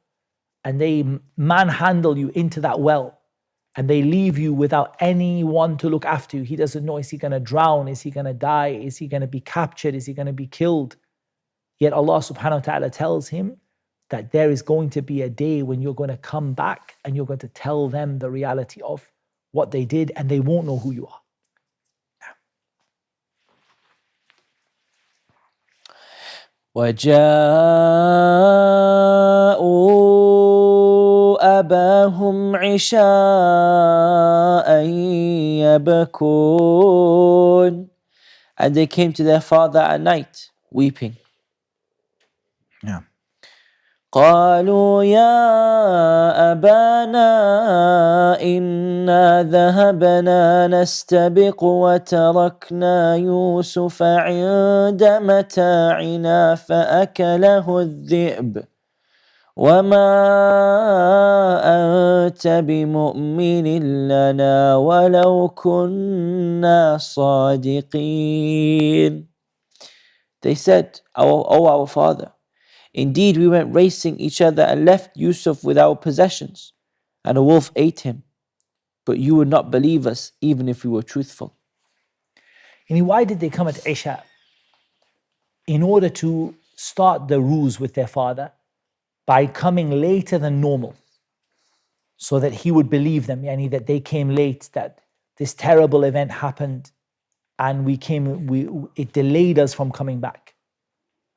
Speaker 1: and they manhandle you into that well and they leave you without anyone to look after you. He doesn't know, is he going to drown? Is he going to die? Is he going to be captured? Is he going to be killed? Yet Allah subhanahu wa ta'ala tells him that there is going to be a day when you're going to come back and you're going to tell them the reality of what they did and they won't know who you are.
Speaker 3: وجاءوا أباهم عشاء يبكون. And they came to their father at night, weeping.
Speaker 1: Yeah.
Speaker 3: قالوا يا أبانا إنا ذهبنا نستبق وتركنا يوسف عند متاعنا فأكله الذئب وما أنت بمؤمن لنا ولو كنا صادقين. They said, our father, indeed, we went racing each other and left Yusuf with our possessions, and a wolf ate him. But you would not believe us, even if we were truthful.
Speaker 1: And why did they come at Isha? In order to start the ruse with their father by coming later than normal, so that he would believe them, that they came late, that this terrible event happened, and it delayed us from coming back.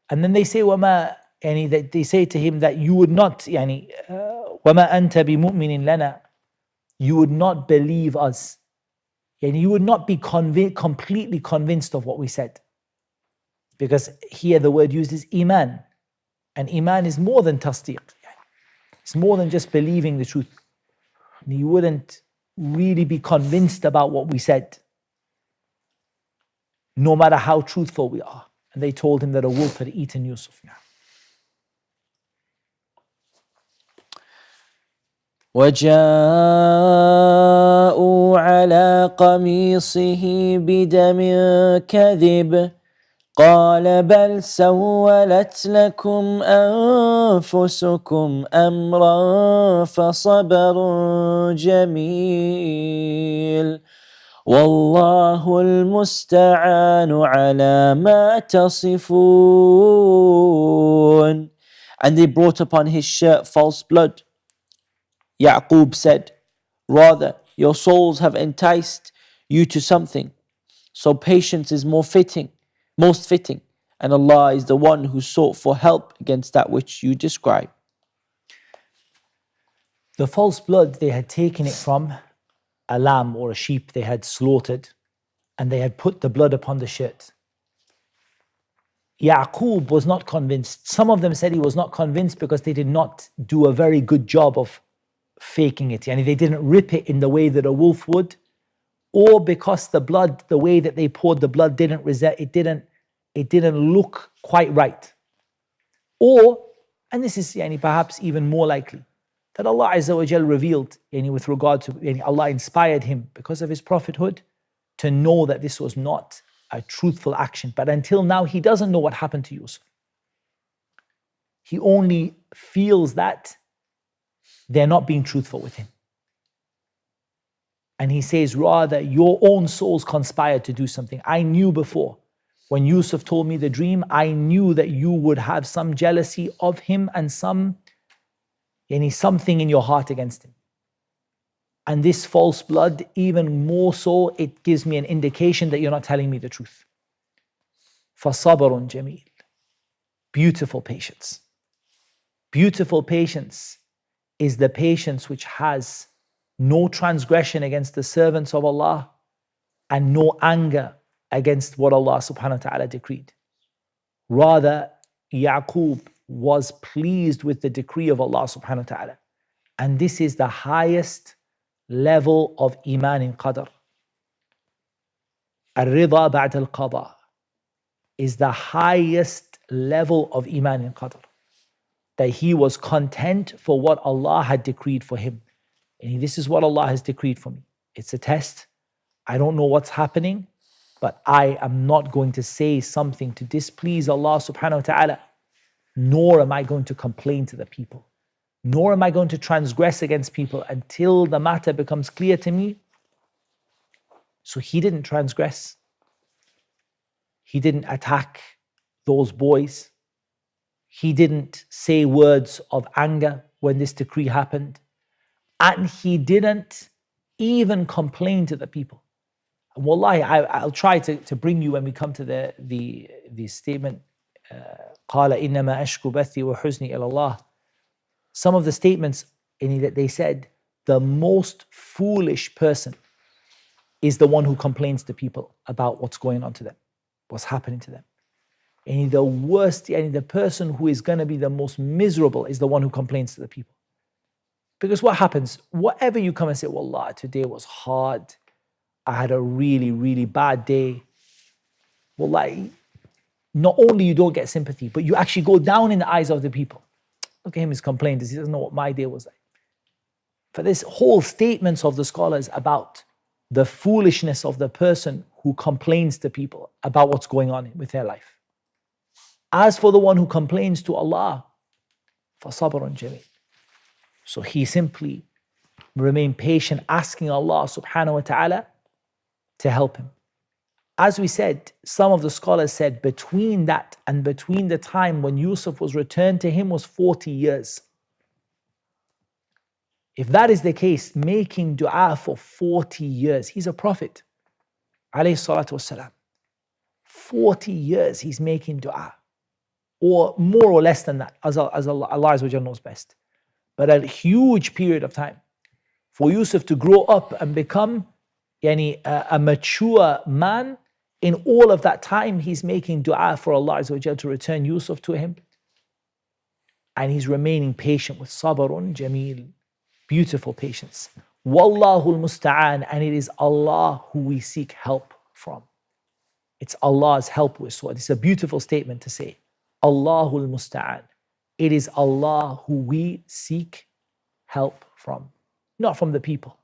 Speaker 1: And then they say, that they say to him that you would not, وَمَا أَنْتَ بِمُؤْمِنٍ لَنَا, you would not believe us. You would not be completely convinced of what we said. Because here the word used is iman. And iman is more than tasdeeq. It's more than just believing the truth. You wouldn't really be convinced about what we said, no matter how truthful we are. And they told him that a wolf had eaten Yusuf.
Speaker 3: وجاءوا على قميصه بدم كذب قال بل سولت لكم أنفسكم أمرا فصبر جميل والله المستعان على ما تصفون. And they brought upon his shirt false blood. Ya'qub said, rather, your souls have enticed you to something. So patience is most fitting, and Allah is the one who sought for help against that which you describe.
Speaker 1: The false blood, they had taken it from a lamb or a sheep they had slaughtered, and they had put the blood upon the shirt. Ya'qub was not convinced. Some of them said he was not convinced because they did not do a very good job of faking it. Yani they didn't rip it in the way that a wolf would, or because the blood, the way that they poured the blood didn't look quite right. Or, and this is perhaps even more likely, that Allah Azza wa Jal revealed with regard to, Allah inspired him because of his prophethood to know that this was not a truthful action. But until now, he doesn't know what happened to Yusuf. He only feels that they're not being truthful with him. And he says, rather, your own souls conspired to do something. I knew before. When Yusuf told me the dream, I knew that you would have some jealousy of him and something in your heart against him. And this false blood, even more so, it gives me an indication that you're not telling me the truth. فَصَبْرٌ جَمِيلٌ. Beautiful patience. Beautiful patience is the patience which has no transgression against the servants of Allah and no anger against what Allah subhanahu wa ta'ala decreed. Rather, Ya'qub was pleased with the decree of Allah subhanahu wa ta'ala. And this is the highest level of iman in qadr. Al-Rida ba'd al-Qada is the highest level of iman in qadr. That he was content for what Allah had decreed for him. And this is what Allah has decreed for me. It's a test. I don't know what's happening, but I am not going to say something to displease Allah subhanahu wa ta'ala, nor am I going to complain to the people, nor am I going to transgress against people until the matter becomes clear to me. So he didn't transgress. He didn't attack those boys. He didn't say words of anger when this decree happened. And he didn't even complain to the people. And wallahi, I'll try to bring you when we come to the statement, قَالَ إِنَّمَا أَشْكُ بَثِّي وَحُزْنِي إِلَى اللَّهِ. Some of the statements that they said, the most foolish person is the one who complains to people about what's going on to them, what's happening to them. And the worst, and the person who is going to be the most miserable is the one who complains to the people. Because what happens, whatever you come and say, wallah, today was hard, I had a really, really bad day. Wallahi, not only you don't get sympathy, but you actually go down in the eyes of the people. Look at him, he's complaining, he doesn't know what my day was like. For this whole statements of the scholars about the foolishness of the person who complains to people about what's going on with their life. As for the one who complains to Allah, فَصَبْرٌ جَمِيلٌ. So he simply remained patient, asking Allah subhanahu wa ta'ala to help him. As we said, some of the scholars said between that and between the time when Yusuf was returned to him was 40 years. If that is the case, making dua for 40 years, he's a prophet, alayhi salatu wasalam. 40 years he's making dua, or more or less than that, as Allah knows best. But a huge period of time for Yusuf to grow up and become a mature man. In all of that time, he's making dua for Allah to return Yusuf to him. And he's remaining patient with sabrun jameel, beautiful patience. Wallahu al-musta'an, and it is Allah who we seek help from. It's Allah's help we sought. It's a beautiful statement to say. Allahu al-musta'an. It is Allah who we seek help from. not from the people.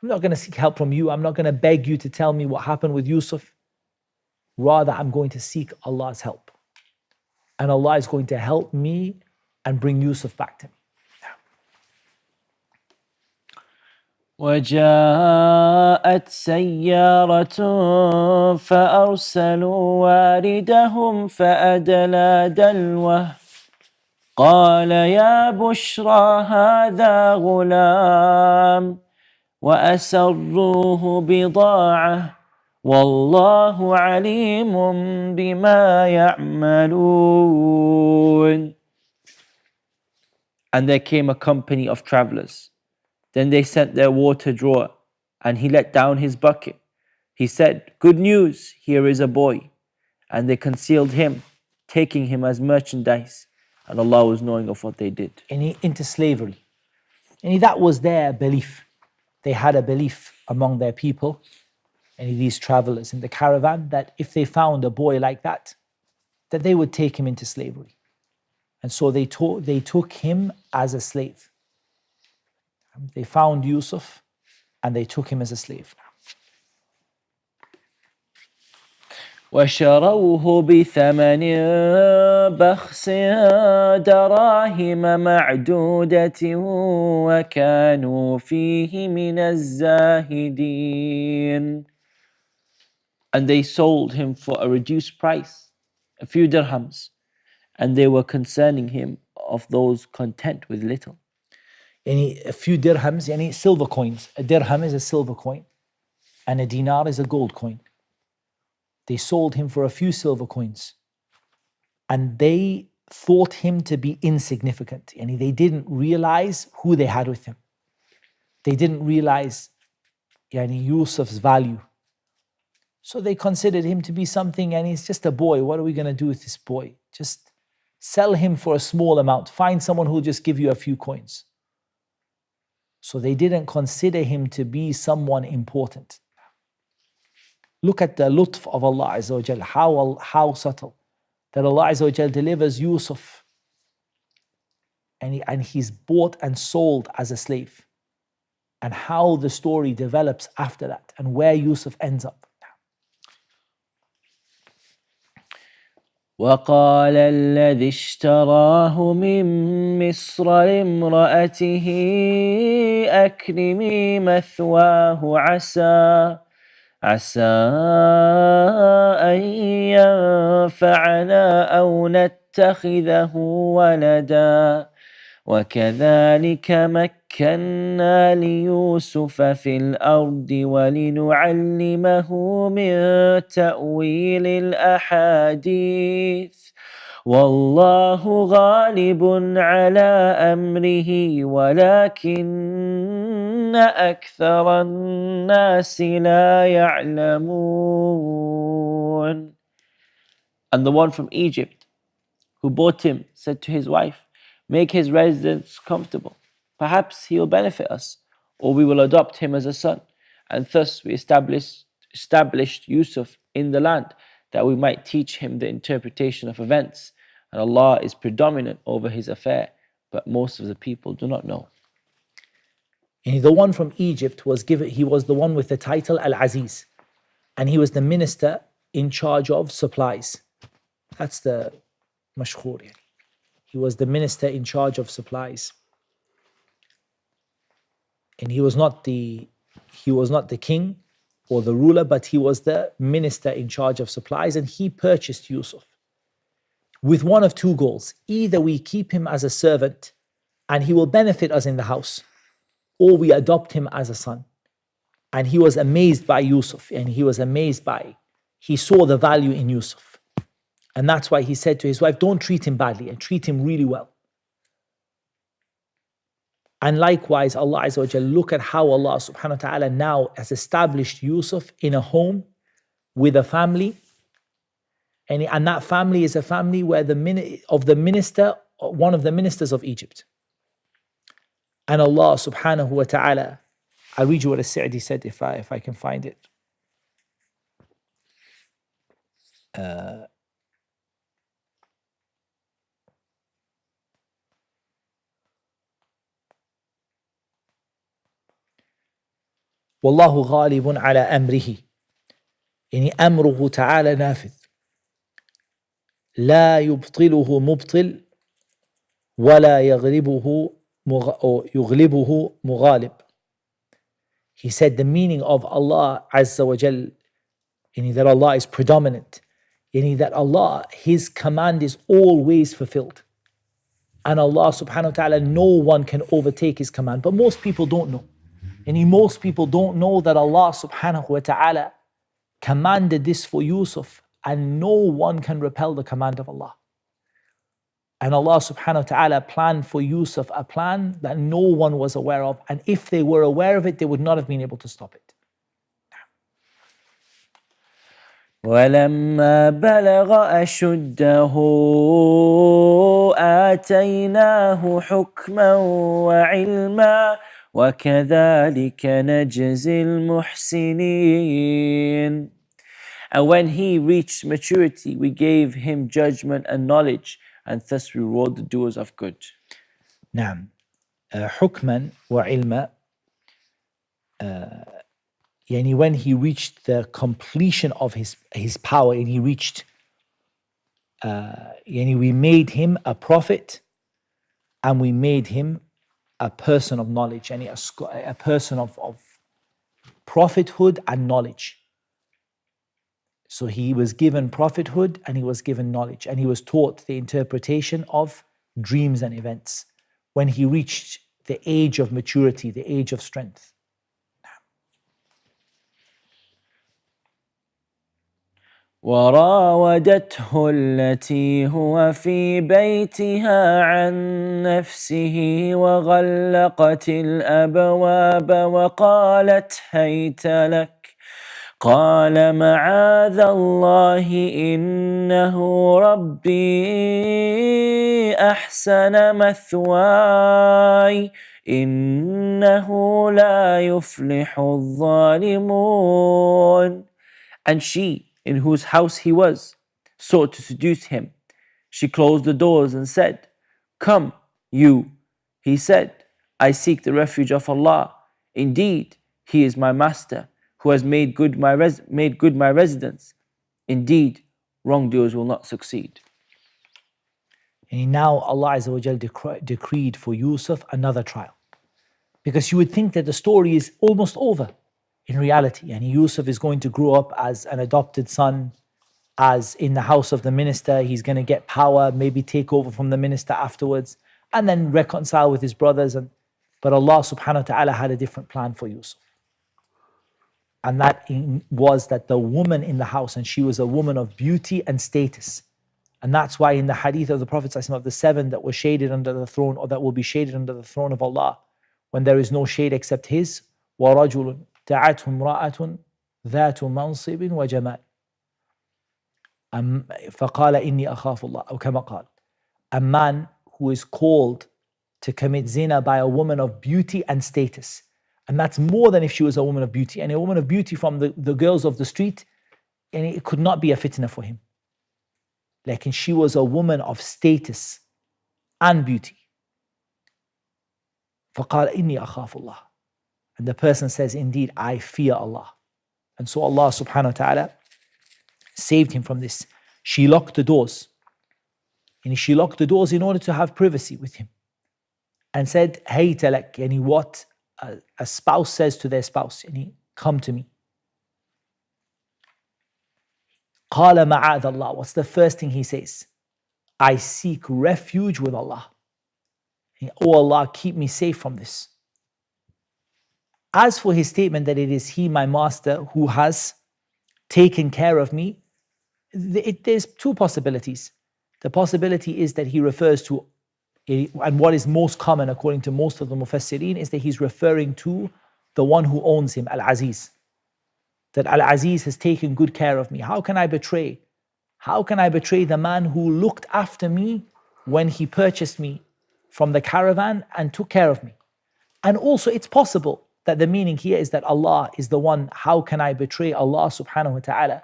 Speaker 1: I'm not going to seek help from you. I'm not going to beg you to tell me what happened with Yusuf. Rather, I'm going to seek Allah's help. And Allah is going to help me and bring Yusuf back to me.
Speaker 3: وجاءت سيارة فأرسلوا واردهم فأدلى دلوه قال يا بشرى هذا غلام وأسروه بضاعة والله عليم بما يعملون. And there came a company of travelers. Then they sent their water drawer, and he let down his bucket. He said, "Good news, here is a boy." And they concealed him, taking him as merchandise. And Allah was knowing of what they did.
Speaker 1: Into slavery. And that was their belief. They had a belief among their people, and these travelers in the caravan, that if they found a boy like that they would take him into slavery. And so they took him as a slave. They found Yusuf and they took him as a slave.
Speaker 3: وشروه بثمن بخس دراهم معدودة وكانوا فيه من الزاهدين. And they sold him for a reduced price, a few dirhams, and they were concerning him of those content with little.
Speaker 1: A few dirhams, silver coins. A dirham is a silver coin, and a dinar is a gold coin. They sold him for a few silver coins, and they thought him to be insignificant. They didn't realize who they had with him. They didn't realize Yusuf's value. So they considered him to be something, and he's just a boy. What are we going to do with this boy? Just sell him for a small amount. Find someone who'll just give you a few coins. So they didn't consider him to be someone important. Look at the lutf of Allah Azza wa Jal, how subtle. That Allah Azza wa Jal delivers Yusuf, and he's bought and sold as a slave. And how the story develops after that, and where Yusuf ends up.
Speaker 3: وقال الذي اشتراه من مصر لامرأته أكرمي مثواه عسى أن ينفعنا أو نتخذه ولدا وكذلك مكنا ليوسف في الأرض ولنعلمه من تأويل الأحاديث والله غالب على أمره ولكن أكثر الناس لا يعلمون. And the one from Egypt who bought him said to his wife, "Make his residence comfortable. Perhaps he will benefit us, or we will adopt him as a son." And thus we established Yusuf in the land, that we might teach him the interpretation of events. And Allah is predominant over his affair, but most of the people do not know.
Speaker 1: And the one from Egypt he was the one with the title Al-Aziz. And he was the minister in charge of supplies. That's the mashkhur. He was the minister in charge of supplies. And he was not the king or the ruler, but he was the minister in charge of supplies, and he purchased Yusuf with one of two goals. Either we keep him as a servant and he will benefit us in the house, or we adopt him as a son. And he was amazed by Yusuf, and he saw the value in Yusuf. And that's why he said to his wife, "Don't treat him badly, and treat him really well." And likewise, Allah Azza wa Jal, look at how Allah subhanahu wa ta'ala now has established Yusuf in a home with a family. And that family is a family where one of the ministers of Egypt. And Allah subhanahu wa ta'ala, I'll read you what As-Sa'di said if I can find it. والله غالب على أمره يعني أمره تعالى نافذ لا يبطله مبطل ولا يغلبه مغالب. He said the meaning of Allah Azza wa Jal, that Allah is predominant, that Allah, His command is always fulfilled. And Allah subhanahu wa ta'ala, no one can overtake His command. But most people don't know. Most people don't know that Allah subhanahu wa ta'ala commanded this for Yusuf, and no one can repel the command of Allah. And Allah subhanahu wa ta'ala planned for Yusuf a plan that no one was aware of. And if they were aware of it, they would not have been able to stop it.
Speaker 3: ولما بلغ أشده آتيناه حكما وعلما وكذلك نجزي المحسنين. And when he reached maturity, we gave him judgment and knowledge, and thus we reward the doers of good.
Speaker 1: نعم. حكما وعلما, when he reached the completion of his power, and he reached, we made him a prophet, and we made him a person of knowledge, and a person of prophethood and knowledge. So he was given prophethood and he was given knowledge, and he was taught the interpretation of dreams and events when he reached the age of maturity, the age of strength.
Speaker 3: وراودته التي هو في بيتها عن نفسه وغلقت الأبواب وقالت هيت لك قال معاذ الله إنه ربي أحسن مثواي إنه لا يفلح الظالمون. And she, in whose house he was, sought to seduce him. She closed the doors and said, "Come, you." He said, "I seek the refuge of Allah. Indeed, He is my master, who has made good my residence. Indeed, wrongdoers will not succeed."
Speaker 1: And now Allah Azza wa Jal decreed for Yusuf another trial. Because you would think that the story is almost over in reality. And Yusuf is going to grow up as an adopted son, as in the house of the minister. He's going to get power, maybe take over from the minister afterwards, and then reconcile with his brothers. But Allah subhanahu wa ta'ala had a different plan for Yusuf. And that was that the woman in the house, and she was a woman of beauty and status. And that's why in the hadith of the Prophet of the 7 that were shaded under the throne, or that will be shaded under the throne of Allah, when there is no shade except His, وَرَجُلٌ دَعَتْهُ امْرَأَةٌ ذَاتُ مَنْصِبٍ وَجَمَالٍ فَقَالَ إِنِّي أَخَافُ اللَّهَ أو كما قال. A man who is called to commit zina by a woman of beauty and status. And that's more than if she was a woman of beauty. And a woman of beauty from the girls of the street, and it could not be a fitna for him. Like, and she was a woman of status and beauty. فَقَالَ إِنِّي أَخَافُ اللَّهَ. And the person says, indeed, I fear Allah. And so Allah subhanahu wa ta'ala saved him from this. She locked the doors. And she locked the doors in order to have privacy with him. And said, "Hey talak," yani what a spouse says to their spouse, yani, "Come to me." قَالَ مَعَاذَ اللَّهِ. What's the first thing he says? "I seek refuge with Allah." Oh Allah, keep me safe from this. As for his statement that it is He, my master, who has taken care of me, there's two possibilities. The possibility is that he refers to, and what is most common according to most of the Mufassirin, is that he's referring to the one who owns him, Al-Aziz. That Al-Aziz has taken good care of me. How can I betray? How can I betray the man who looked after me when he purchased me from the caravan and took care of me? And also it's possible that the meaning here is that Allah is the one. How can I betray Allah subhanahu wa ta'ala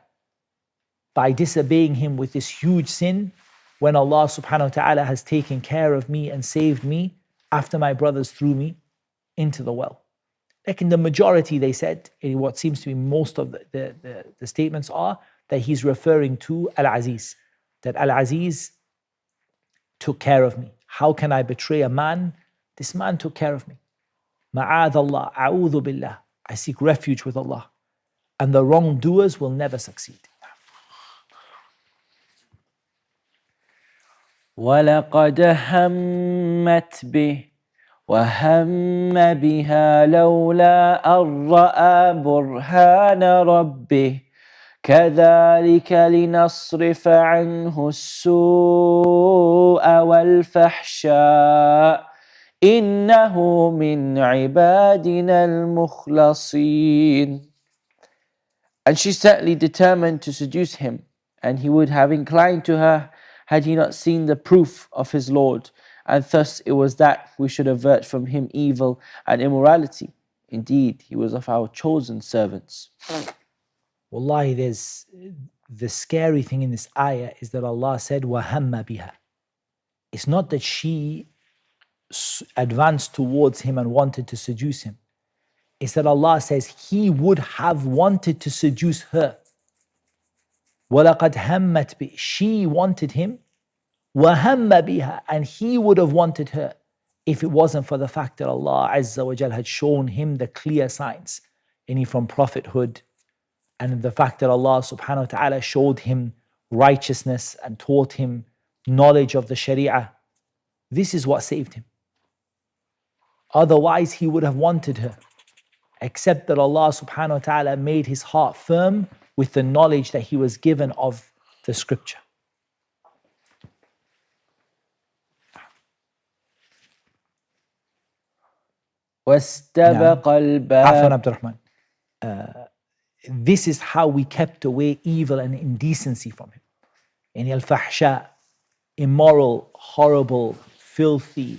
Speaker 1: by disobeying Him with this huge sin, when Allah subhanahu wa ta'ala has taken care of me and saved me after my brothers threw me into the well? Like in the majority, they said, in what seems to be most of the statements are that he's referring to Al-Aziz, that Al-Aziz took care of me. How can I betray a man? This man took care of me. Ma'adh Allah, a'udhu billah. I seek refuge with Allah. And the wrongdoers will never succeed.
Speaker 3: وَلَقَدْ هَمَّتْ بِهِ وَهَمَّ بِهَا لَوْلَا أَن رَّأَىٰ بُرْهَانَ رَبِّهِ كَذَلِكَ لِنَصْرِفَ عَنْهُ السُّوءَ وَالْفَحْشَاءَ إِنَّهُ مِنْ عِبَادِنَا الْمُخْلَصِينَ. And she certainly determined to seduce him, and he would have inclined to her had he not seen the proof of his Lord. And thus it was that we should avert from him evil and immorality. Indeed, he was of our chosen servants.
Speaker 1: Wallahi, there's the scary thing in this ayah is that Allah said, وَهَمَّ بِهَا. It's not that she advanced towards him and wanted to seduce him. It's that Allah says he would have wanted to seduce her. وَلَقَدْ هَمَّتْ بِهِ. She wanted him. وَهَمَّ بِهَا. And he would have wanted her if it wasn't for the fact that Allah Azza wa Jal had shown him the clear signs, any from prophethood, and the fact that Allah subhanahu wa ta'ala showed him righteousness and taught him knowledge of the Sharia. This is what saved him. Otherwise he would have wanted her, except that Allah subhanahu wa ta'ala made his heart firm with the knowledge that he was given of the scripture.
Speaker 3: وَاسْتَبَقَ
Speaker 1: Afwan
Speaker 3: الْبَابَ.
Speaker 1: Abdurrahman. This is how we kept away evil and indecency from him. Yani al-fahsha, immoral, horrible, filthy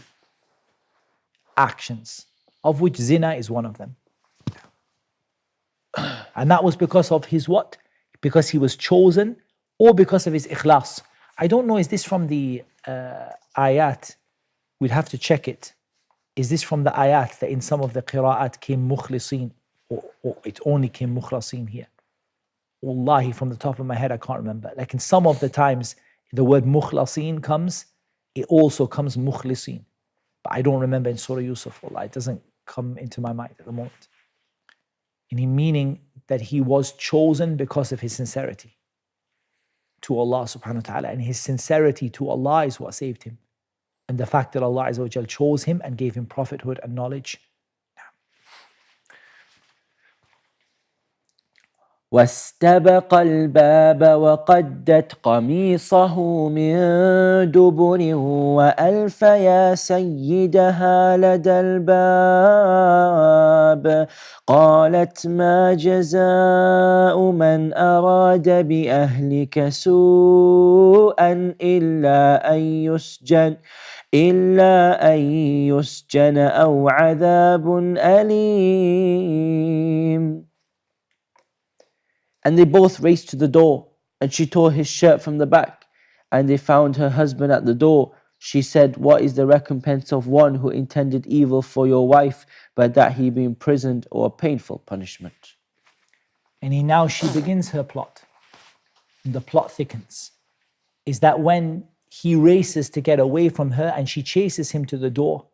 Speaker 1: actions, of which zina is one of them. And that was because of his what? Because he was chosen, or because of his ikhlas. I don't know, is this from the ayat? We'd have to check it. Is this from the ayat that in some of the qira'at came mukhlisin, or it only came mukhlasin here? Wallahi, from the top of my head, I can't remember. Like in some of the times, the word mukhlasin comes, it also comes mukhlisin. But I don't remember in Surah Yusuf, Wallah, it doesn't come into my mind at the moment. And meaning that he was chosen because of his sincerity to Allah subhanahu wa ta'ala. And his sincerity to Allah is what saved him. And the fact that Allah Azza wa Jal chose him and gave him prophethood and knowledge.
Speaker 3: واستبق الباب وقدت قميصه من دبر وألف يا سيدها لدى الباب قالت ما جزاء من أراد بأهلك سوءا إلا أن يسجن أو عذاب أليم. And they both raced to the door, and she tore his shirt from the back, and they found her husband at the door. She said, what is the recompense of one who intended evil for your wife, but that he be imprisoned or a painful punishment?
Speaker 1: And now she begins her plot. And the plot thickens. Is that when he races to get away from her and she chases him to the door,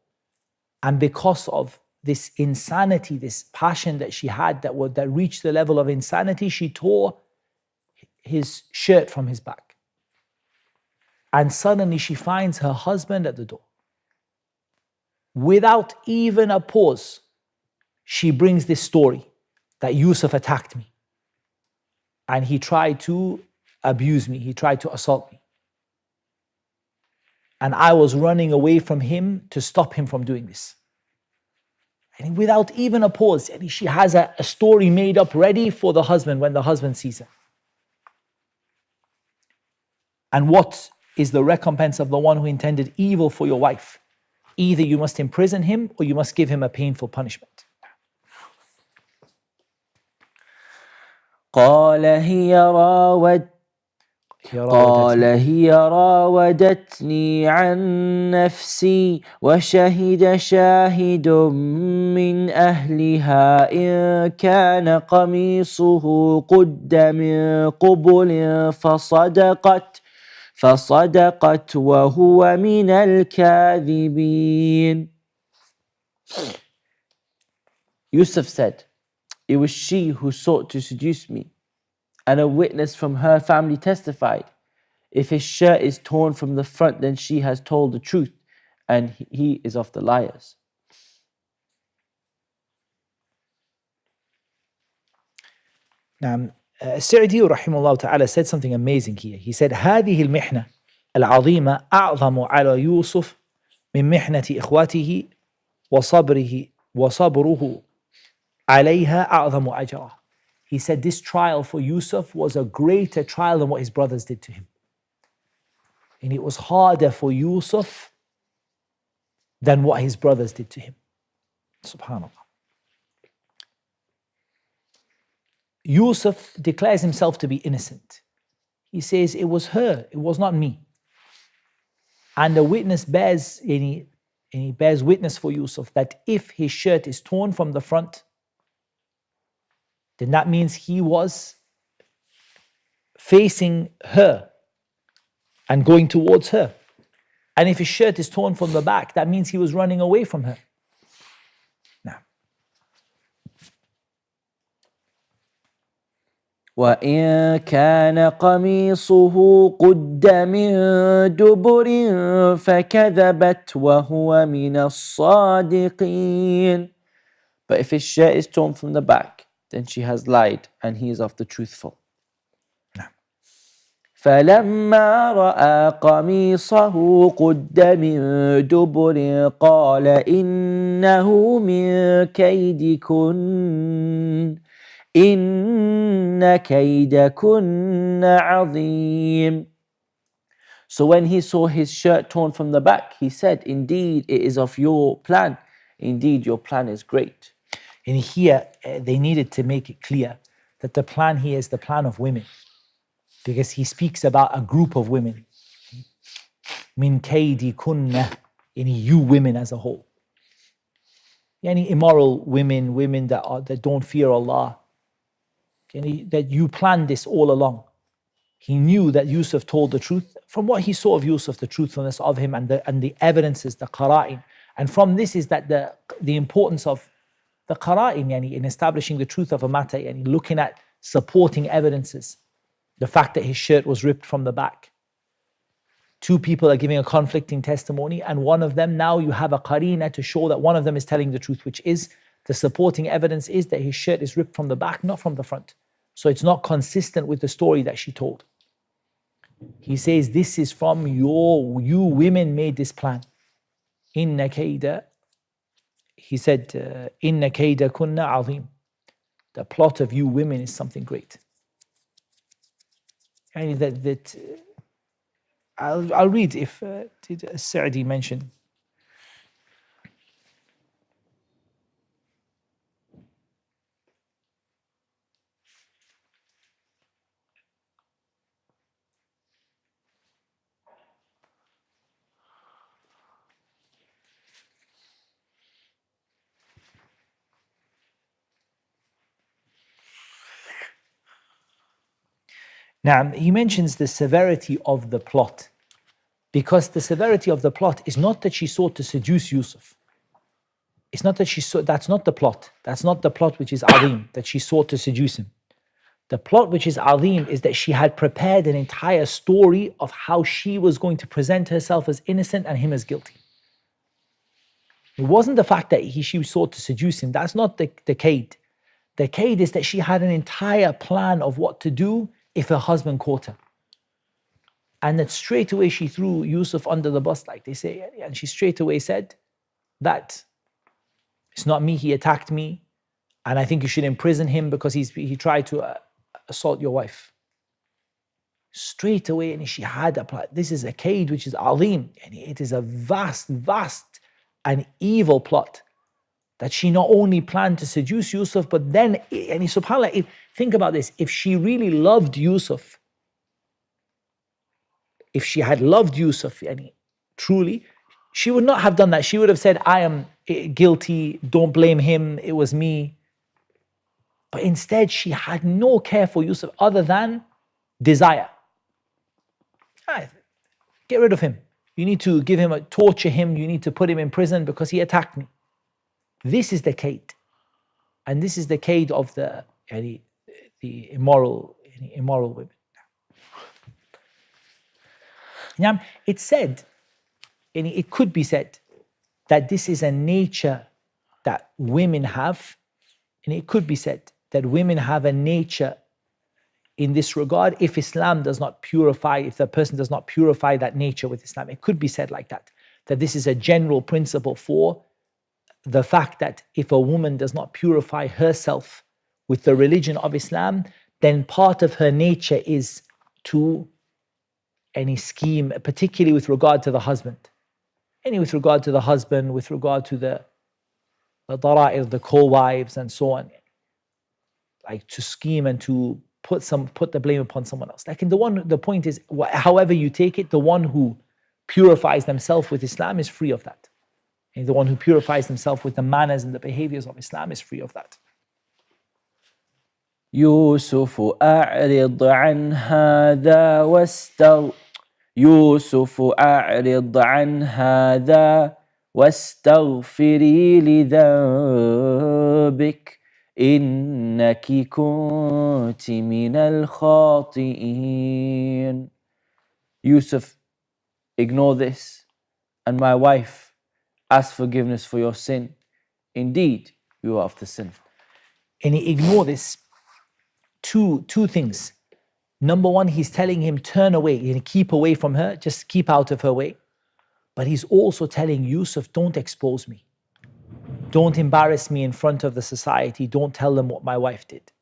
Speaker 1: and because of this insanity, this passion that she had that reached the level of insanity, she tore his shirt from his back. And suddenly she finds her husband at the door. Without even a pause, she brings this story that Yusuf attacked me. And he tried to abuse me, he tried to assault me. And I was running away from him to stop him from doing this. And without even a pause, she has a story made up ready for the husband when the husband sees her. And what is the recompense of the one who intended evil for your wife? Either you must imprison him or you must give him a painful punishment.
Speaker 3: قال هي قال هي راودتني عن نفسي وشهد شاهد من أهلها إن كان قميصه قد من قبل فصدقت وهو من الكاذبين. Yusuf said, it was she who sought to seduce me, and a witness from her family testified, if his shirt is torn from the front, then she has told the truth, and he is of the liars.
Speaker 1: Now, Sa'di rahimahullah ta'ala said something amazing here. He said, هذه المحنة العظيمة أعظم على يوسف من محنة إخوته وصبره عليها أعظم أجرا. He said this trial for Yusuf was a greater trial than what his brothers did to him. And it was harder for Yusuf than what his brothers did to him. Subhanallah. Yusuf declares himself to be innocent. He says, it was her, it was not me. And the witness bears, and he bears witness for Yusuf that if his shirt is torn from the front, then that means he was facing her and going towards her. And if his shirt is torn from the back, that means he was running away from her. Now,
Speaker 3: وإن كان قميصه قد من دبر فكذبت وهو من الصادقين. But if his shirt is torn from the back, then she has lied and he is of the truthful. فلما رأى قميصه قد من دبر قال إنه من كيدكن إن كيدكن عظيم. So when he saw his shirt torn from the back, he said, indeed it is of your plan. Indeed your plan is great.
Speaker 1: and here they needed to make it clear that the plan here is the plan of women, because he speaks about a group of women. Min kaydi kunna, you women as a whole. Any immoral women that don't fear Allah, that you planned this all along. He knew that Yusuf told the truth. From what he saw of Yusuf, the truthfulness of him and the evidences, the qara'in. And from this is that the importance of the qara'in, in establishing the truth of a matter, looking at supporting evidences. The fact that his shirt was ripped from the back. Two people are giving a conflicting testimony, and one of them, now you have a qarina to show that one of them is telling the truth, which is the supporting evidence is that his shirt is ripped from the back, not from the front. So it's not consistent with the story that she told. He says, this is from you women made this plan. Inna kayda, he said, Inna kayda kunna azim. The plot of you women is something great. And I'll read if did Sa'di mention. Now, he mentions the severity of the plot, because the severity of the plot is not that she sought to seduce Yusuf. It's not that that's not the plot. That's not the plot which is azim, that she sought to seduce him. The plot which is azim is that she had prepared an entire story of how she was going to present herself as innocent and him as guilty. It wasn't the fact that she sought to seduce him. That's not the kaid. The kaid is that she had an entire plan of what to do if her husband caught her. And that straight away she threw Yusuf under the bus, like they say. And she straight away said that it's not me, he attacked me. And I think you should imprison him because he tried to assault your wife. Straight away, and she had a plan. This is a kaid which is azim. And it is a vast and evil plot. That she not only planned to seduce Yusuf, but then, and subhanAllah, think about this, if she really loved Yusuf, if she had loved Yusuf truly, she would not have done that. She would have said, I am guilty, don't blame him, it was me. But instead, she had no care for Yusuf other than desire. Get rid of him. You need to torture him, you need to put him in prison because he attacked me. This is the kaid. And this is the kaid of the immoral women. Now, it's said, and it could be said, that this is a nature that women have, and it could be said that women have a nature in this regard if Islam does not purify, if the person does not purify that nature with Islam. It could be said like that this is a general principle for the fact that if a woman does not purify herself with the religion of Islam, then part of her nature is to any scheme, particularly with regard to the husband. With regard to the husband, with regard to the dara'ir, the co-wives and so on. Like to scheme and to put the blame upon someone else. Like the point is, however you take it, the one who purifies themselves with Islam is free of that. And the one who purifies themselves with the manners and the behaviors of Islam is free of that.
Speaker 3: يوسف أعرض عن هذا واستغفري لذنبك إنك كنت من الخاطئين. Yusuf, ignore this, and my wife, ask forgiveness for your sin. Indeed, you are of the sin.
Speaker 1: And he ignore this. Two things. Number one, he's telling him, turn away and keep away from her, just keep out of her way. But he's also telling Yusuf, don't expose me. Don't embarrass me in front of the society. Don't tell them what my wife did.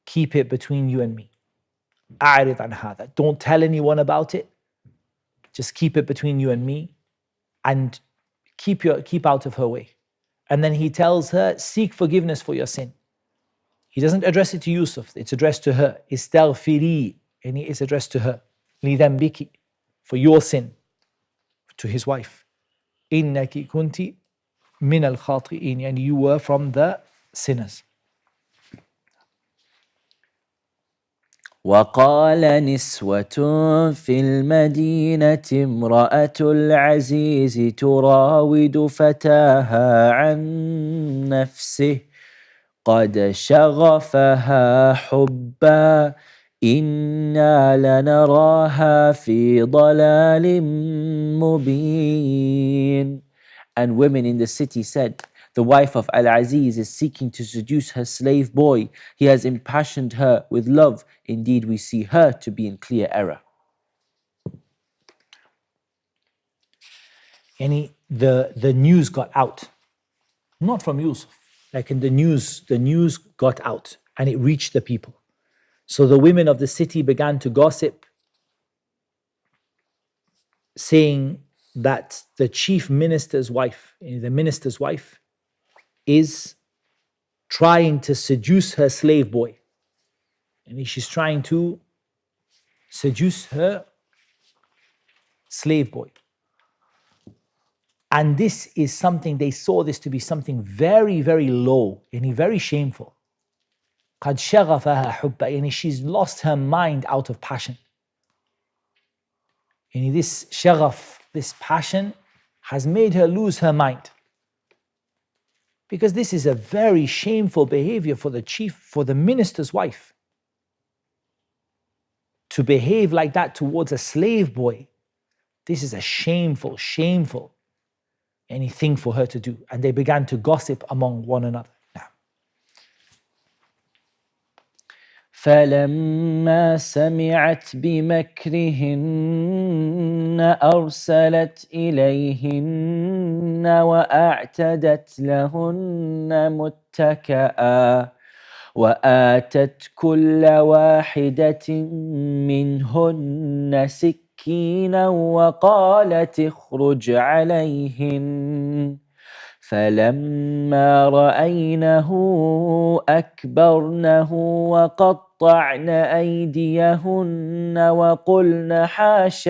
Speaker 1: Keep it between you and me. أعرض عن هذا. Don't tell anyone about it. Just keep it between you and me. And keep out of her way. And then he tells her, seek forgiveness for your sin. He doesn't address it to Yusuf, it's addressed to her. Istaghfiri, and it is addressed to her. Lidhanbiki, for your sin, to his wife. Innaki kunti min al-khati'in, and you were from the sinners.
Speaker 3: وقال نسوة في المدينة امرأة العزيز تراود فتاها عن نفسه قد شغفها حبا إنا لنراها في ضلال مبين. And women in the city said, the wife of Al-Aziz is seeking to seduce her slave boy. He has impassioned her with love. Indeed, we see her to be in clear error.
Speaker 1: The news got out. Not from Yusuf. Like in the news got out and it reached the people. So the women of the city began to gossip, saying that the chief minister's wife, the minister's wife, is trying to seduce her slave boy. And she's trying to seduce her slave boy. And this is something, they saw this to be something very, very low and very shameful. قَدْ شَغَفَهَا حُبًّا, and she's lost her mind out of passion. And this shaghaf, this passion, has made her lose her mind. Because this is a very shameful behavior for the minister's wife. To behave like that towards a slave boy, this is a shameful anything for her to do. And they began to gossip among one another.
Speaker 3: فلما سمعت بمكرهن أرسلت إليهن وأعتدت لهن متكئا وآتت كل واحدة منهن سكينا وقالت اخرج عليهن فلما رأينه أكبرنه وقطعن أيديهن وقلن حاش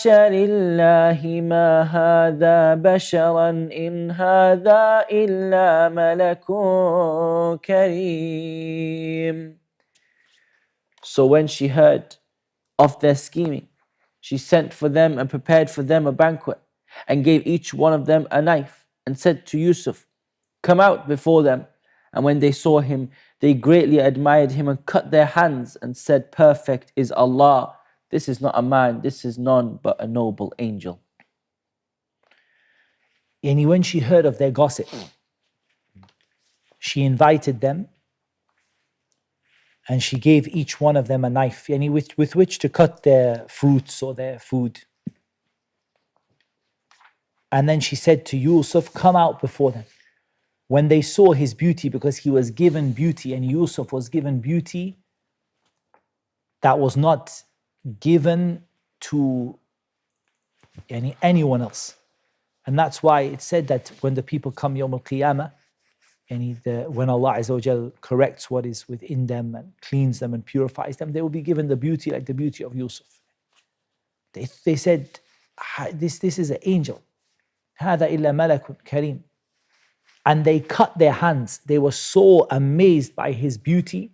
Speaker 3: لله ما هذا بشرا إن هذا إلا ملك كريم. So when she heard of their scheming, she sent for them and prepared for them a banquet and gave each one of them a knife and said to Yusuf, "Come out before them." And when they saw him, they greatly admired him and cut their hands and said, "Perfect is Allah. This is not a man, this is none but a noble angel."
Speaker 1: And when she heard of their gossip, she invited them and she gave each one of them a knife with which to cut their fruits or their food. And then she said to Yusuf, "Come out before them." When they saw his beauty, because he was given beauty and Yusuf was given beauty that was not given to anyone else. And that's why it said that when the people come Yawm al-Qiyamah, when Allah Azza wa Jal corrects what is within them and cleans them and purifies them, they will be given the beauty like the beauty of Yusuf. They said, this is an angel. هَذَا إِلَّا مَلَكٌ كَرِيمٌ. And they cut their hands. They were so amazed by his beauty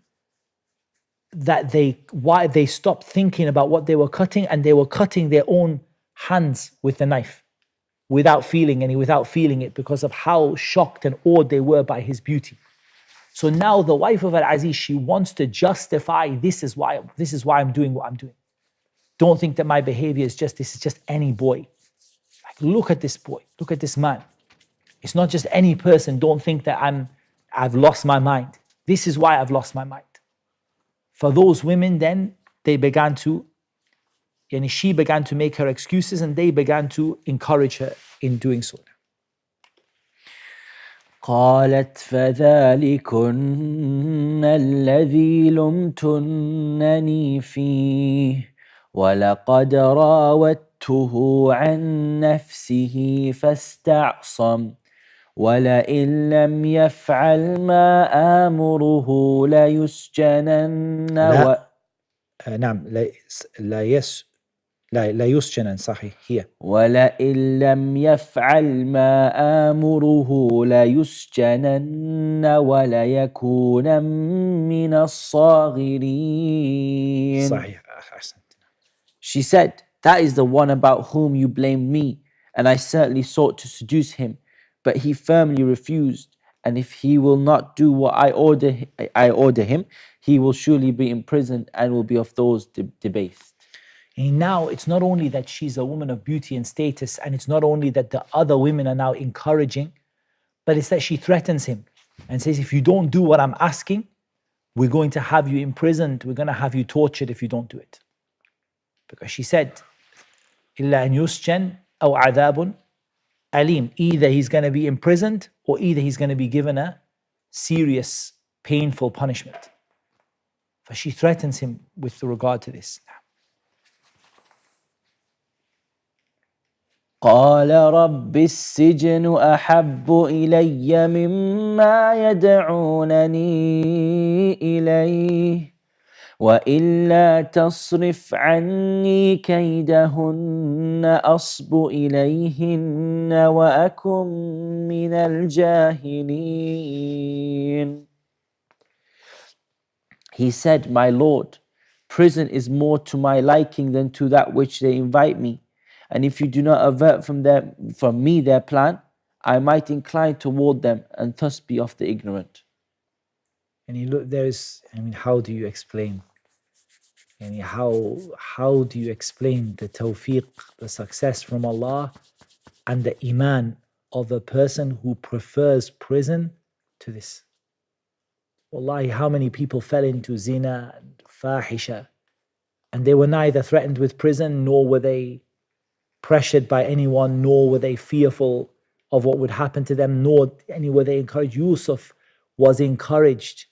Speaker 1: that they stopped thinking about what they were cutting, and they were cutting their own hands with the knife without feeling it, because of how shocked and awed they were by his beauty. So now the wife of Al-Aziz, she wants to justify, this is why I'm doing what I'm doing. Don't think that my behavior is just any boy. Like, look at this boy, look at this man. It's not just any person. Don't think that I've lost my mind. This is why I've lost my mind. For those women, then she began to make her excuses, and they began to encourage her in doing so.
Speaker 3: قالت فذلكن الذي لمتنني فيه ولقد راودته عن نفسه فاستعصم ولئن لم يفعل ما آمره ليسجنن
Speaker 1: نعم لا يسجنن صحيح هي
Speaker 3: ولئن لم يفعل ما آمره ليسجنن وليكون من الصاغرين.
Speaker 1: صحيح أحسنت.
Speaker 3: She said, "That is the one about whom you blame me, and I certainly sought to seduce him, but he firmly refused, and if he will not do what I order him, he will surely be imprisoned and will be of those debased."
Speaker 1: And now it's not only that she's a woman of beauty and status, and it's not only that the other women are now encouraging, but it's that she threatens him and says, if you don't do what I'm asking, we're going to have you imprisoned, we're going to have you tortured if you don't do it. Because she said, إِلَّا أَن يُسْجَنْ أَوْ عَذَابٌ أَلِيمٌ. Either he's going to be imprisoned, or either he's going to be given a serious, painful punishment. For she threatens him with regard to this.
Speaker 3: قال رب السجن أحب إلي مما يدعونني إليه وإلا تصرف عني كيدهن أصب إليهن وأكن من الجاهلين. He said, "My Lord, prison is more to my liking than to that which they invite me. And if you do not avert from me their plan, I might incline toward them and thus be of the ignorant."
Speaker 1: And you look, how do you explain? And how do you explain the tawfiq, the success from Allah, and the iman of a person who prefers prison to this? Wallahi, how many people fell into zina and fahisha, and they were neither threatened with prison, nor were they pressured by anyone, nor were they fearful of what would happen to them, nor were they encouraged. Yusuf was encouraged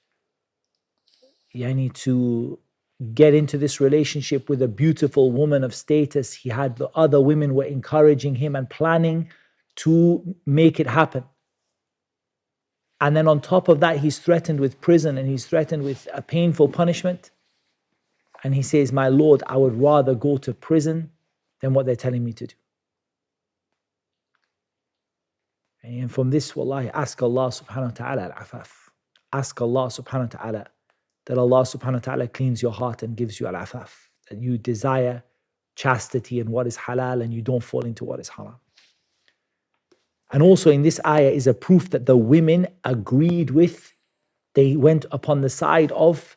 Speaker 1: to get into this relationship with a beautiful woman of status. He had the other women were encouraging him and planning to make it happen. And then on top of that, he's threatened with prison and he's threatened with a painful punishment. And he says, my Lord, I would rather go to prison than what they're telling me to do. And from this, wallahi, ask Allah subhanahu wa ta'ala al-afaf. Ask Allah subhanahu wa ta'ala that Allah subhanahu wa ta'ala cleans your heart and gives you al-afaf. That you desire chastity and what is halal and you don't fall into what is haram. And also in this ayah is a proof that the women agreed with, they went upon the side of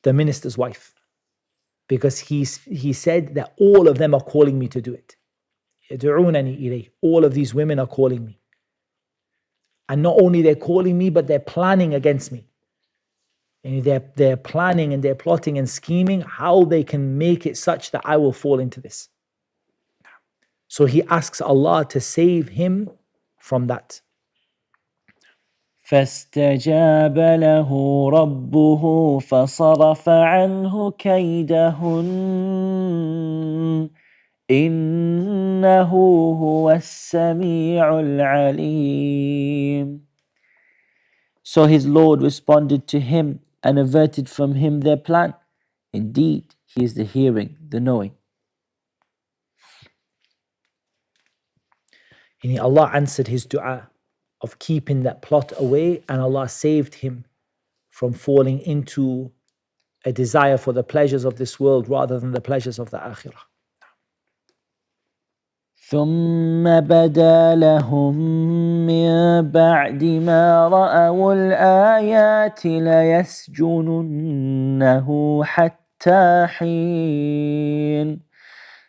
Speaker 1: the minister's wife. Because he said that all of them are calling me to do it. يَدْعُونَنِي إِلَيْهِ. All of these women are calling me. And not only they're calling me, but they're planning against me. And they're planning and they're plotting and scheming how they can make it such that I will fall into this. So he asks Allah to save him from that.
Speaker 3: فاستجاب له ربه فصرف عنه كيدهن إنه هو السميع العليم. So his Lord responded to him and averted from him their plan. Indeed, he is the hearing, the knowing.
Speaker 1: And Allah answered his dua of keeping that plot away, and Allah saved him from falling into a desire for the pleasures of this world rather than the pleasures of the akhirah.
Speaker 3: ثم بدا لهم من بعد ما رأوا الآيات ليسجننه حتى حين.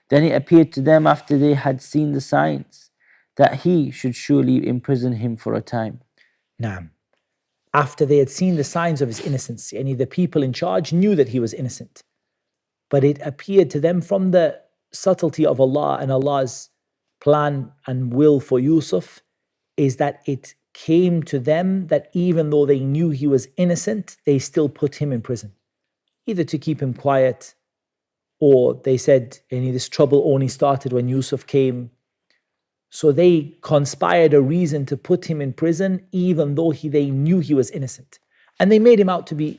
Speaker 3: Then it appeared to them after they had seen the signs that he should surely imprison him for a time.
Speaker 1: Naam. After they had seen the signs of his innocence, and the people in charge knew that he was innocent. But it appeared to them from the subtlety of Allah and Allah's plan and will for Yusuf is that it came to them that even though they knew he was innocent, they still put him in prison. Either to keep him quiet, or they said, this trouble only started when Yusuf came. So they conspired a reason to put him in prison, even though they knew he was innocent. And they made him out to be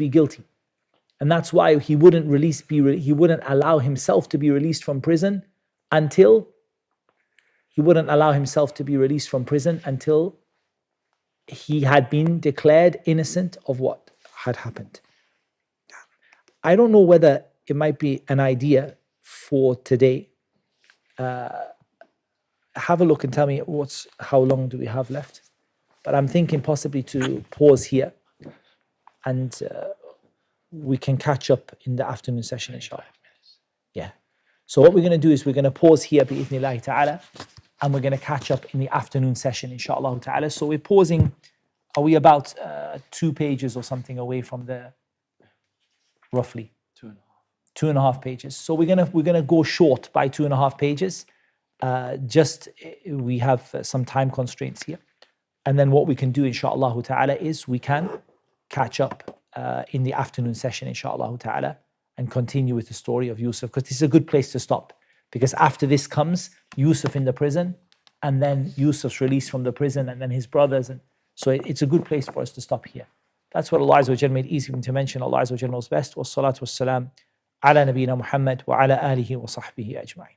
Speaker 1: guilty. And that's why he wouldn't allow himself to be released from prison until he had been declared innocent of what had happened. I don't know whether it might be an idea for today. Have a look and tell me how long do we have left. But I'm thinking possibly to pause here and we can catch up in the afternoon session, inshallah. Yeah. So what we're going to do is we're going to pause here, bi'ithnillahi ta'ala, and we're going to catch up in the afternoon session, inshallah ta'ala. So we're pausing. Are we about 2 pages or something away from the, roughly? 2.5 pages. So we're gonna go short by 2.5 pages. We have some time constraints here. And then what we can do, inshallah ta'ala, is we can catch up in the afternoon session, inshallah ta'ala, and continue with the story of Yusuf, because this is a good place to stop. Because after this comes Yusuf in the prison, and then Yusuf's released from the prison, and then his brothers. And so it's a good place for us to stop here. That's what Allah Azza wa Jal made easy to mention. Allah Azza wa Jal knows best. Wassalatu wassalam ala nabiyyina Muhammad wa ala alihi wa sahbihi ajma'in.